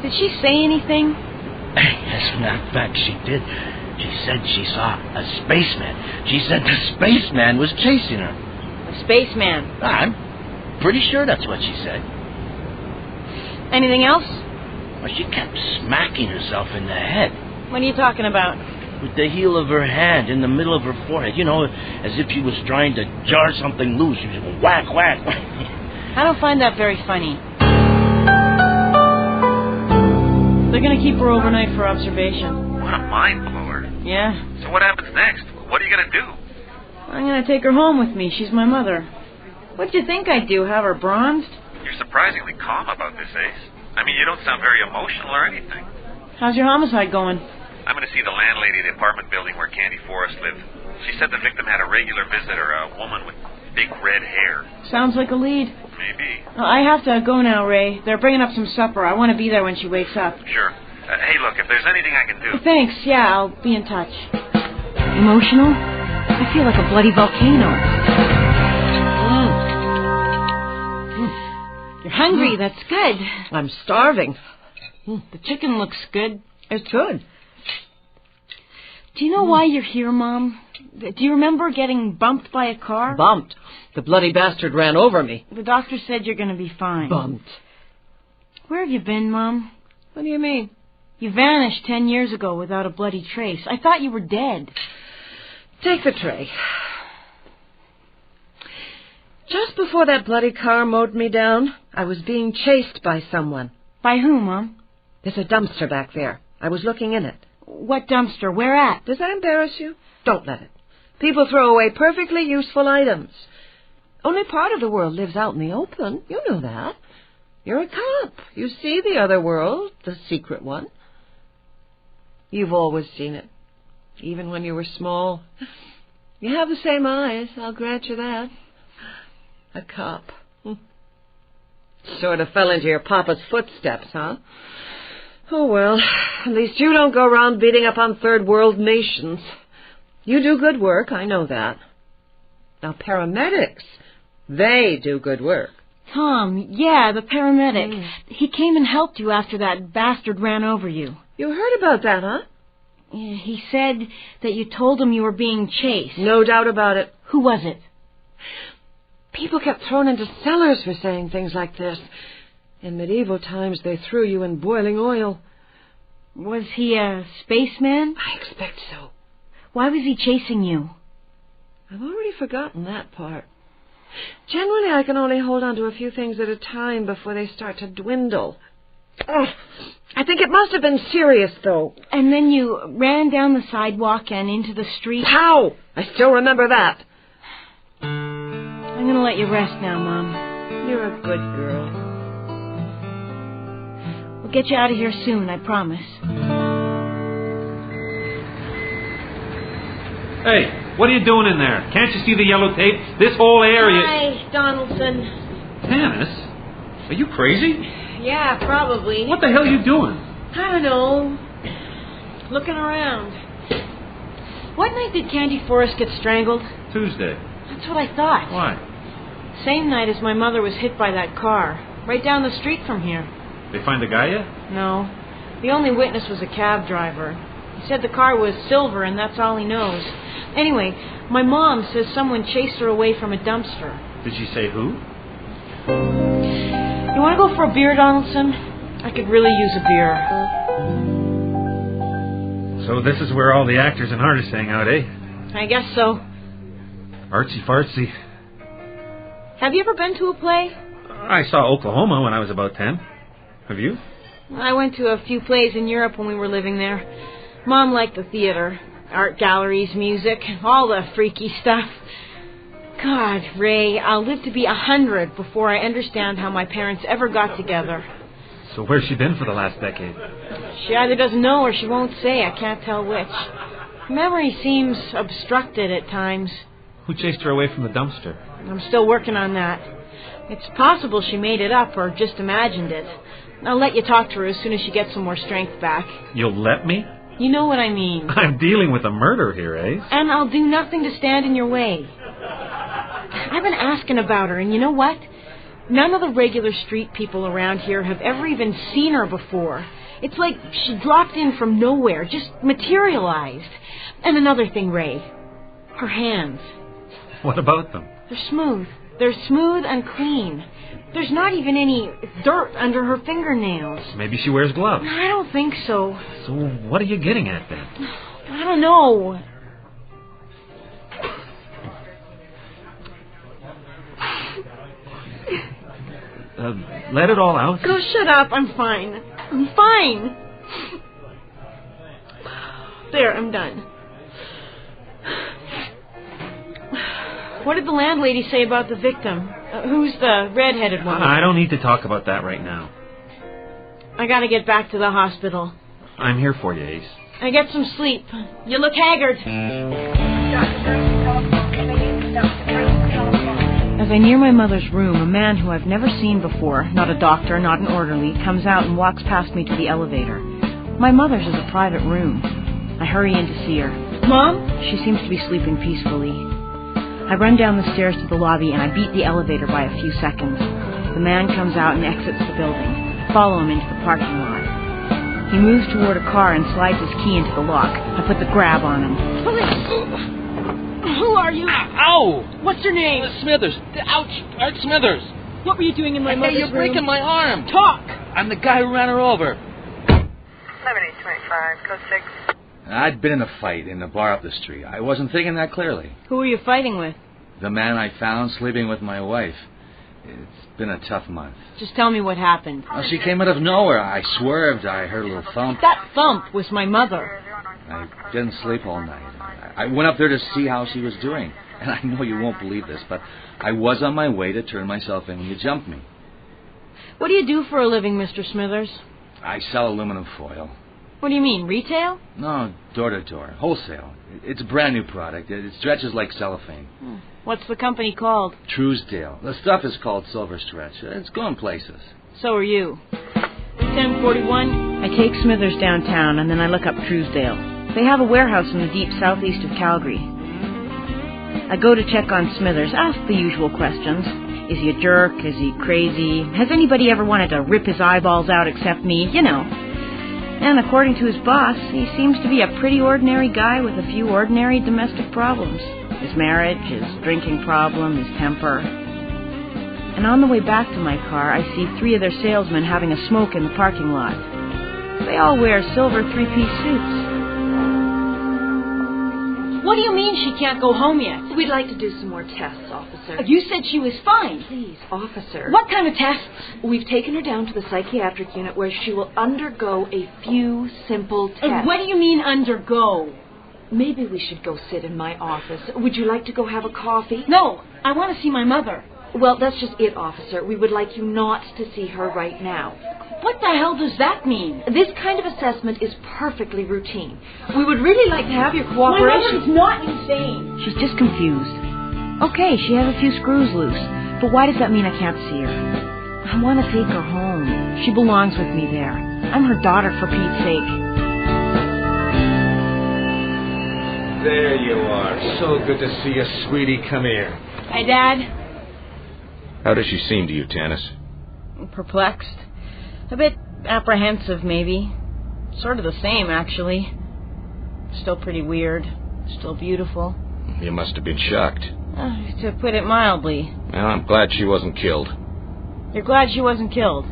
Did she say anything? As a matter of fact, she did. She said she saw a spaceman. She said the spaceman was chasing her. A spaceman? I'm pretty sure that's what she said. Anything else? Well, she kept smacking herself in the head. What are you talking about? With the heel of her hand in the middle of her forehead. You know, as if she was trying to jar something loose. She was going whack, whack. I don't find that very funny. They're going to keep her overnight for observation. What a mind blower. Yeah. So what happens next? What are you going to do? I'm going to take her home with me. She's my mother. What'd you think I'd do, have her bronzed? You're surprisingly calm about this, Ace. I mean, you don't sound very emotional or anything. How's your homicide going? I'm going to see the landlady of the apartment building where Candy Forrest lived. She said the victim had a regular visitor, a woman with big red hair. Sounds like a lead. Maybe. I have to go now, Ray. They're bringing up some supper. I want to be there when she wakes up. Sure. Hey, look, if there's anything I can do... Thanks. Yeah, I'll be in touch. Emotional? I feel like a bloody volcano. You're hungry. That's good. I'm starving. The chicken looks good. It's good. Do you know why you're here, Mom? Do you remember getting bumped by a car? Bumped? The bloody bastard ran over me. The doctor said you're going to be fine. Bumped. Where have you been, Mom? What do you mean? You vanished 10 years ago without a bloody trace. I thought you were dead. Take the tray. Just before that bloody car mowed me down, I was being chased by someone. By who, Mom? There's a dumpster back there. I was looking in it. What dumpster? Where at? Does that embarrass you? Don't let it. People throw away perfectly useful items. Only part of the world lives out in the open. You know that. You're a cop. You see the other world, the secret one. You've always seen it, even when you were small. You have the same eyes, I'll grant you that. A cop. Sort of fell into your papa's footsteps, huh? Oh, well, at least you don't go around beating up on third world nations. You do good work, I know that. Now, paramedics, they do good work. Tom, yeah, the paramedic. He came and helped you after that bastard ran over you. You heard about that, huh? Yeah, he said that you told him you were being chased. No doubt about it. Who was it? People kept thrown into cellars for saying things like this. In medieval times, they threw you in boiling oil. Was he a spaceman? I expect so. Why was he chasing you? I've already forgotten that part. Generally, I can only hold on to a few things at a time before they start to dwindle. Oh, I think it must have been serious, though. And then you ran down the sidewalk and into the street? How? I still remember that. I'm going to let you rest now, Mom. You're a good girl. We'll get you out of here soon, I promise. Hey, what are you doing in there? Can't you see the yellow tape? This whole area... Hi, Donaldson. Tanis? Are you crazy? Yeah, probably. What the hell are you doing? I don't know. Looking around. What night did Candy Forrest get strangled? Tuesday. That's what I thought. Why? Same night as my mother was hit by that car. Right down the street from here. They find the guy yet? No. The only witness was a cab driver. He said the car was silver and that's all he knows. Anyway, my mom says someone chased her away from a dumpster. Did she say who? You want to go for a beer, Donaldson? I could really use a beer. So this is where all the actors and artists hang out, eh? I guess so. Artsy-fartsy. Have you ever been to a play? I saw Oklahoma when I was about 10. Have you? I went to a few plays in Europe when we were living there. Mom liked the theater, art galleries, music, all the freaky stuff. God, Ray, I'll live to be 100 before I understand how my parents ever got together. So where's she been for the last decade? She either doesn't know or she won't say. I can't tell which. Memory seems obstructed at times. Who chased her away from the dumpster? I'm still working on that. It's possible she made it up or just imagined it. I'll let you talk to her as soon as she gets some more strength back. You'll let me? You know what I mean. I'm dealing with a murder here, eh? And I'll do nothing to stand in your way. I've been asking about her, and you know what? None of the regular street people around here have ever even seen her before. It's like she dropped in from nowhere, just materialized. And another thing, Ray. Her hands. What about them? They're smooth. They're smooth and clean. There's not even any dirt under her fingernails. Maybe she wears gloves. I don't think so. So what are you getting at then? I don't know. Let it all out. Go shut up. I'm fine. I'm fine. There, I'm done. What did the landlady say about the victim? Who's the red-headed one? I don't need to talk about that right now. I gotta get back to the hospital. I'm here for you, Ace. I get some sleep. You look haggard. As I near my mother's room, a man who I've never seen before, not a doctor, not an orderly, comes out and walks past me to the elevator. My mother's is a private room. I hurry in to see her. Mom? She seems to be sleeping peacefully. I run down the stairs to the lobby and I beat the elevator by a few seconds. The man comes out and exits the building. I follow him into the parking lot. He moves toward a car and slides his key into the lock. I put the grab on him. Who are you? Ow! What's your name? Smithers. Ouch! Art Smithers. What were you doing in my mother's room? Hey, you're breaking my arm. Talk! I'm the guy who ran her over. 7825, code 6. I'd been in a fight in the bar up the street. I wasn't thinking that clearly. Who were you fighting with? The man I found sleeping with my wife. It's been a tough month. Just tell me what happened. Well, she came out of nowhere. I swerved. I heard a little thump. That thump was my mother. I didn't sleep all night. I went up there to see how she was doing. And I know you won't believe this, but I was on my way to turn myself in when you jumped me. What do you do for a living, Mr. Smithers? I sell aluminum foil. What do you mean, retail? No, door to door, wholesale. It's a brand new product. It stretches like cellophane. What's the company called? Truesdale. The stuff is called Silver Stretch. It's going places. So are you. 1041. I take Smithers downtown, and then I look up Truesdale. They have a warehouse in the deep southeast of Calgary. I go to check on Smithers, ask the usual questions. Is he a jerk? Is he crazy? Has anybody ever wanted to rip his eyeballs out except me? You know. And according to his boss, he seems to be a pretty ordinary guy with a few ordinary domestic problems. His marriage, his drinking problem, his temper. And on the way back to my car, I see 3 of their salesmen having a smoke in the parking lot. They all wear silver 3-piece suits. What do you mean she can't go home yet? We'd like to do some more tests, officer. You said she was fine. Please, officer. What kind of tests? We've taken her down to the psychiatric unit where she will undergo a few simple tests. What do you mean undergo? Maybe we should go sit in my office. Would you like to go have a coffee? No, I want to see my mother. Well, that's just it, officer. We would like you not to see her right now. What the hell does that mean? This kind of assessment is perfectly routine. We would really like to have your cooperation. My mother's not insane. She's just confused. Okay, she has a few screws loose, but why does that mean I can't see her? I want to take her home. She belongs with me there. I'm her daughter, for Pete's sake. There you are. So good to see you, sweetie. Come here. Hi, Dad. How does she seem to you, Tanis? Perplexed. A bit apprehensive, maybe. Sort of the same, actually. Still pretty weird. Still beautiful. You must have been shocked. To put it mildly. Well, I'm glad she wasn't killed. You're glad she wasn't killed?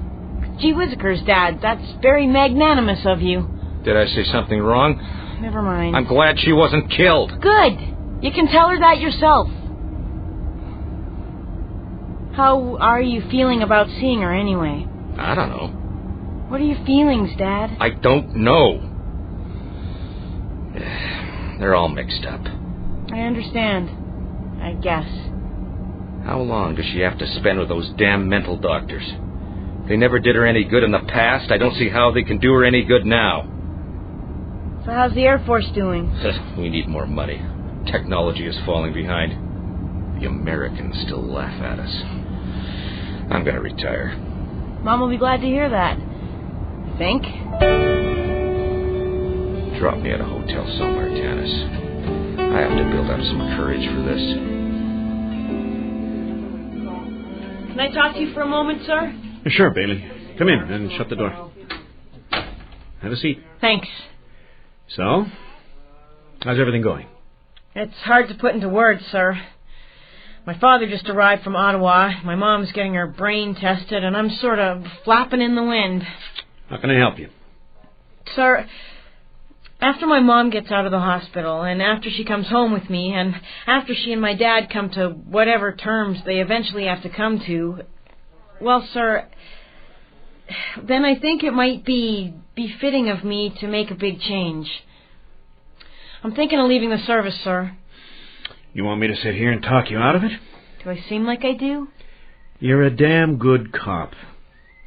Gee whizzikers, Dad. That's very magnanimous of you. Did I say something wrong? Never mind. I'm glad she wasn't killed. Good. You can tell her that yourself. How are you feeling about seeing her anyway? I don't know. What are your feelings, Dad? I don't know. They're all mixed up. I understand. I guess. How long does she have to spend with those damn mental doctors? They never did her any good in the past. I don't see how they can do her any good now. So how's the Air Force doing? We need more money. Technology is falling behind. The Americans still laugh at us. I'm going to retire. Mom will be glad to hear that. I think. Drop me at a hotel somewhere, Tanis. I have to build up some courage for this. Can I talk to you for a moment, sir? Sure, Bailey. Come in and shut the door. Have a seat. Thanks. So, how's everything going? It's hard to put into words, sir. My father just arrived from Ottawa. My mom's getting her brain tested, and I'm sort of flapping in the wind. How can I help you? Sir, after my mom gets out of the hospital, and after she comes home with me, and after she and my dad come to whatever terms they eventually have to come to, well, sir, then I think it might be befitting of me to make a big change. I'm thinking of leaving the service, sir. You want me to sit here and talk you out of it? Do I seem like I do? You're a damn good cop.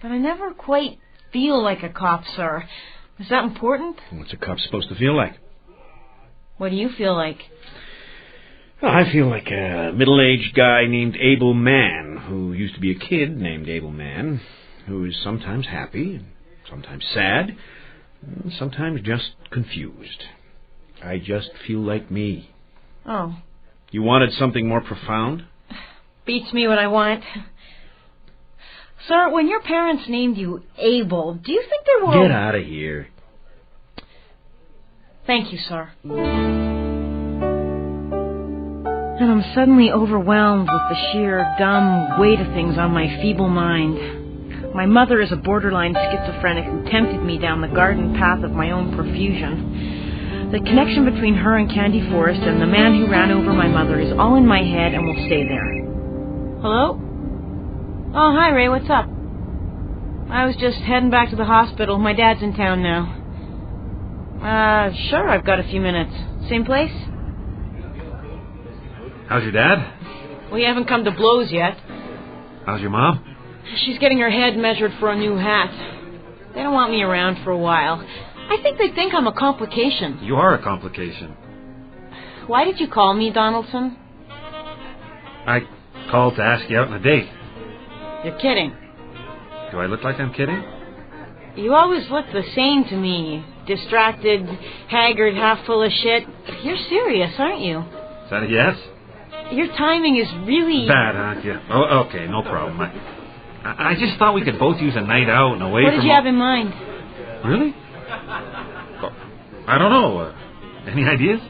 But I never quite feel like a cop, sir. Is that important? What's a cop supposed to feel like? What do you feel like? Well, I feel like a middle-aged guy named Abel Mann, who used to be a kid named Abel Mann, who is sometimes happy, sometimes sad, and sometimes just confused. I just feel like me. Oh. You wanted something more profound? Beats me what I want. Sir, when your parents named you Abel, do you think there were... Get out of here. Thank you, sir. And I'm suddenly overwhelmed with the sheer, dumb weight of things on my feeble mind. My mother is a borderline schizophrenic who tempted me down the garden path of my own profusion. The connection between her and Candy Forrest and the man who ran over my mother is all in my head and will stay there. Hello? Oh, hi, Ray. What's up? I was just heading back to the hospital. My dad's in town now. Sure, I've got a few minutes. Same place? How's your dad? We haven't come to blows yet. How's your mom? She's getting her head measured for a new hat. They don't want me around for a while. I think they think I'm a complication. You are a complication. Why did you call me, Donaldson? I called to ask you out on a date. You're kidding. Do I look like I'm kidding? You always look the same to me. Distracted, haggard, half full of shit. You're serious, aren't you? Is that a yes? Your timing is really... Bad, huh? Yeah. Oh, okay, no problem. I just thought we could both use a night out and away from... What did you have in mind? Really? I don't know. Any ideas?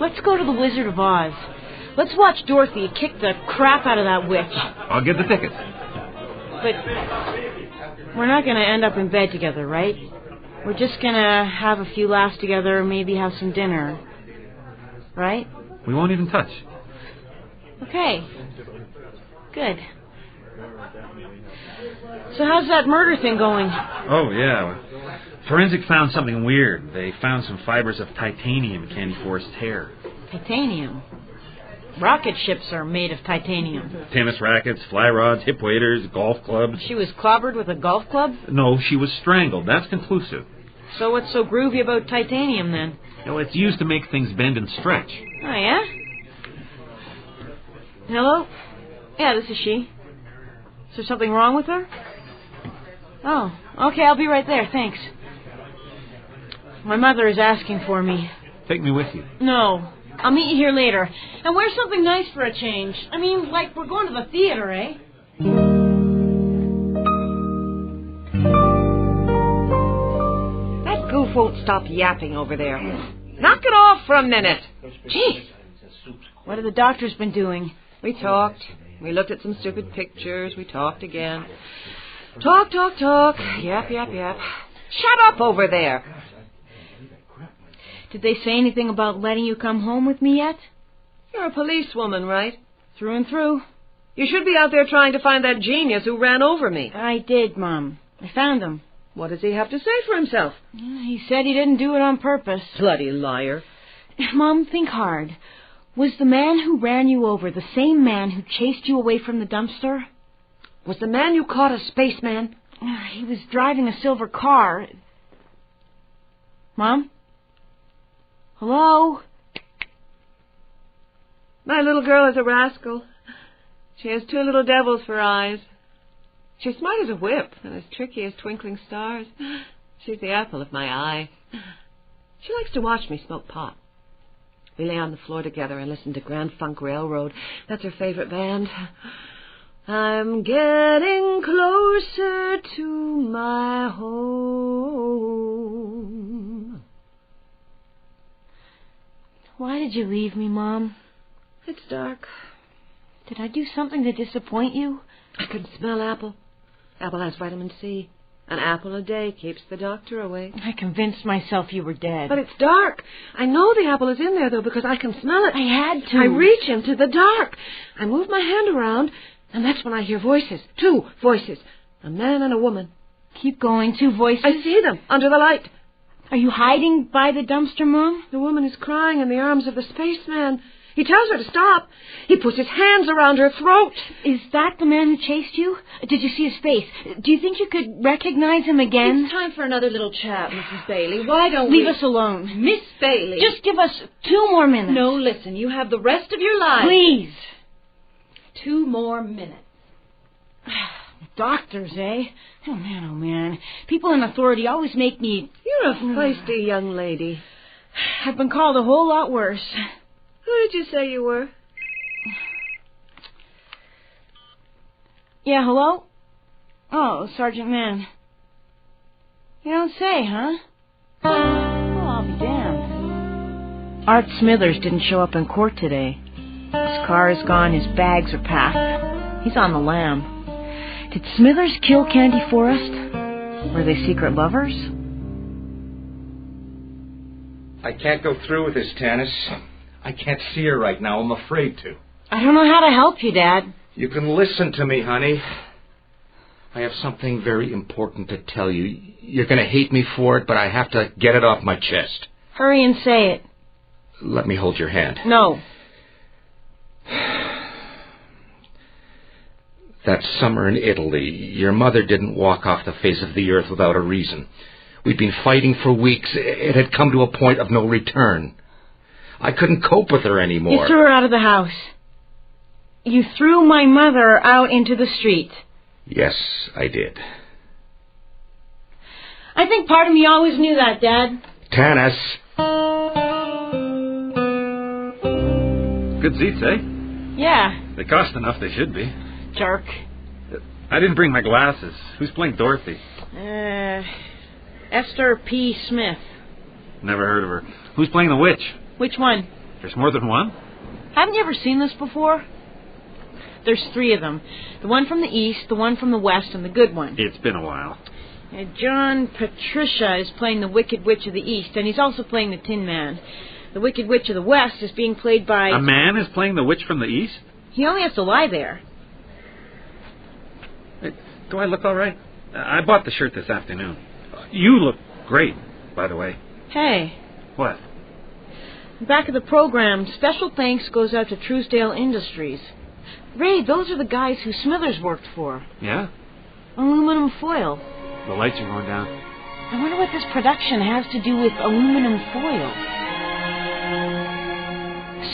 Let's go to the Wizard of Oz. Let's watch Dorothy kick the crap out of that witch. I'll get the tickets. But we're not going to end up in bed together, right? We're just going to have a few laughs together, maybe have some dinner. Right? We won't even touch. Okay. Good. So how's that murder thing going? Oh, yeah. Forensic found something weird. They found some fibers of titanium in Candy Forrest's hair. Titanium? Rocket ships are made of titanium. Tennis rackets, fly rods, hip waders, golf clubs. She was clobbered with a golf club? No, she was strangled. That's conclusive. So what's so groovy about titanium, then? It's used to make things bend and stretch. Oh, yeah? Hello? Yeah, this is she. Is there something wrong with her? Oh, okay, I'll be right there, thanks. My mother is asking for me. Take me with you. No, I'll meet you here later. And wear something nice for a change. I mean, like we're going to the theater, eh? That goof won't stop yapping over there. Knock it off for a minute. Gee, what have the doctors been doing? We talked. We looked at some stupid pictures. We talked again. Talk. Yap. Shut up over there. Did they say anything about letting you come home with me yet? You're a policewoman, right? Through and through. You should be out there trying to find that genius who ran over me. I did, Mom. I found him. What does he have to say for himself? He said he didn't do it on purpose. Bloody liar. Mom, think hard. Was the man who ran you over the same man who chased you away from the dumpster? Was the man you caught a spaceman? He was driving a silver car. Mom? Hello? My little girl is a rascal. She has two little devils for eyes. She's smart as a whip and as tricky as twinkling stars. She's the apple of my eye. She likes to watch me smoke pot. We lay on the floor together and listen to Grand Funk Railroad. That's her favorite band. I'm getting closer to my home. Why did you leave me, Mom? It's dark. Did I do something to disappoint you? I can smell apple. Apple has vitamin C. An apple a day keeps the doctor away. I convinced myself you were dead. But it's dark. I know the apple is in there, though, because I can smell it. I had to. I reach into the dark. I move my hand around, and that's when I hear voices. Two voices. A man and a woman. Keep going. Two voices. I see them under the light. Are you hiding by the dumpster, Mom? The woman is crying in the arms of the spaceman. He tells her to stop. He puts his hands around her throat. Is that the man who chased you? Did you see his face? Do you think you could recognize him again? It's time for another little chat, Mrs. Bailey. Why don't we... Leave us alone. Miss Bailey. Just give us 2 more minutes. No, listen. You have the rest of your life. Please. 2 more minutes. Doctors, eh? Oh, man. People in authority always make me... You're a feisty young lady. I've been called a whole lot worse. Who did you say you were? Yeah, hello? Oh, Sergeant Mann. You don't say, huh? Oh, I'll be damned. Art Smithers didn't show up in court today. His car is gone, his bags are packed. He's on the lam. Did Smithers kill Candy Forrest? Were they secret lovers? I can't go through with this, Tanis. I can't see her right now. I'm afraid to. I don't know how to help you, Dad. You can listen to me, honey. I have something very important to tell you. You're going to hate me for it, but I have to get it off my chest. Hurry and say it. Let me hold your hand. No. That summer in Italy, your mother didn't walk off the face of the earth without a reason. We'd been fighting for weeks. It had come to a point of no return. I couldn't cope with her anymore. You threw her out of the house. You threw my mother out into the street. Yes, I did. I think part of me always knew that, Dad. Tanis. Good seats, eh? Yeah. They cost enough, they should be. Jerk. I didn't bring my glasses. Who's playing Dorothy? Esther P. Smith. Never heard of her. Who's playing the witch? Which one? There's more than one? Haven't you ever seen this before? There's 3 of them. The one from the east, the one from the west, and the good one. It's been a while. John Patricia is playing the Wicked Witch of the East, and he's also playing the Tin Man. The Wicked Witch of the West is being played by... A man is playing the witch from the east? He only has to lie there. Hey, do I look all right? I bought the shirt this afternoon. You look great, by the way. Hey. What? Back of the program, special thanks goes out to Truesdale Industries. Ray, those are the guys who Smithers worked for. Yeah? Aluminum foil. The lights are going down. I wonder what this production has to do with aluminum foil.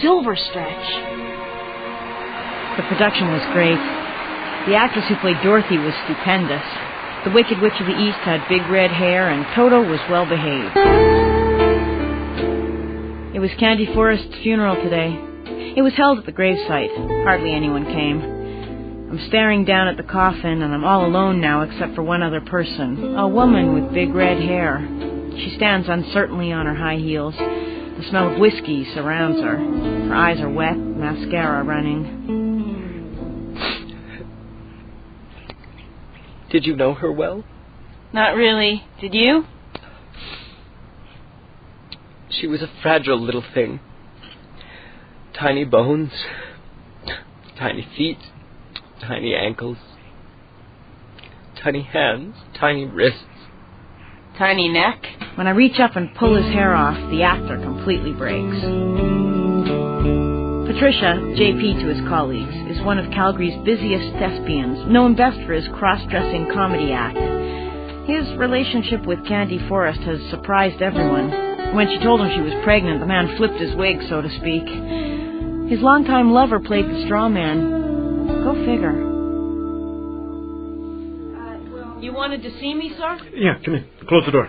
Silver stretch. The production was great. The actress who played Dorothy was stupendous. The Wicked Witch of the East had big red hair, and Toto was well behaved. It was Candy Forrest's funeral today. It was held at the gravesite. Hardly anyone came. I'm staring down at the coffin, and I'm all alone now except for one other person, a woman with big red hair. She stands uncertainly on her high heels. The smell of whiskey surrounds her. Her eyes are wet, mascara running. Did you know her well? Not really. Did you? She was a fragile little thing. Tiny bones, tiny feet, tiny ankles, tiny hands, tiny wrists. Tiny neck. When I reach up and pull his hair off, the actor completely breaks. Patricia, JP to his colleagues, is one of Calgary's busiest thespians, known best for his cross-dressing comedy act. His relationship with Candy Forrest has surprised everyone. When she told him she was pregnant, the man flipped his wig, so to speak. His longtime lover played the straw man. Go figure. You wanted to see me, sir? Yeah, come in. Close the door.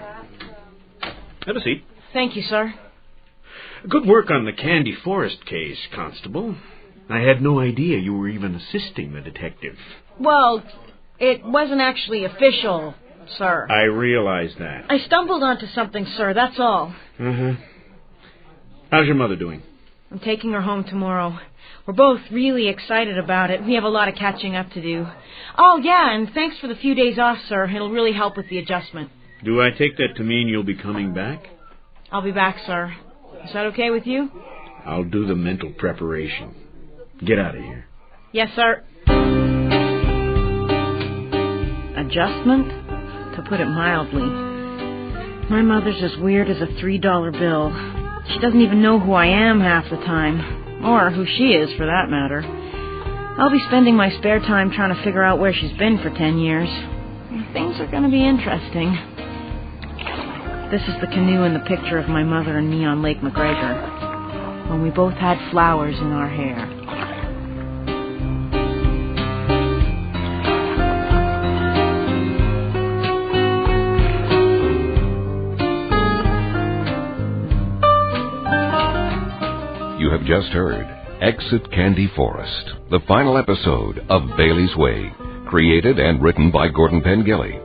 Have a seat. Thank you, sir. Good work on the Candy Forrest case, Constable. I had no idea you were even assisting the detective. Well, it wasn't actually official, sir. I realize that. I stumbled onto something, sir, that's all. How's your mother doing? I'm taking her home tomorrow. We're both really excited about it. We have a lot of catching up to do. Oh, yeah, and thanks for the few days off, sir. It'll really help with the adjustment. Do I take that to mean you'll be coming back? I'll be back, sir. Is that okay with you? I'll do the mental preparation. Get out of here. Yes, sir. Adjustment? To put it mildly. My mother's as weird as a $3 bill. She doesn't even know who I am half the time. Or who she is, for that matter. I'll be spending my spare time trying to figure out where she's been for 10 years. Things are going to be interesting. This is the canoe and the picture of my mother and me on Lake McGregor, when we both had flowers in our hair. You have just heard Exit Candy Forrest, the final episode of Bailey's Way, created and written by Gordon Pengilly.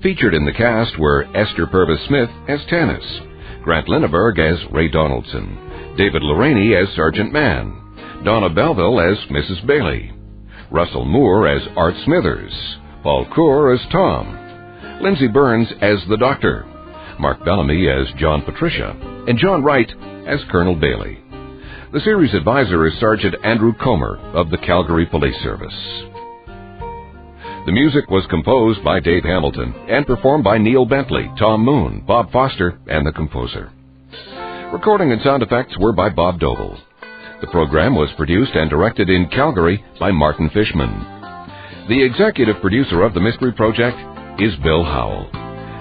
Featured in the cast were Esther Purves Smith as Tanis, Grant Linneberg as Ray Donaldson, David LeReaney as Sergeant Mann, Donna Belleville as Mrs. Bailey, Russell Moore as Art Smithers, Paul Coor as Tom, Lindsay Burns as the Doctor, Mark Bellamy as John Patricia, and John Wright as Colonel Bailey. The series advisor is Sergeant Andrew Comer of the Calgary Police Service. The music was composed by Dave Hamilton and performed by Neil Bentley, Tom Moon, Bob Foster, and the composer. Recording and sound effects were by Bob Doble. The program was produced and directed in Calgary by Martin Fishman. The executive producer of the Mystery Project is Bill Howell.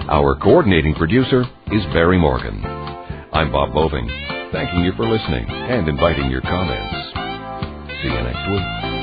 Our coordinating producer is Barry Morgan. I'm Bob Boving, thanking you for listening and inviting your comments. See you next week.